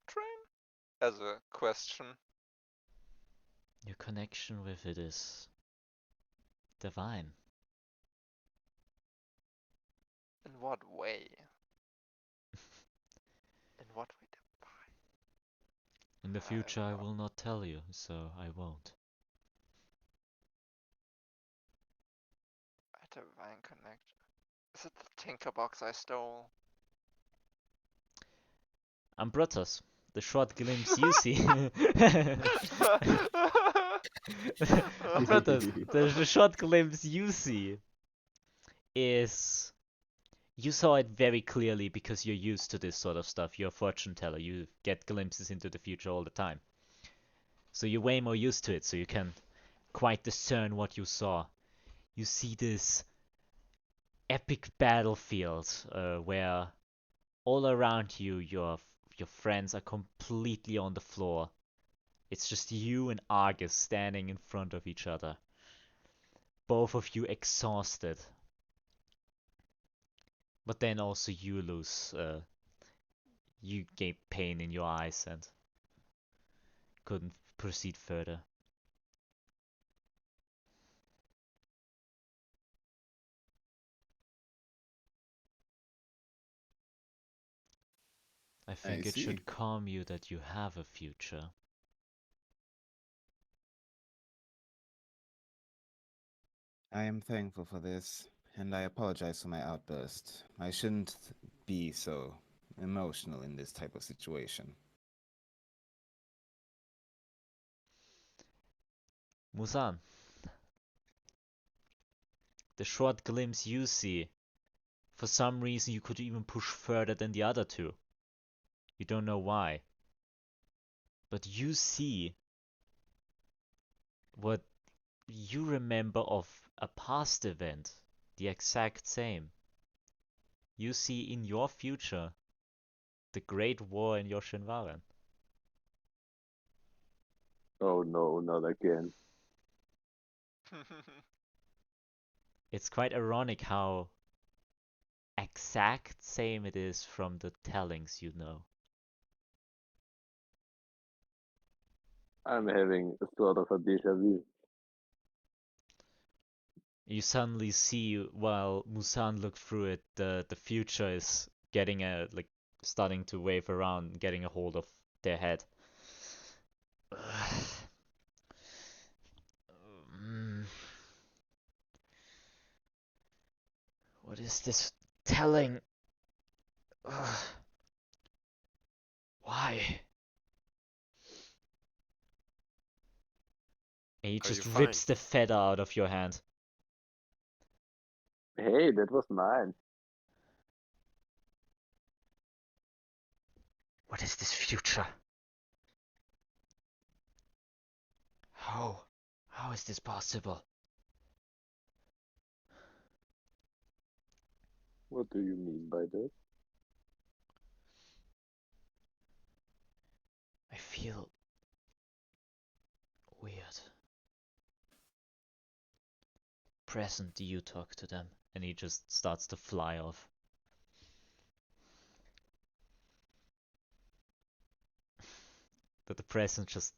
train as a question. Your connection with it is divine. In what way? In what way divine? In the I future, I don't know. will not tell you, so I won't. A divine connection. Is it the tinker box I stole? Ambrotos, the short glimpse you see. Ambrotos, the short glimpse you see is. You saw it very clearly because you're used to this sort of stuff. You're a fortune teller. You get glimpses into the future all the time. So you're way more used to it, so you can quite discern what you saw. You see this epic battlefield where all around you, your friends are completely on the floor. It's just you and Argus standing in front of each other. Both of you exhausted. But then also you lose. You gain pain in your eyes and couldn't proceed further. I I think it see. should calm you that you have a future. I am thankful for this, and I apologize for my outburst. I shouldn't be so emotional in this type of situation. Muzan, the short glimpse you see, for some reason you could even push further than the other two. You don't know why. But you see what you remember of a past event, the exact same. You see in your future the Great War in Yoshinwaran. Oh no, not again. It's quite ironic how exact same it is from the tellings you know. I'm having a sort of a deja vu. You suddenly see while Musan looked through it, the future is getting starting to wave around, getting a hold of their head. What is this telling? Why? And he Are you just fine? rips the feather out of your hand. Hey, that was mine. What is this future? How? How is this possible? What do you mean by that? I feel weird. Present, you talk to them, and he just starts to fly off. But the present just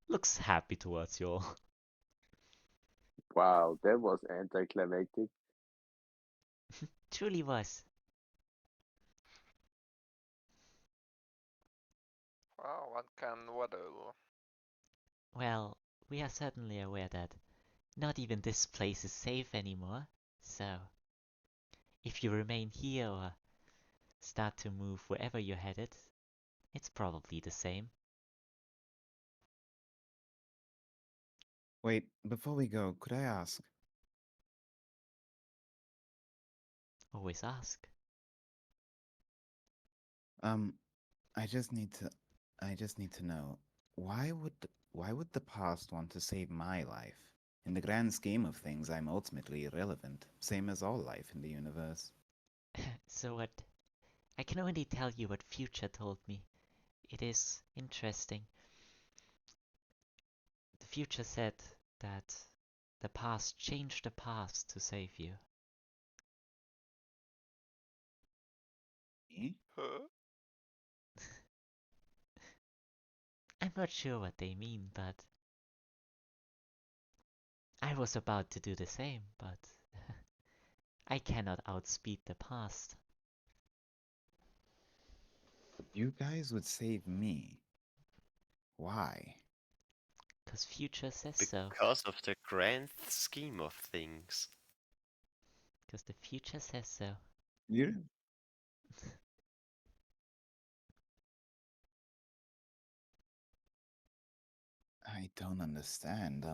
looks happy towards you all. Wow, that was anticlimactic. Truly was. Well, what can we do? Well, we are certainly aware that not even this place is safe anymore, so if you remain here or start to move wherever you're headed, it's probably the same. Wait, before we go, could I ask? Always ask. Um, I just need to know why would the past want to save my life? In the grand scheme of things, I'm ultimately irrelevant, same as all life in the universe. So what? I can only tell you what Future told me. It is interesting. The Future said that The past changed the past to save you. Me? Huh? I'm not sure what they mean, but I was about to do the same, but I cannot outspeed the past. You guys would save me. Why? 'Cause future says so. Because of the grand scheme of things. 'Cause the future says so. You? I don't understand.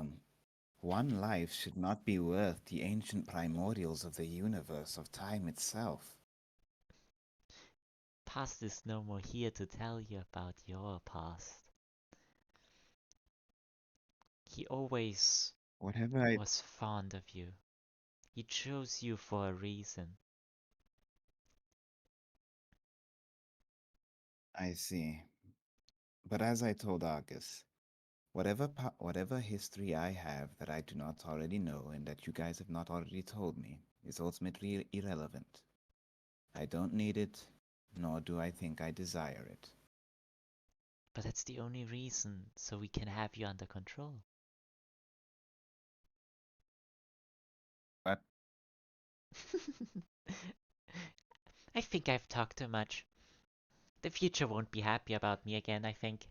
One life should not be worth the ancient primordials of the universe, of time itself. Past is no more here to tell you about your past. He always Whatever I... was fond of you. He chose you for a reason. I see. But as I told Argus, whatever history I have that I do not already know and that you guys have not already told me is ultimately irrelevant. I don't need it, nor do I think I desire it. But that's the only reason, so we can have you under control. But I think I've talked too much. The future won't be happy about me again, I think.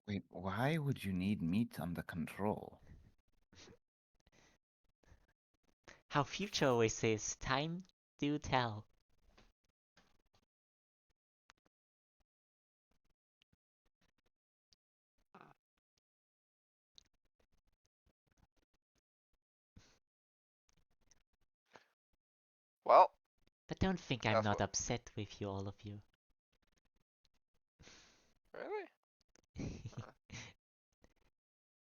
wait, why would you need meat under control? How future always says, time do tell. Well, But don't think I'm that's not what. upset with you, all of you. Really?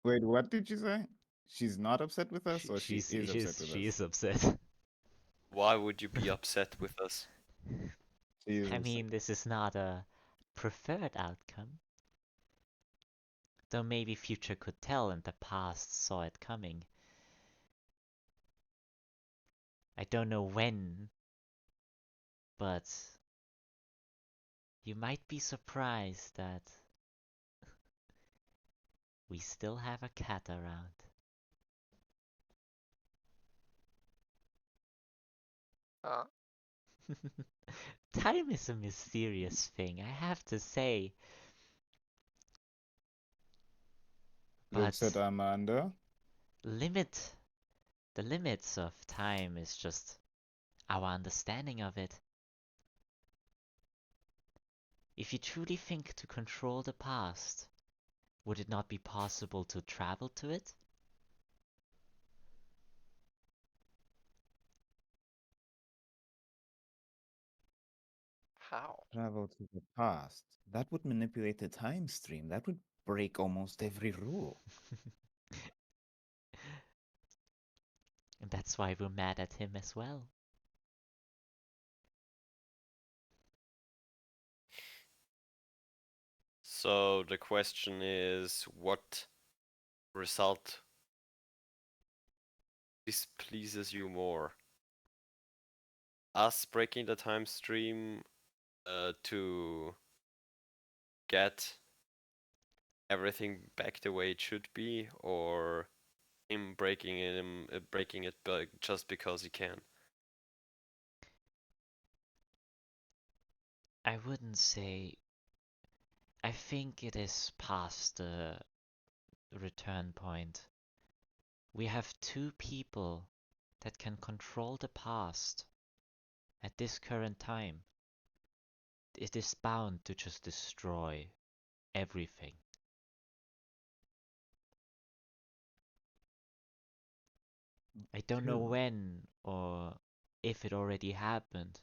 Wait, what did you say? She's not upset with us, or she she's is upset with she us? is upset. Why would you be upset with us? She is I upset. mean, this is not a preferred outcome. Though maybe future could tell and the past saw it coming. I don't know when, but you might be surprised that we still have a cat around. Huh? Time is a mysterious thing, I have to say. Looks at But Armando. limit the limits of time is just our understanding of it. If you truly think to control the past, would it not be possible to travel to it? How? Travel to the past. That would manipulate the time stream. That would break almost every rule. And that's why we're mad at him as well. So the question is, what result displeases you more? Us breaking the time stream to get everything back the way it should be, or him breaking it just because he can? I wouldn't say. I think it is past the return point. We have two people that can control the past at this current time. It is bound to just destroy everything. I don't know Two. when or if it already happened.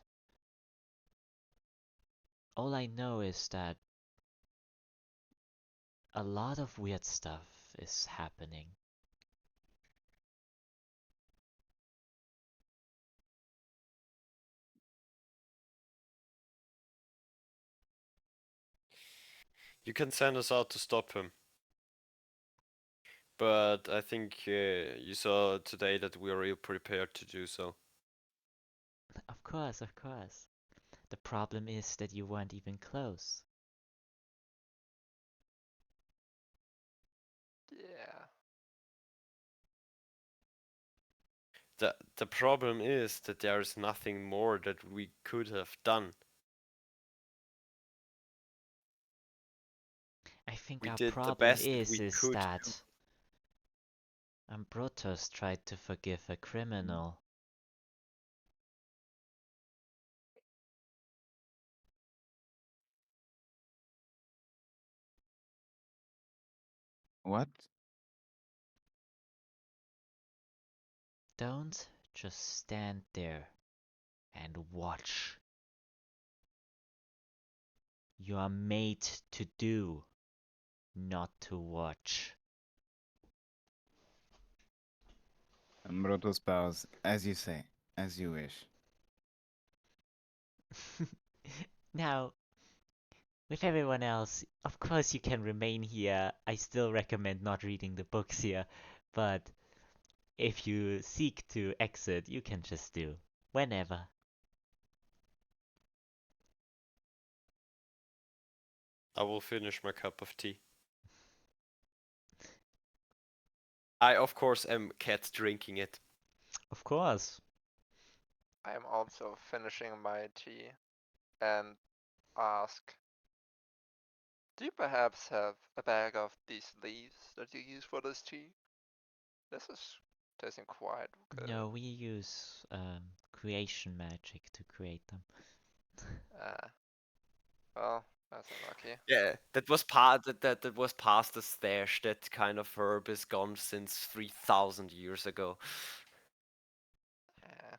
All I know is that a lot of weird stuff is happening. You can send us out to stop him. but I think you saw today that we are ill prepared to do so. Of course, of course. The problem is that you weren't even close. Yeah. The problem is that there is nothing more that we could have done. I think We our did the problem best that we is could do. that Ambrotos tried to forgive a criminal. What? Don't just stand there and watch. You are made to do, not to watch. Ambrotos bows, as you say, as you wish. Now, with everyone else, of course you can remain here. I still recommend not reading the books here, but if you seek to exit, you can just do. Whenever. I will finish my cup of tea. I, of course, am cat drinking it. Of course. I am also finishing my tea and ask, do you perhaps have a bag of these leaves that you use for this tea? This is tasting quite good. No, we use creation magic to create them. Well, that's unlucky. Yeah, that was past the stash. That kind of herb is gone since 3,000 years ago. Yeah.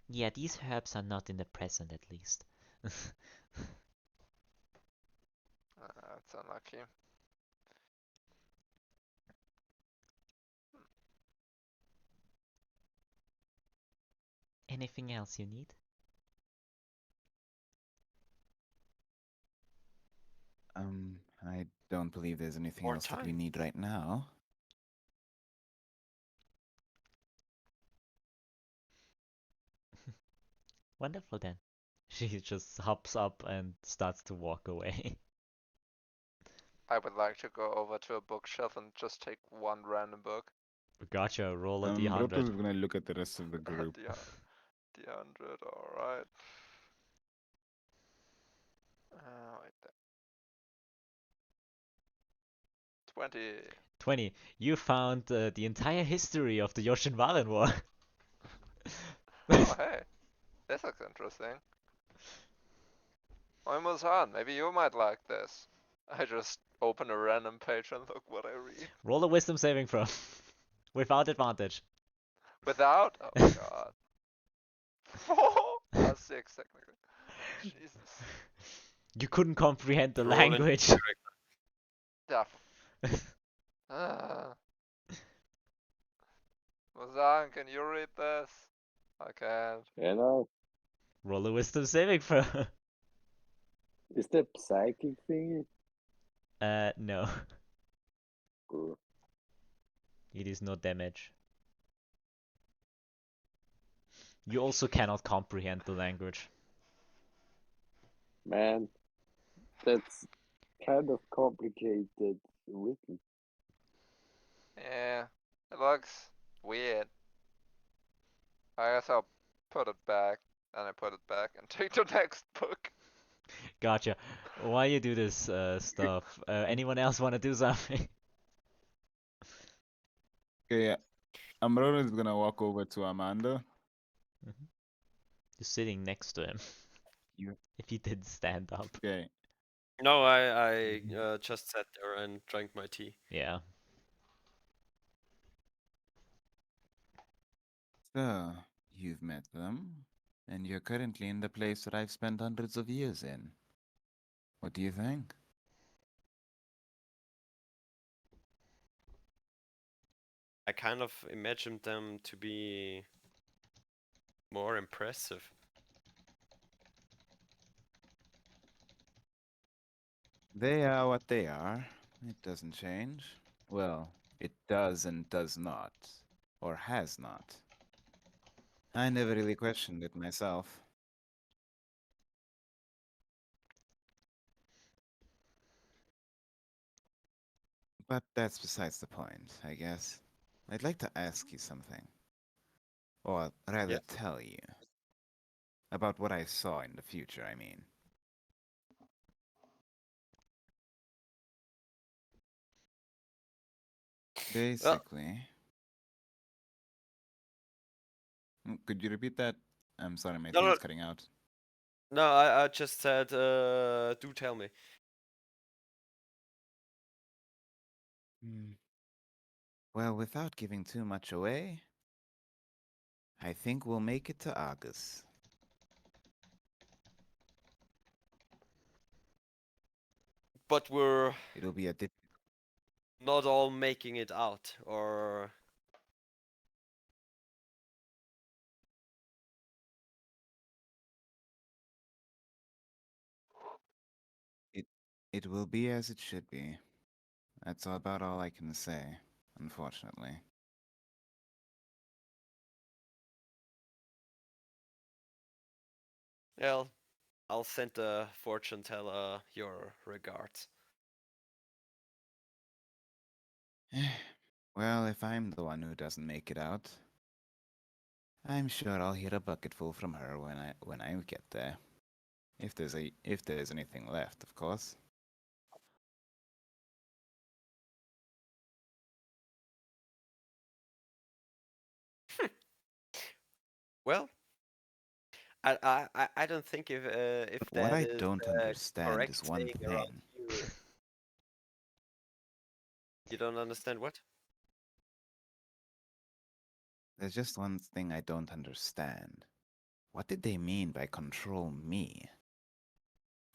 Yeah, these herbs are not in the present at least. That's unlucky. Anything else you need? I don't believe there's anything More else that we time. need right now. Wonderful then. She just hops up and starts to walk away. I would like to go over to a bookshelf and just take one random book. Gotcha, roll a Ambrotos is d100. gonna look at the rest of the group. D100, alright. Wait there. 20. 20. You found the entire history of the Yoshinwaran War. Oh, hey. This looks interesting. Oh, Muzan, maybe you might like this. I just open a random page and look what I read. Roll a wisdom saving throw. Without advantage. Without? Oh god. 4? 6 technically. Jesus. You couldn't comprehend the Roll in language. Yeah. Ah. Muzan, can you read this? I can't. And Roll a wisdom saving throw. is that psychic thingy? No. Cool. It is no damage. You also cannot comprehend the language. Man, that's kind of complicated written. Yeah. It looks weird. I guess I'll put it back. And I put it back and take the next book. Gotcha. Why you do this stuff? Anyone else want to do something? Okay, yeah. Ambrotos is gonna walk over to Amanda. You're sitting next to him. You- If you did stand up. Okay. No, I just sat there and drank my tea. Yeah. So, you've met them, and you're currently in the place that I've spent hundreds of years in. What do you think? I kind of imagined them to be more impressive. They are what they are. It doesn't change. Well, It does and does not, or has not. I never really questioned it myself. But that's besides the point, I guess. I'd like to ask you something, or rather Yeah. tell you, about what I saw in the future, I mean. Well, Basically. Could you repeat that? I'm sorry, my no, thing no, was cutting out. no. I just said, do tell me. Hmm. Well, without giving too much away, I think we'll make it to Argus. But we're It'll be a not all making it out, or it it will be as it should be. That's about all I can say, unfortunately. well, I'll send the fortune teller your regards. Well, if I'm the one who doesn't make it out, I'm sure I'll hear a bucketful from her when I get there. If there's anything left, of course. Well, I don't think if But what that I is don't the understand is correct one saying around thing. here. You don't understand what? There's just one thing I don't understand. What did they mean by control me?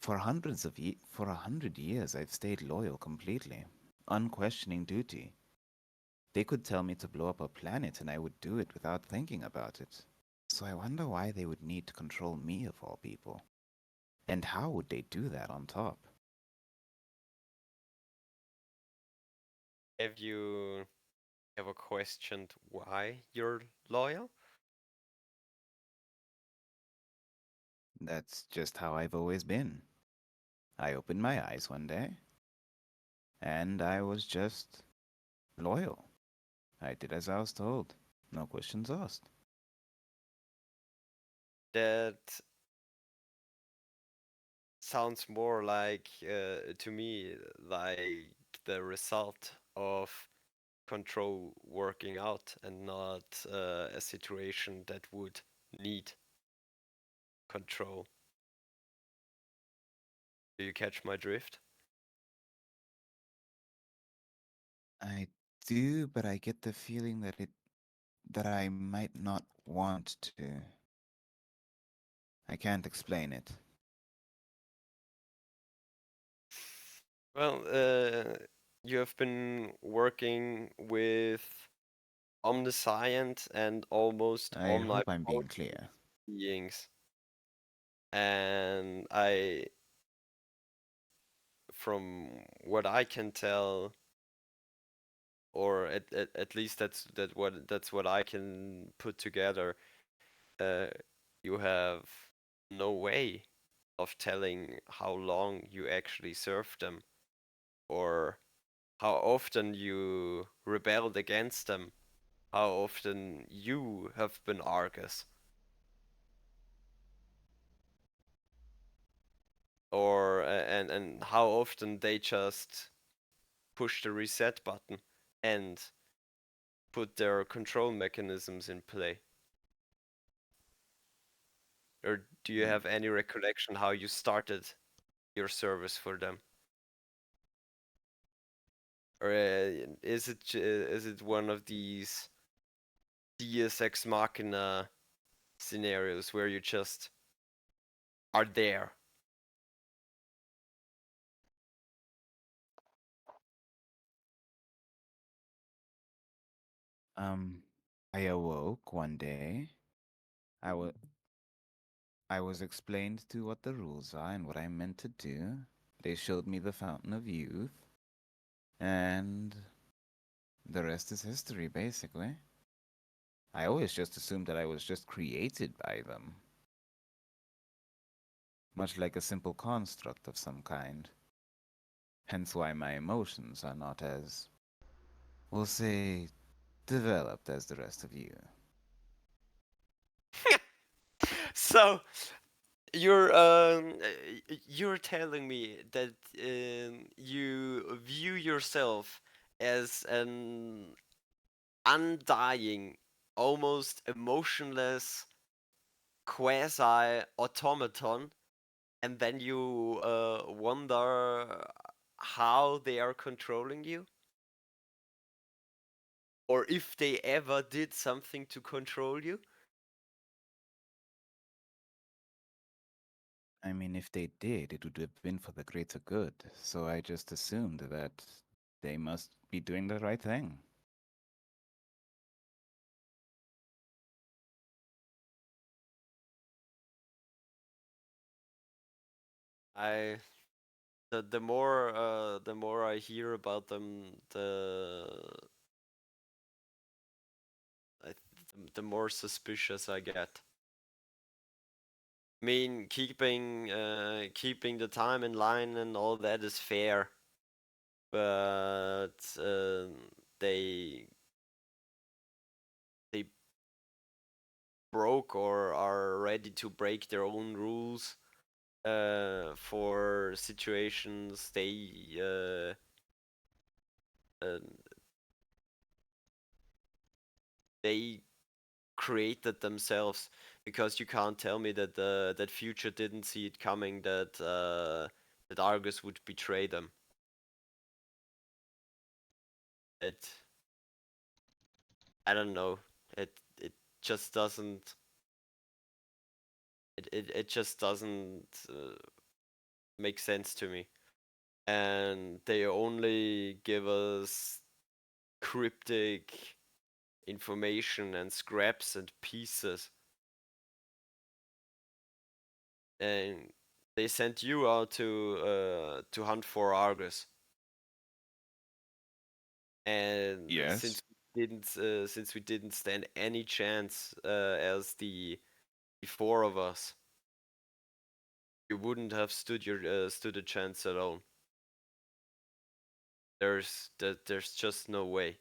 For 100 years, I've stayed loyal completely, unquestioning duty. They could tell me to blow up a planet, and I would do it without thinking about it. So I wonder why they would need to control me of all people, and how would they do that on top? Have you ever questioned why you're loyal? That's just how I've always been. I opened my eyes one day, and I was just loyal. I did as I was told, no questions asked. That sounds more like, to me, like the result of control working out and not a situation that would need control. Do you catch my drift? I do, but I get the feeling that I might not want to. I can't explain it. Well, you have been working with omniscient and almost I hope I'm being omnipotent clear. beings, and from what I can tell, or at least that's what I can put together. Uh, you have no way of telling how long you actually served them, or how often you rebelled against them, how often you have been Argus, or and how often they just push the reset button and put their control mechanisms in play. Or do you Mm, have any recollection how you started your service for them? Or is it one of these Deus Ex Machina scenarios where you just are there? Um, I awoke one day. I was I was explained to what the rules are and what I'm meant to do. They showed me the Fountain of Youth, and The rest is history, basically. I always just assumed that I was just created by them. Much like a simple construct of some kind. Hence why my emotions are not as, we'll say, developed as the rest of you. So you're telling me that you view yourself as an undying, almost emotionless quasi automaton, and then you wonder how they are controlling you, or if they ever did something to control you. I mean, if they did, it would have been for the greater good, so I just assumed that they must be doing the right thing. I the more I hear about them, the more suspicious I get. I mean, keeping the time in line and all that is fair, but they they broke or are ready to break their own rules for situations uh, they created themselves, because you can't tell me that that Future didn't see it coming, that Argus would betray them. It I don't know. It just doesn't it just doesn't make sense to me. And they only give us cryptic information and scraps and pieces. And they sent you out to hunt for Argus. And Yes? since we didn't stand any chance as the four of us, you wouldn't have stood a chance alone. There's just no way.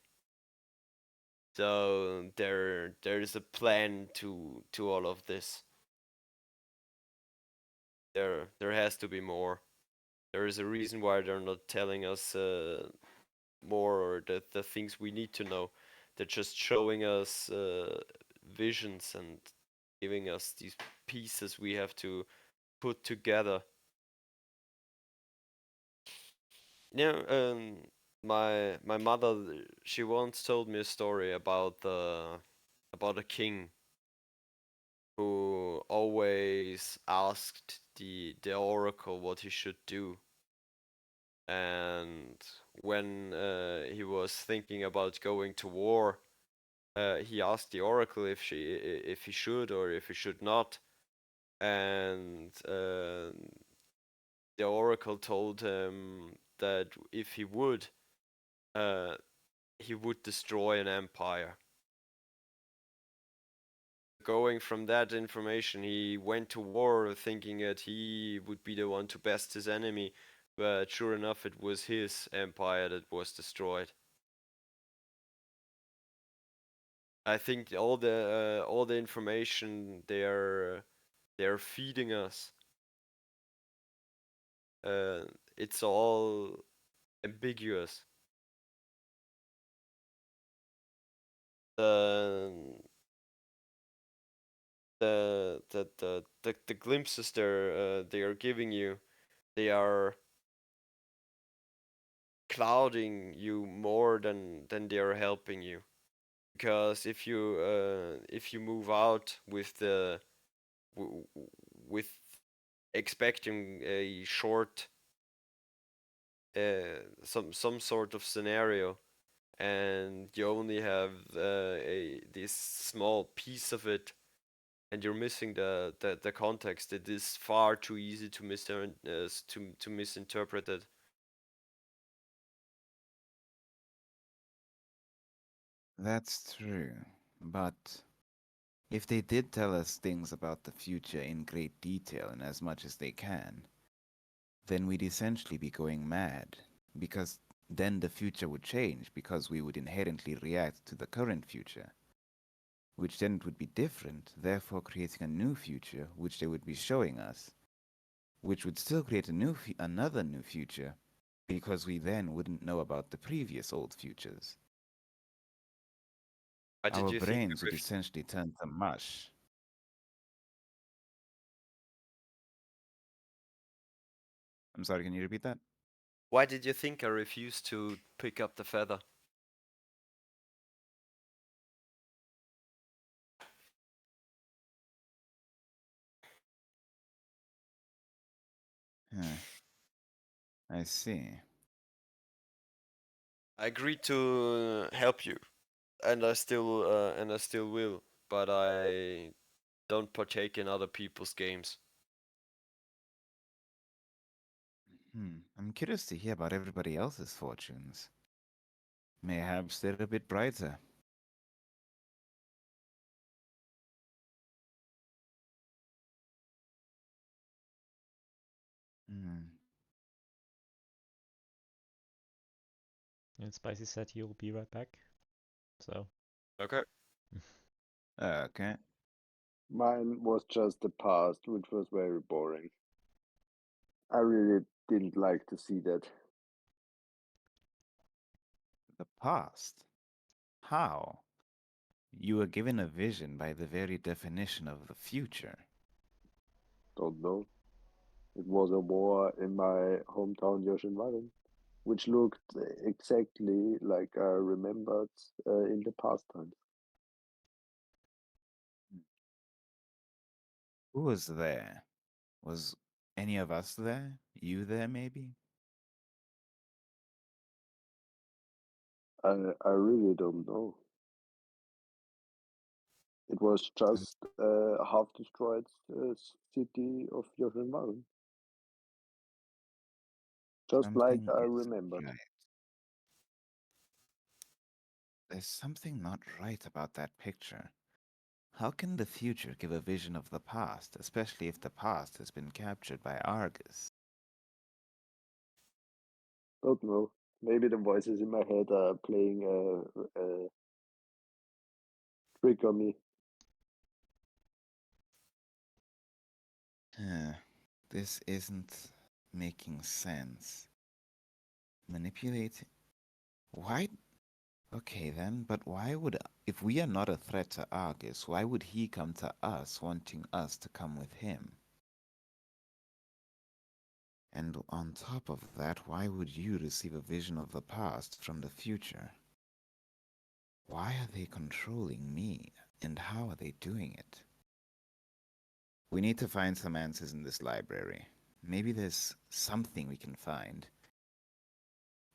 So there's a plan to all of this. There has to be more. There is a reason why they're not telling us more, or the things we need to know. They're just showing us visions and giving us these pieces we have to put together. You know, my mother, she once told me a story about a king who always asked the oracle what he should do. And when he was thinking about going to war, he asked the oracle if he should or if he should not. And the oracle told him that if uh, he would destroy an empire. Going from that information, he went to war thinking that he would be the one to best his enemy, but sure enough, it was his empire that was destroyed. I think all the information they're feeding us, it's all ambiguous. The the glimpses they are giving you, they are clouding you more than they are helping you. Because if you move out with with expecting a short some sort of scenario, and you only have this small piece of it, and you're missing the context, it is far too easy to to misinterpret it. That's true. But if they did tell us things about the future in great detail and as much as they can, then we'd essentially be going mad. Because then the future would change because we would inherently react to the current future, which then it would be different, therefore creating a new future which they would be showing us, which would still create another new future because we then wouldn't know about the previous old futures. Why did Our you think brains would essentially turn to mush. I'm sorry, can you repeat that? Why did you think I refused to pick up the feather? Huh. I see. I agreed to help you, and I still will, but I don't partake in other people's games. I'm curious to hear about everybody else's fortunes. Mayhaps they're a bit brighter. Hmm. And Spicy said he'll be right back. So. Okay. Okay. Mine was just the past, which was very boring. I really didn't like to see that. The past? How? You were given a vision by the very definition of the future. Don't know. It was a war in my hometown, Yoshinwaran, which looked exactly like I remembered in the past times. Who was there? Was any of us there? You there, maybe? I really don't know. It was Some- just half destroyed city of Yoshinwaran, just like Something I isn't remembered. right. There's something not right about that picture. How can the future give a vision of the past, especially if the past has been captured by Argus? Don't know. Maybe the voices in my head are playing a trick on me. This isn't making sense. Manipulating. Why? Okay then, but why would. If we are not a threat to Argus, why would he come to us wanting us to come with him? And on top of that, why would you receive a vision of the past from the future? Why are they controlling me? And how are they doing it? We need to find some answers in this library. Maybe there's something we can find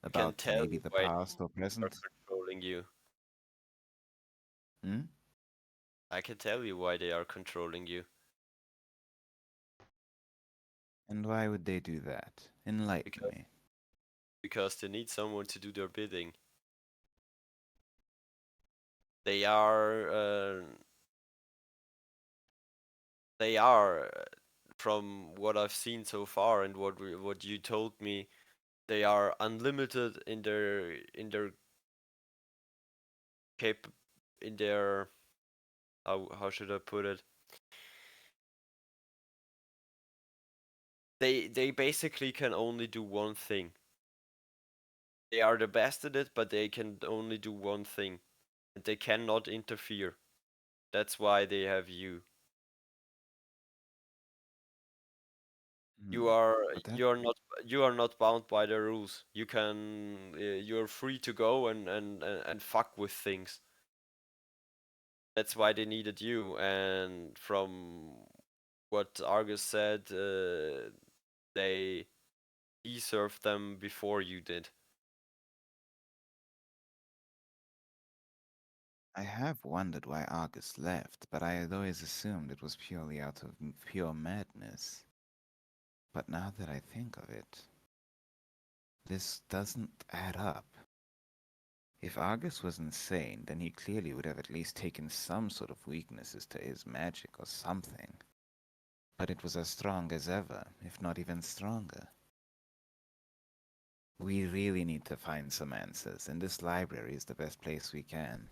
I can about tell maybe you the why past or they are present. controlling you. Hmm? I can tell you why they are controlling you. And why would they do that? Enlighten Because me. because they need someone to do their bidding. They are from what I've seen so far and what you told me, they are unlimited in their cap in their how should I put it? They basically can only do one thing. They are the best at it, but they can only do one thing. And they cannot interfere. That's why they have you. Hmm. You are But that you are not bound by the rules. You can you're free to go and fuck with things. That's why they needed you. And from what Argus said, they he served them before you did. I have wondered why Argus left, but I had always assumed it was purely out of pure madness. But now that I think of it, this doesn't add up. If Argus was insane, then he clearly would have at least taken some sort of weaknesses to his magic or something. But it was as strong as ever, if not even stronger. We really need to find some answers, and this library is the best place we can.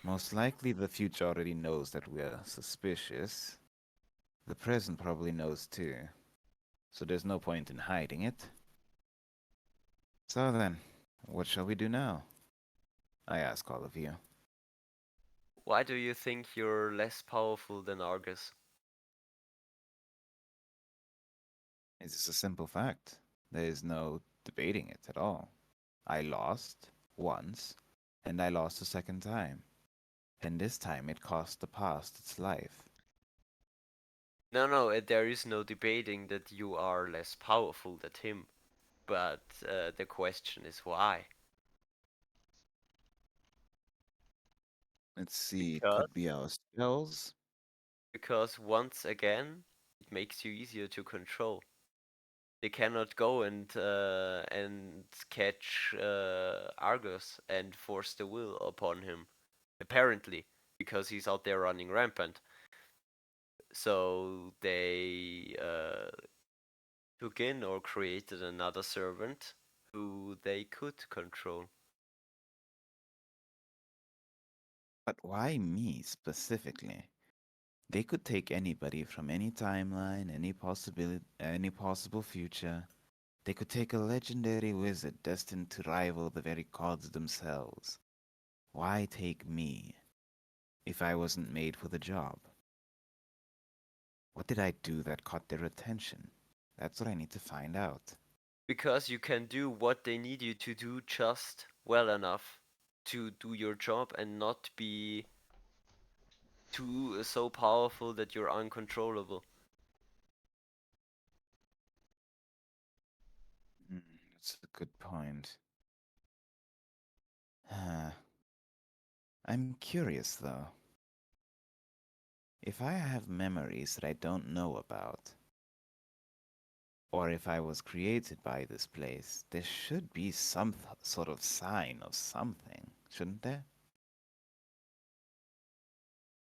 Most likely the future already knows that we're suspicious. The present probably knows too, so there's no point in hiding it. So then, what shall we do now? I ask all of you. Why do you think you're less powerful than Argus? It's a simple fact. There is no debating it at all. I lost once, and I lost a second time. And this time it cost the past its life. No, there is no debating that you are less powerful than him. But the question is why? Let's see, it Because could be our spells. because once again, it makes you easier to control. They cannot go and catch Argus and force the will upon him, apparently, because he's out there running rampant. So they took in or created another servant who they could control. But why me specifically? They could take anybody from any timeline, any possible future. They could take a legendary wizard destined to rival the very gods themselves. Why take me if I wasn't made for the job? What did I do that caught their attention? That's what I need to find out. Because you can do what they need you to do just well enough to do your job and not be too so powerful that you're uncontrollable. That's a good point. I'm curious though. If I have memories that I don't know about, or if I was created by this place, there should be some sort of sign of something, shouldn't there?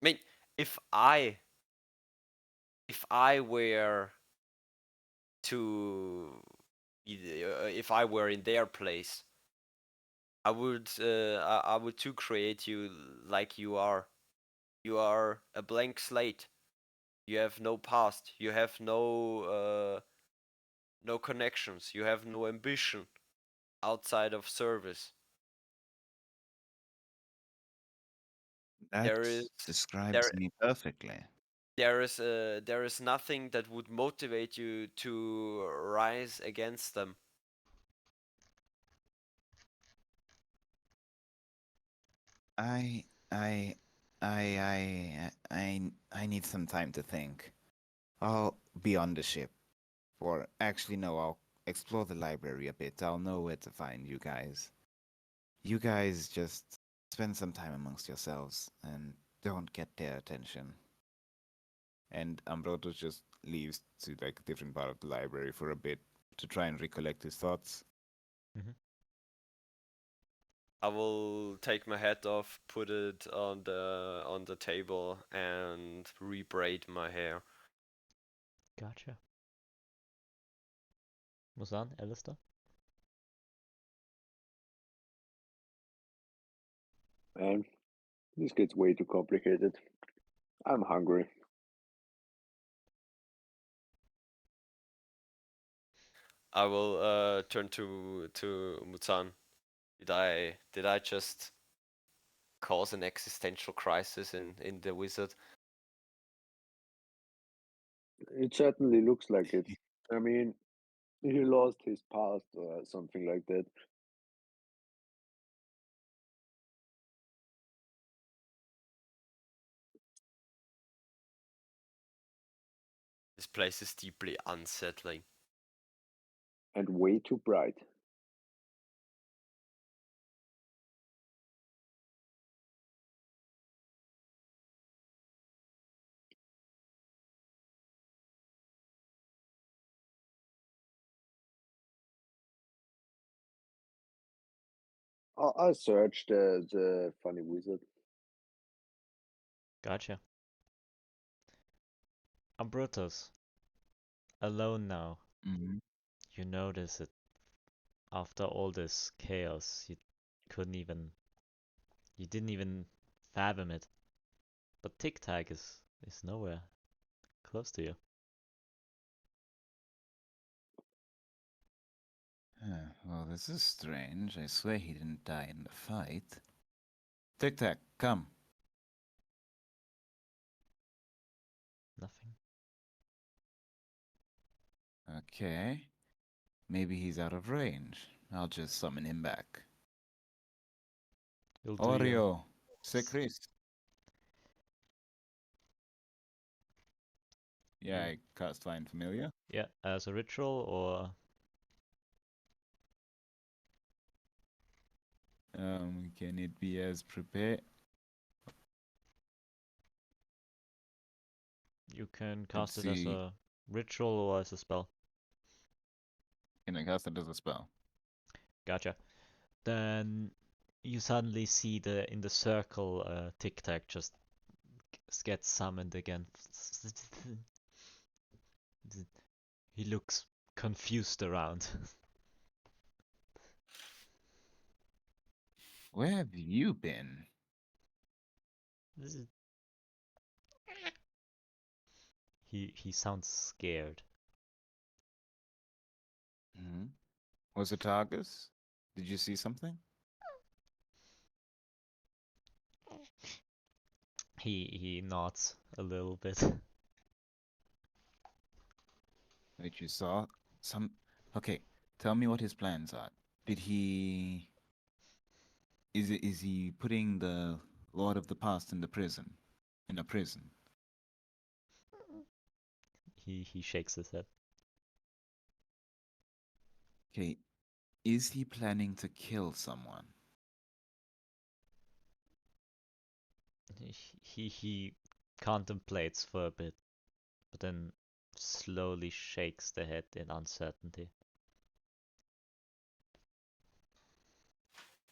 I mean, if I were to if I were in their place, I would too create you like you are. You are a blank slate. You have no past. You have no connections. You have no ambition outside of service. That There is describes there me perfectly. there is nothing that would motivate you to rise against them. I, I, I need some time to think. I'll be on the ship. Or actually, no, I'll explore the library a bit. I'll know where to find you guys. You guys just spend some time amongst yourselves and don't get their attention. And Ambrotos just leaves to like a different part of the library for a bit to try and recollect his thoughts. Mm-hmm. I will take my hat off, put it on the table, and rebraid my hair. Gotcha. Muzan, Alastor? Man, this gets way too complicated. I'm hungry. I will turn to Muzan. Did I just cause an existential crisis in the wizard? It certainly looks like it. I mean, he lost his past or something like that. This place is deeply unsettling. And way too bright. I'll search the funny wizard. Gotcha. Ambrotos, alone now. Hmm. You notice it after all this chaos. Couldn't even, you didn't even fathom it. But Tic Tac is nowhere close to you. Well, this is strange. I swear he didn't die in the fight. Tic Tac, come. Nothing. Okay. Maybe he's out of range. I'll just summon him back. You'll do your Oreo, Secris. Yeah, I cast Find Familiar. yeah as a ritual or Can it be as prepared? you can Let's cast it as see. a ritual or as a spell. Can I cast it as a spell? Gotcha. Then you suddenly see in the circle Tic Tac just gets summoned again. He looks confused around. Where have you been? He sounds scared. Hmm. Was it Argus? Did you see something? He nods a little bit. Wait, you saw some? Okay, tell me what his plans are. Did he? Is he putting the Lord of the Past in the prison? In a prison? He shakes his head. Okay, is he planning to kill someone? He contemplates for a bit, but then slowly shakes the head in uncertainty.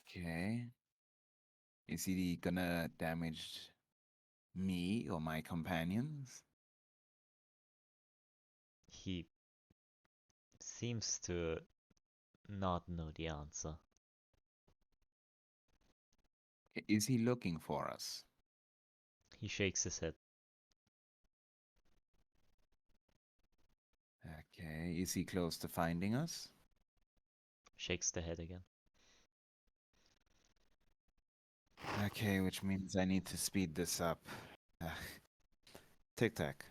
Okay. Is he gonna damage me or my companions? He seems to not know the answer. Is he looking for us? He shakes his head. Okay, is he close to finding us? Shakes the head again. Okay, which means I need to speed this up. Tic Tac.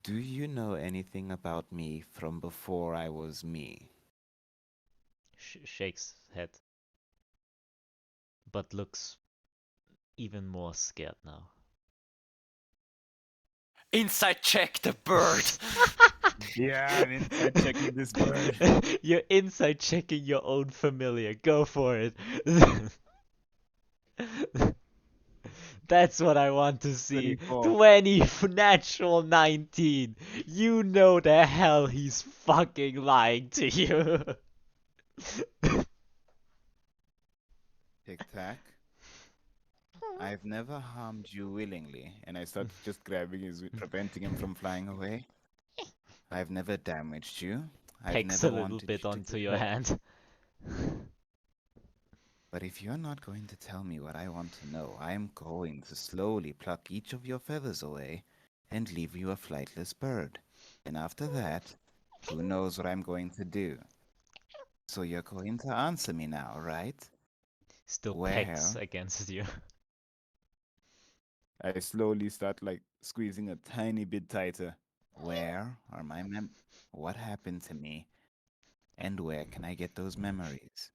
Do you know anything about me from before I was me? Shakes head, but looks even more scared now. Inside check the bird. Yeah, I'm inside checking this bird. You're inside checking your own familiar. Go for it. That's what I want to see. 24. 20 natural 19. You know the hell he's fucking lying to you. Tic Tac. I've never harmed you willingly, and I start just grabbing his, preventing him from flying away. I've never damaged you. I've Pecks never a little wanted bit you to onto get your hurt. hand. But if you're not going to tell me what I want to know, I am going to slowly pluck each of your feathers away and leave you a flightless bird. And after that, who knows what I'm going to do? So you're going to answer me now, right? Still pecks Where? against you. I slowly start like squeezing a tiny bit tighter. Where are my What happened to me? And where can I get those memories?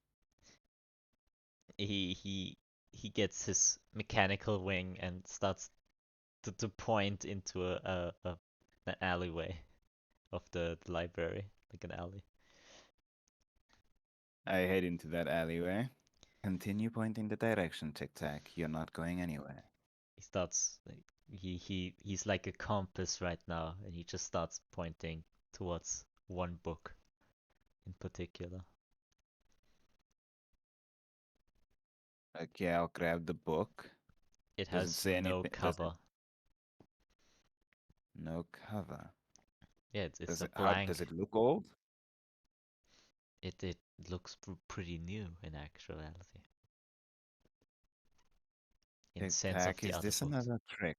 He gets his mechanical wing and starts to point into an alleyway of the library, like an alley. I head into that alleyway. Continue pointing the direction, Tic Tac. You're not going anywhere. He starts like, he's like a compass right now, and he just starts pointing towards one book in particular. Okay, I'll grab the book. It Does it has say no anything? Does it? cover. No cover. Yeah, it's Does a it? How does blank. it look old? It looks pretty new in actuality. In Tic sense of Tac, the is other this books. another trick?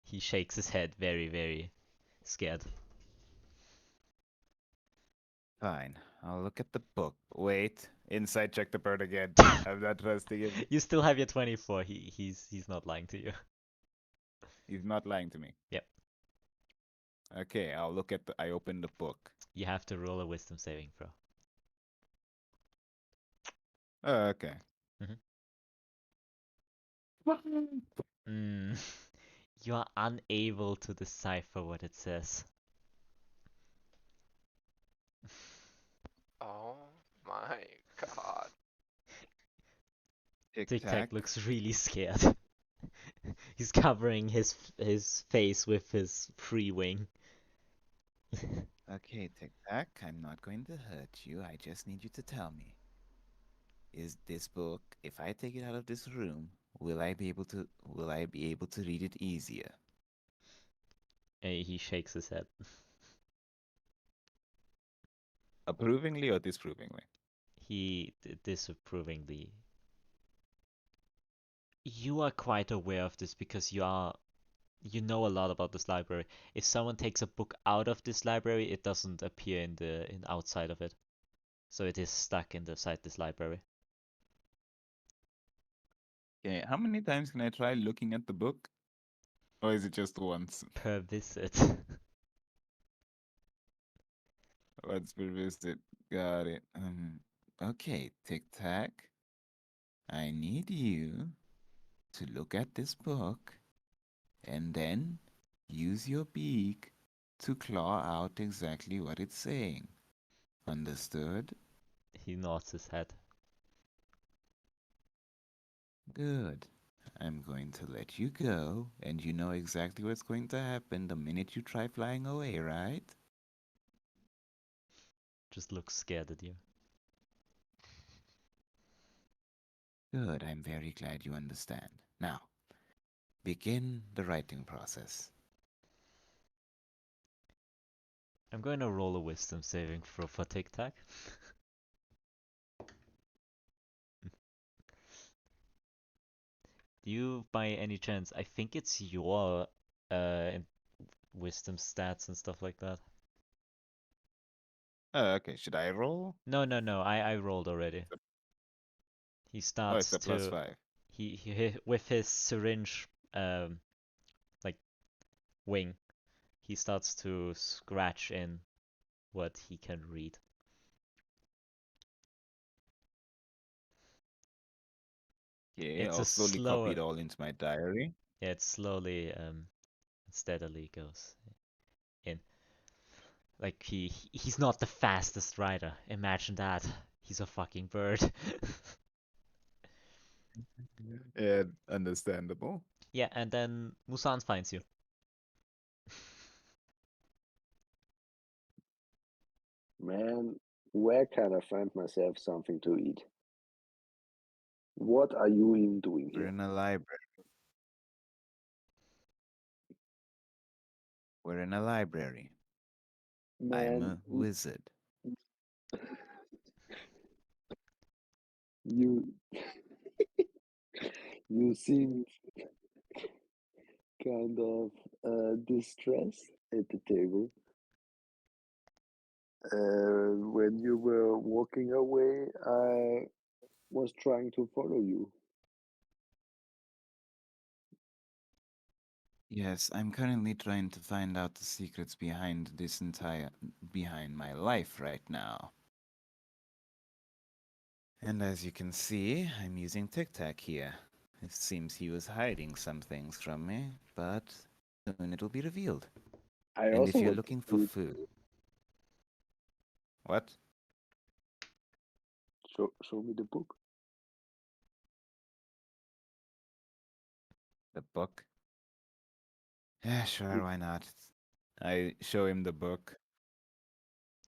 He shakes his head very, very scared. Fine. I'll look at the book. Wait. Inside check the bird again. I'm not trusting him. You still have your 24. He's not lying to you. He's not lying to me. Yep. Okay, I'll look at the. I open the book. You have to roll a wisdom saving throw. Oh, okay. Mm. You are unable to decipher what it says. Oh my god. Tic Tic Tac Tac. looks really scared. He's covering his face with his free wing. Okay, Tic Tac, I'm not going to hurt you. I just need you to tell me. Is this book, if I take it out of this room, will I be able to read it easier? He shakes his head. Approvingly or disapprovingly? He disapprovingly. You are quite aware of this because you know a lot about this library. If someone takes a book out of this library, it doesn't appear in outside of it. So it is stuck inside this library. Okay, how many times can I try looking at the book? Or is it just once? Per visit. Once per visit. Got it. Okay, Tic Tac. I need you to look at this book and then use your beak to claw out exactly what it's saying. Understood? He nods his head. Good. I'm going to let you go, and you know exactly what's going to happen the minute you try flying away, right? Just looks scared at you. Good, I'm very glad you understand. Now, begin the writing process. I'm going to roll a wisdom saving throw for Tic Tac. Do you, by any chance, I think it's your wisdom stats and stuff like that. Okay, should I roll? No, no, no. I rolled already. He Oh, it's starts a plus to 5. he with his syringe like wing, he starts to scratch in what he can read. Okay, It's I'll a slowly copy slow, it all into my diary. yeah, it slowly steadily goes in. Like he's not the fastest rider. Imagine that. He's a fucking bird. Yeah, understandable. Yeah, and then Muzan finds you. Man, where can I find myself something to eat? What are you even doing We're here? in a library. We're in a library. I'm Man, a wizard. you you seem kind of distressed at the table. When you were walking away, I was trying to follow you. Yes, I'm currently trying to find out the secrets behind behind my life right now. And as you can see, I'm using Tic Tac here. It seems he was hiding some things from me, but soon it'll be revealed. I And also if you're want looking for to eat. food. What? Show me the book. The book? Yeah, sure, why not? I show him the book.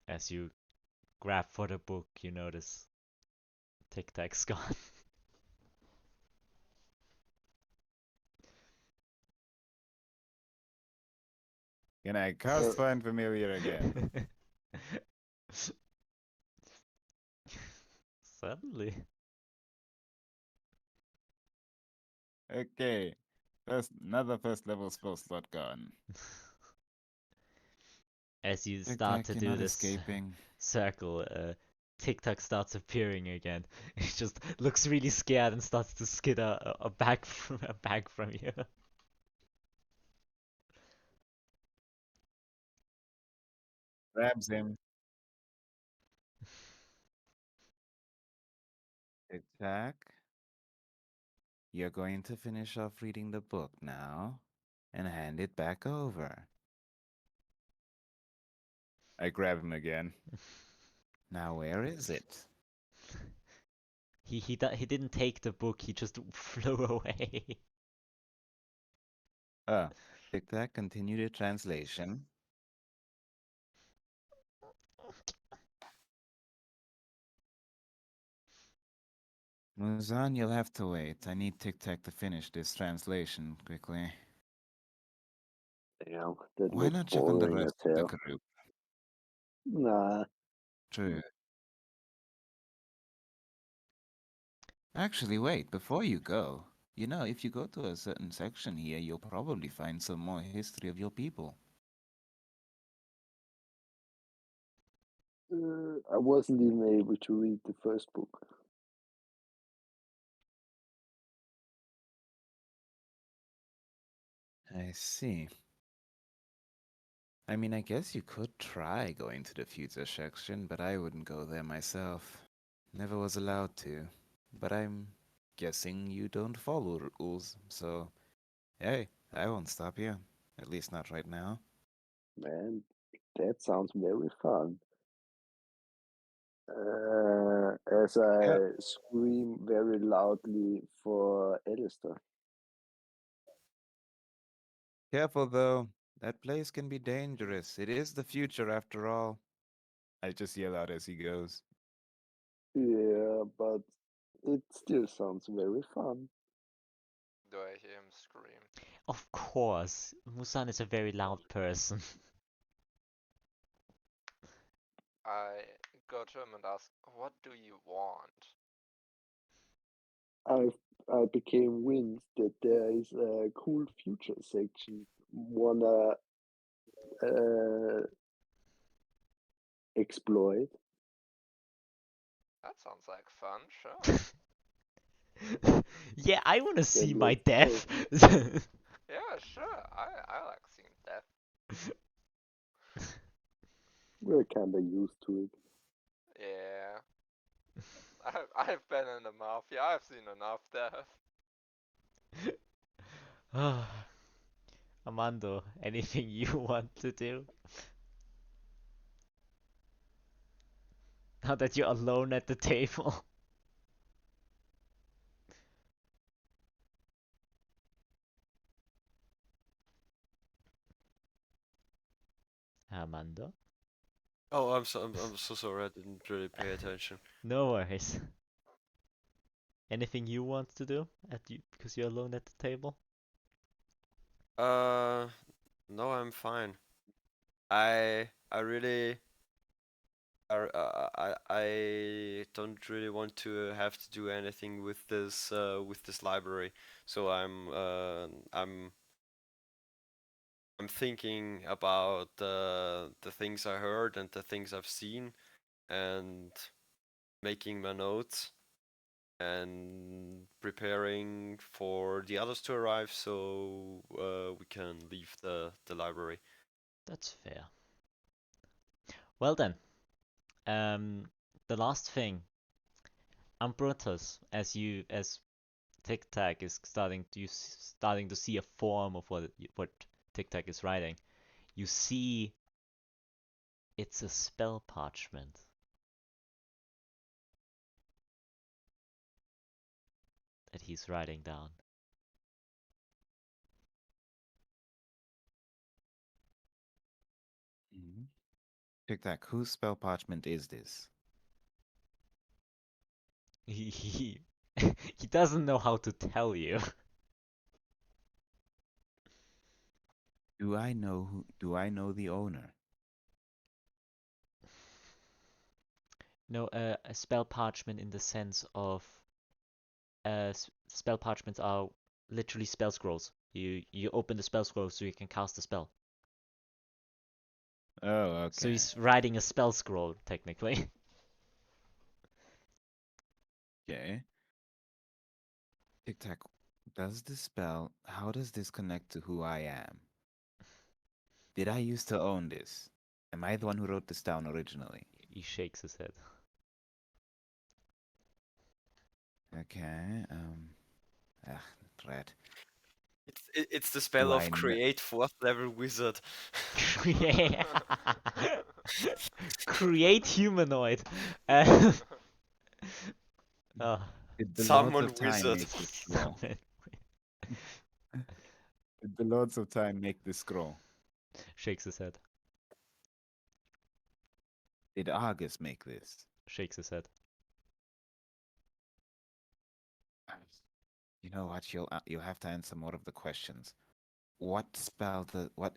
As you grab for the book, you notice Tic Tac's gone. Can I cast Find Familiar again? Suddenly. Okay. Another first level spell slot gone. As you Tic start Tac, to you're do not this escaping. circle, Tic Tac starts appearing again. He just looks really scared and starts to skid a back from you. Grabs him. Tic Tac, you're going to finish off reading the book now and hand it back over. I grab him again. Now where is it? He didn't take the book. He just flew away. Tic Tac, continue the translation. Muzan, you'll have to wait. I need Tic Tac to finish this translation quickly. Damn, that Why looked not check on the boring rest as of the hell. group? Nah, True. Actually, wait, before you go, you know, if you go to a certain section here, you'll probably find some more history of your people. I wasn't even able to read the first book. I see. I mean, I guess you could try going to the future section, but I wouldn't go there myself. Never was allowed to. But I'm guessing you don't follow rules, so hey, I won't stop you. At least not right now. Man, that sounds very fun. As Yep. I scream very loudly for Alastor. Careful though. That place can be dangerous. It is the future after all. I just yell out as he goes. Yeah, but it still sounds very fun. Do I hear him scream? Of course, Musan is a very loud person. I go to him and ask, "What do you want?" I became wind that there is a cool future section. Wanna exploit? That sounds like fun, sure. Yeah, I want to see Then my let's go. death. Yeah, sure. I like seeing death. We're kinda used to it. Yeah. I've been in the mafia. I've seen enough death. Armando, anything you want to do? Now that you're alone at the table. Armando? Oh, I'm so sorry. I didn't really pay attention. No worries. Anything you want to do because you're alone at the table? Uh, no, I'm fine. I really I don't really want to have to do anything with this library. So I'm thinking about the things I heard and the things I've seen and making my notes and preparing for the others to arrive so we can leave the library. That's fair. Well then, the last thing, Ambrotos, as Tic Tac is starting to see a form of what Tic Tac is writing, you see it's a spell parchment. That he's writing down. Mm-hmm. Tic Tac, whose spell parchment is this? He he doesn't know how to tell you. Do I know the owner? No, a spell parchment in the sense of spell parchments are literally spell scrolls. You open the spell scroll so you can cast a spell. Oh, So okay. he's writing a spell scroll technically. Okay. Tic Tac, how does this connect to who I am? Did I used to own this? Am I the one who wrote this down originally? He shakes his head. Okay, Red. It's the spell Do of I know? create 4th level wizard. Create create humanoid. Oh, Did the Lords Summon of Time wizard. make this scroll? summon. Did the Lords of Time make this scroll? Shakes his head. Did Argus make this? Shakes his head. You know what? You'll have to answer more of the questions. What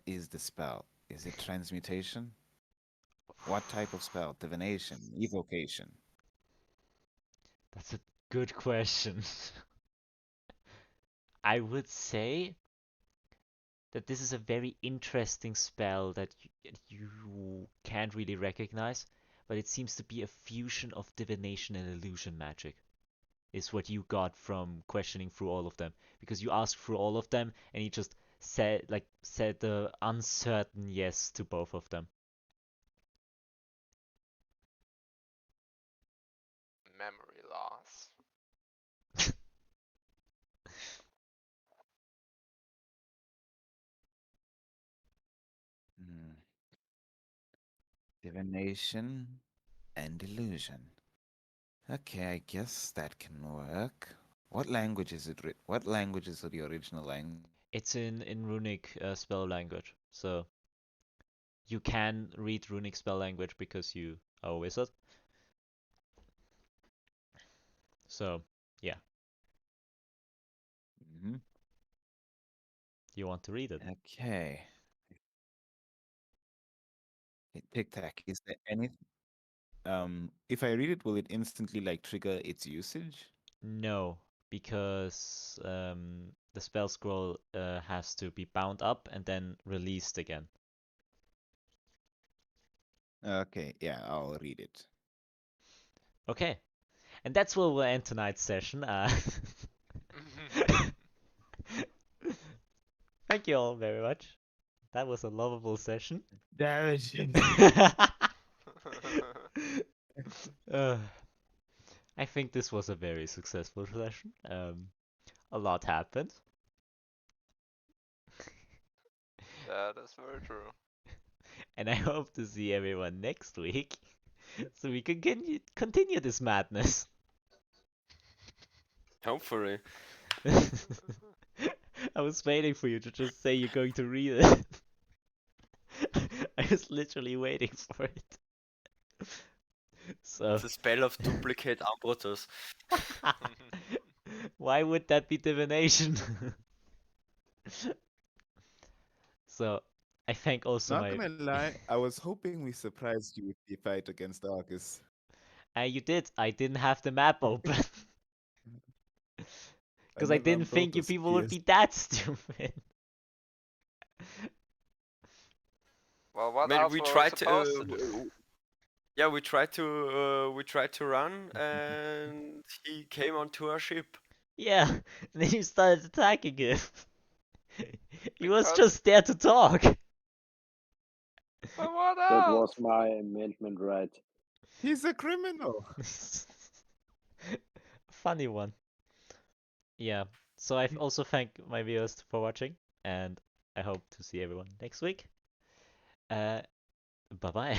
is the spell? Is it transmutation? What type of spell? Divination, evocation. That's a good question. I would say that this is a very interesting spell that you can't really recognize, but it seems to be a fusion of divination and illusion magic. Is what you got from questioning through all of them, because you asked through all of them and he just said the uncertain yes to both of them. Memory loss. Hmm. Divination and illusion. Okay, I guess that can work. What language is it? What language is the original language? It's in runic spell language, so you can read runic spell language because you are a wizard. So yeah, Hmm. you want to read it? Okay. Tic Tac. Is there any? If I read it, will it instantly like trigger its usage? No, because the spell scroll has to be bound up and then released again. Okay, yeah, I'll read it. Okay, and that's where we'll end tonight's session. Thank you all very much. That was a lovable session. Damage. uh, I think this was a very successful session. A lot happened. That is very true. And I hope to see everyone next week so we can continue this madness. Hopefully. I was waiting for you to just say you're going to read it. I was literally waiting for it. So, It's a spell of duplicate Ambrotos. why would that be divination? So, I thank also Not my. gonna lie, I was hoping we surprised you with the fight against Argus. You did. I didn't have the map open. Because I Another didn't think you Ambrotos people would appears. be that stupid. Well, I what mean, else we were we tried to. supposed to do? Yeah, we tried to run, and he came onto our ship. Yeah, and then you started attacking him. He was Because, just there to talk. but what That else? was my amendment, right? He's a criminal. Funny one. Yeah. So I also thank my viewers for watching, and I hope to see everyone next week. Bye bye.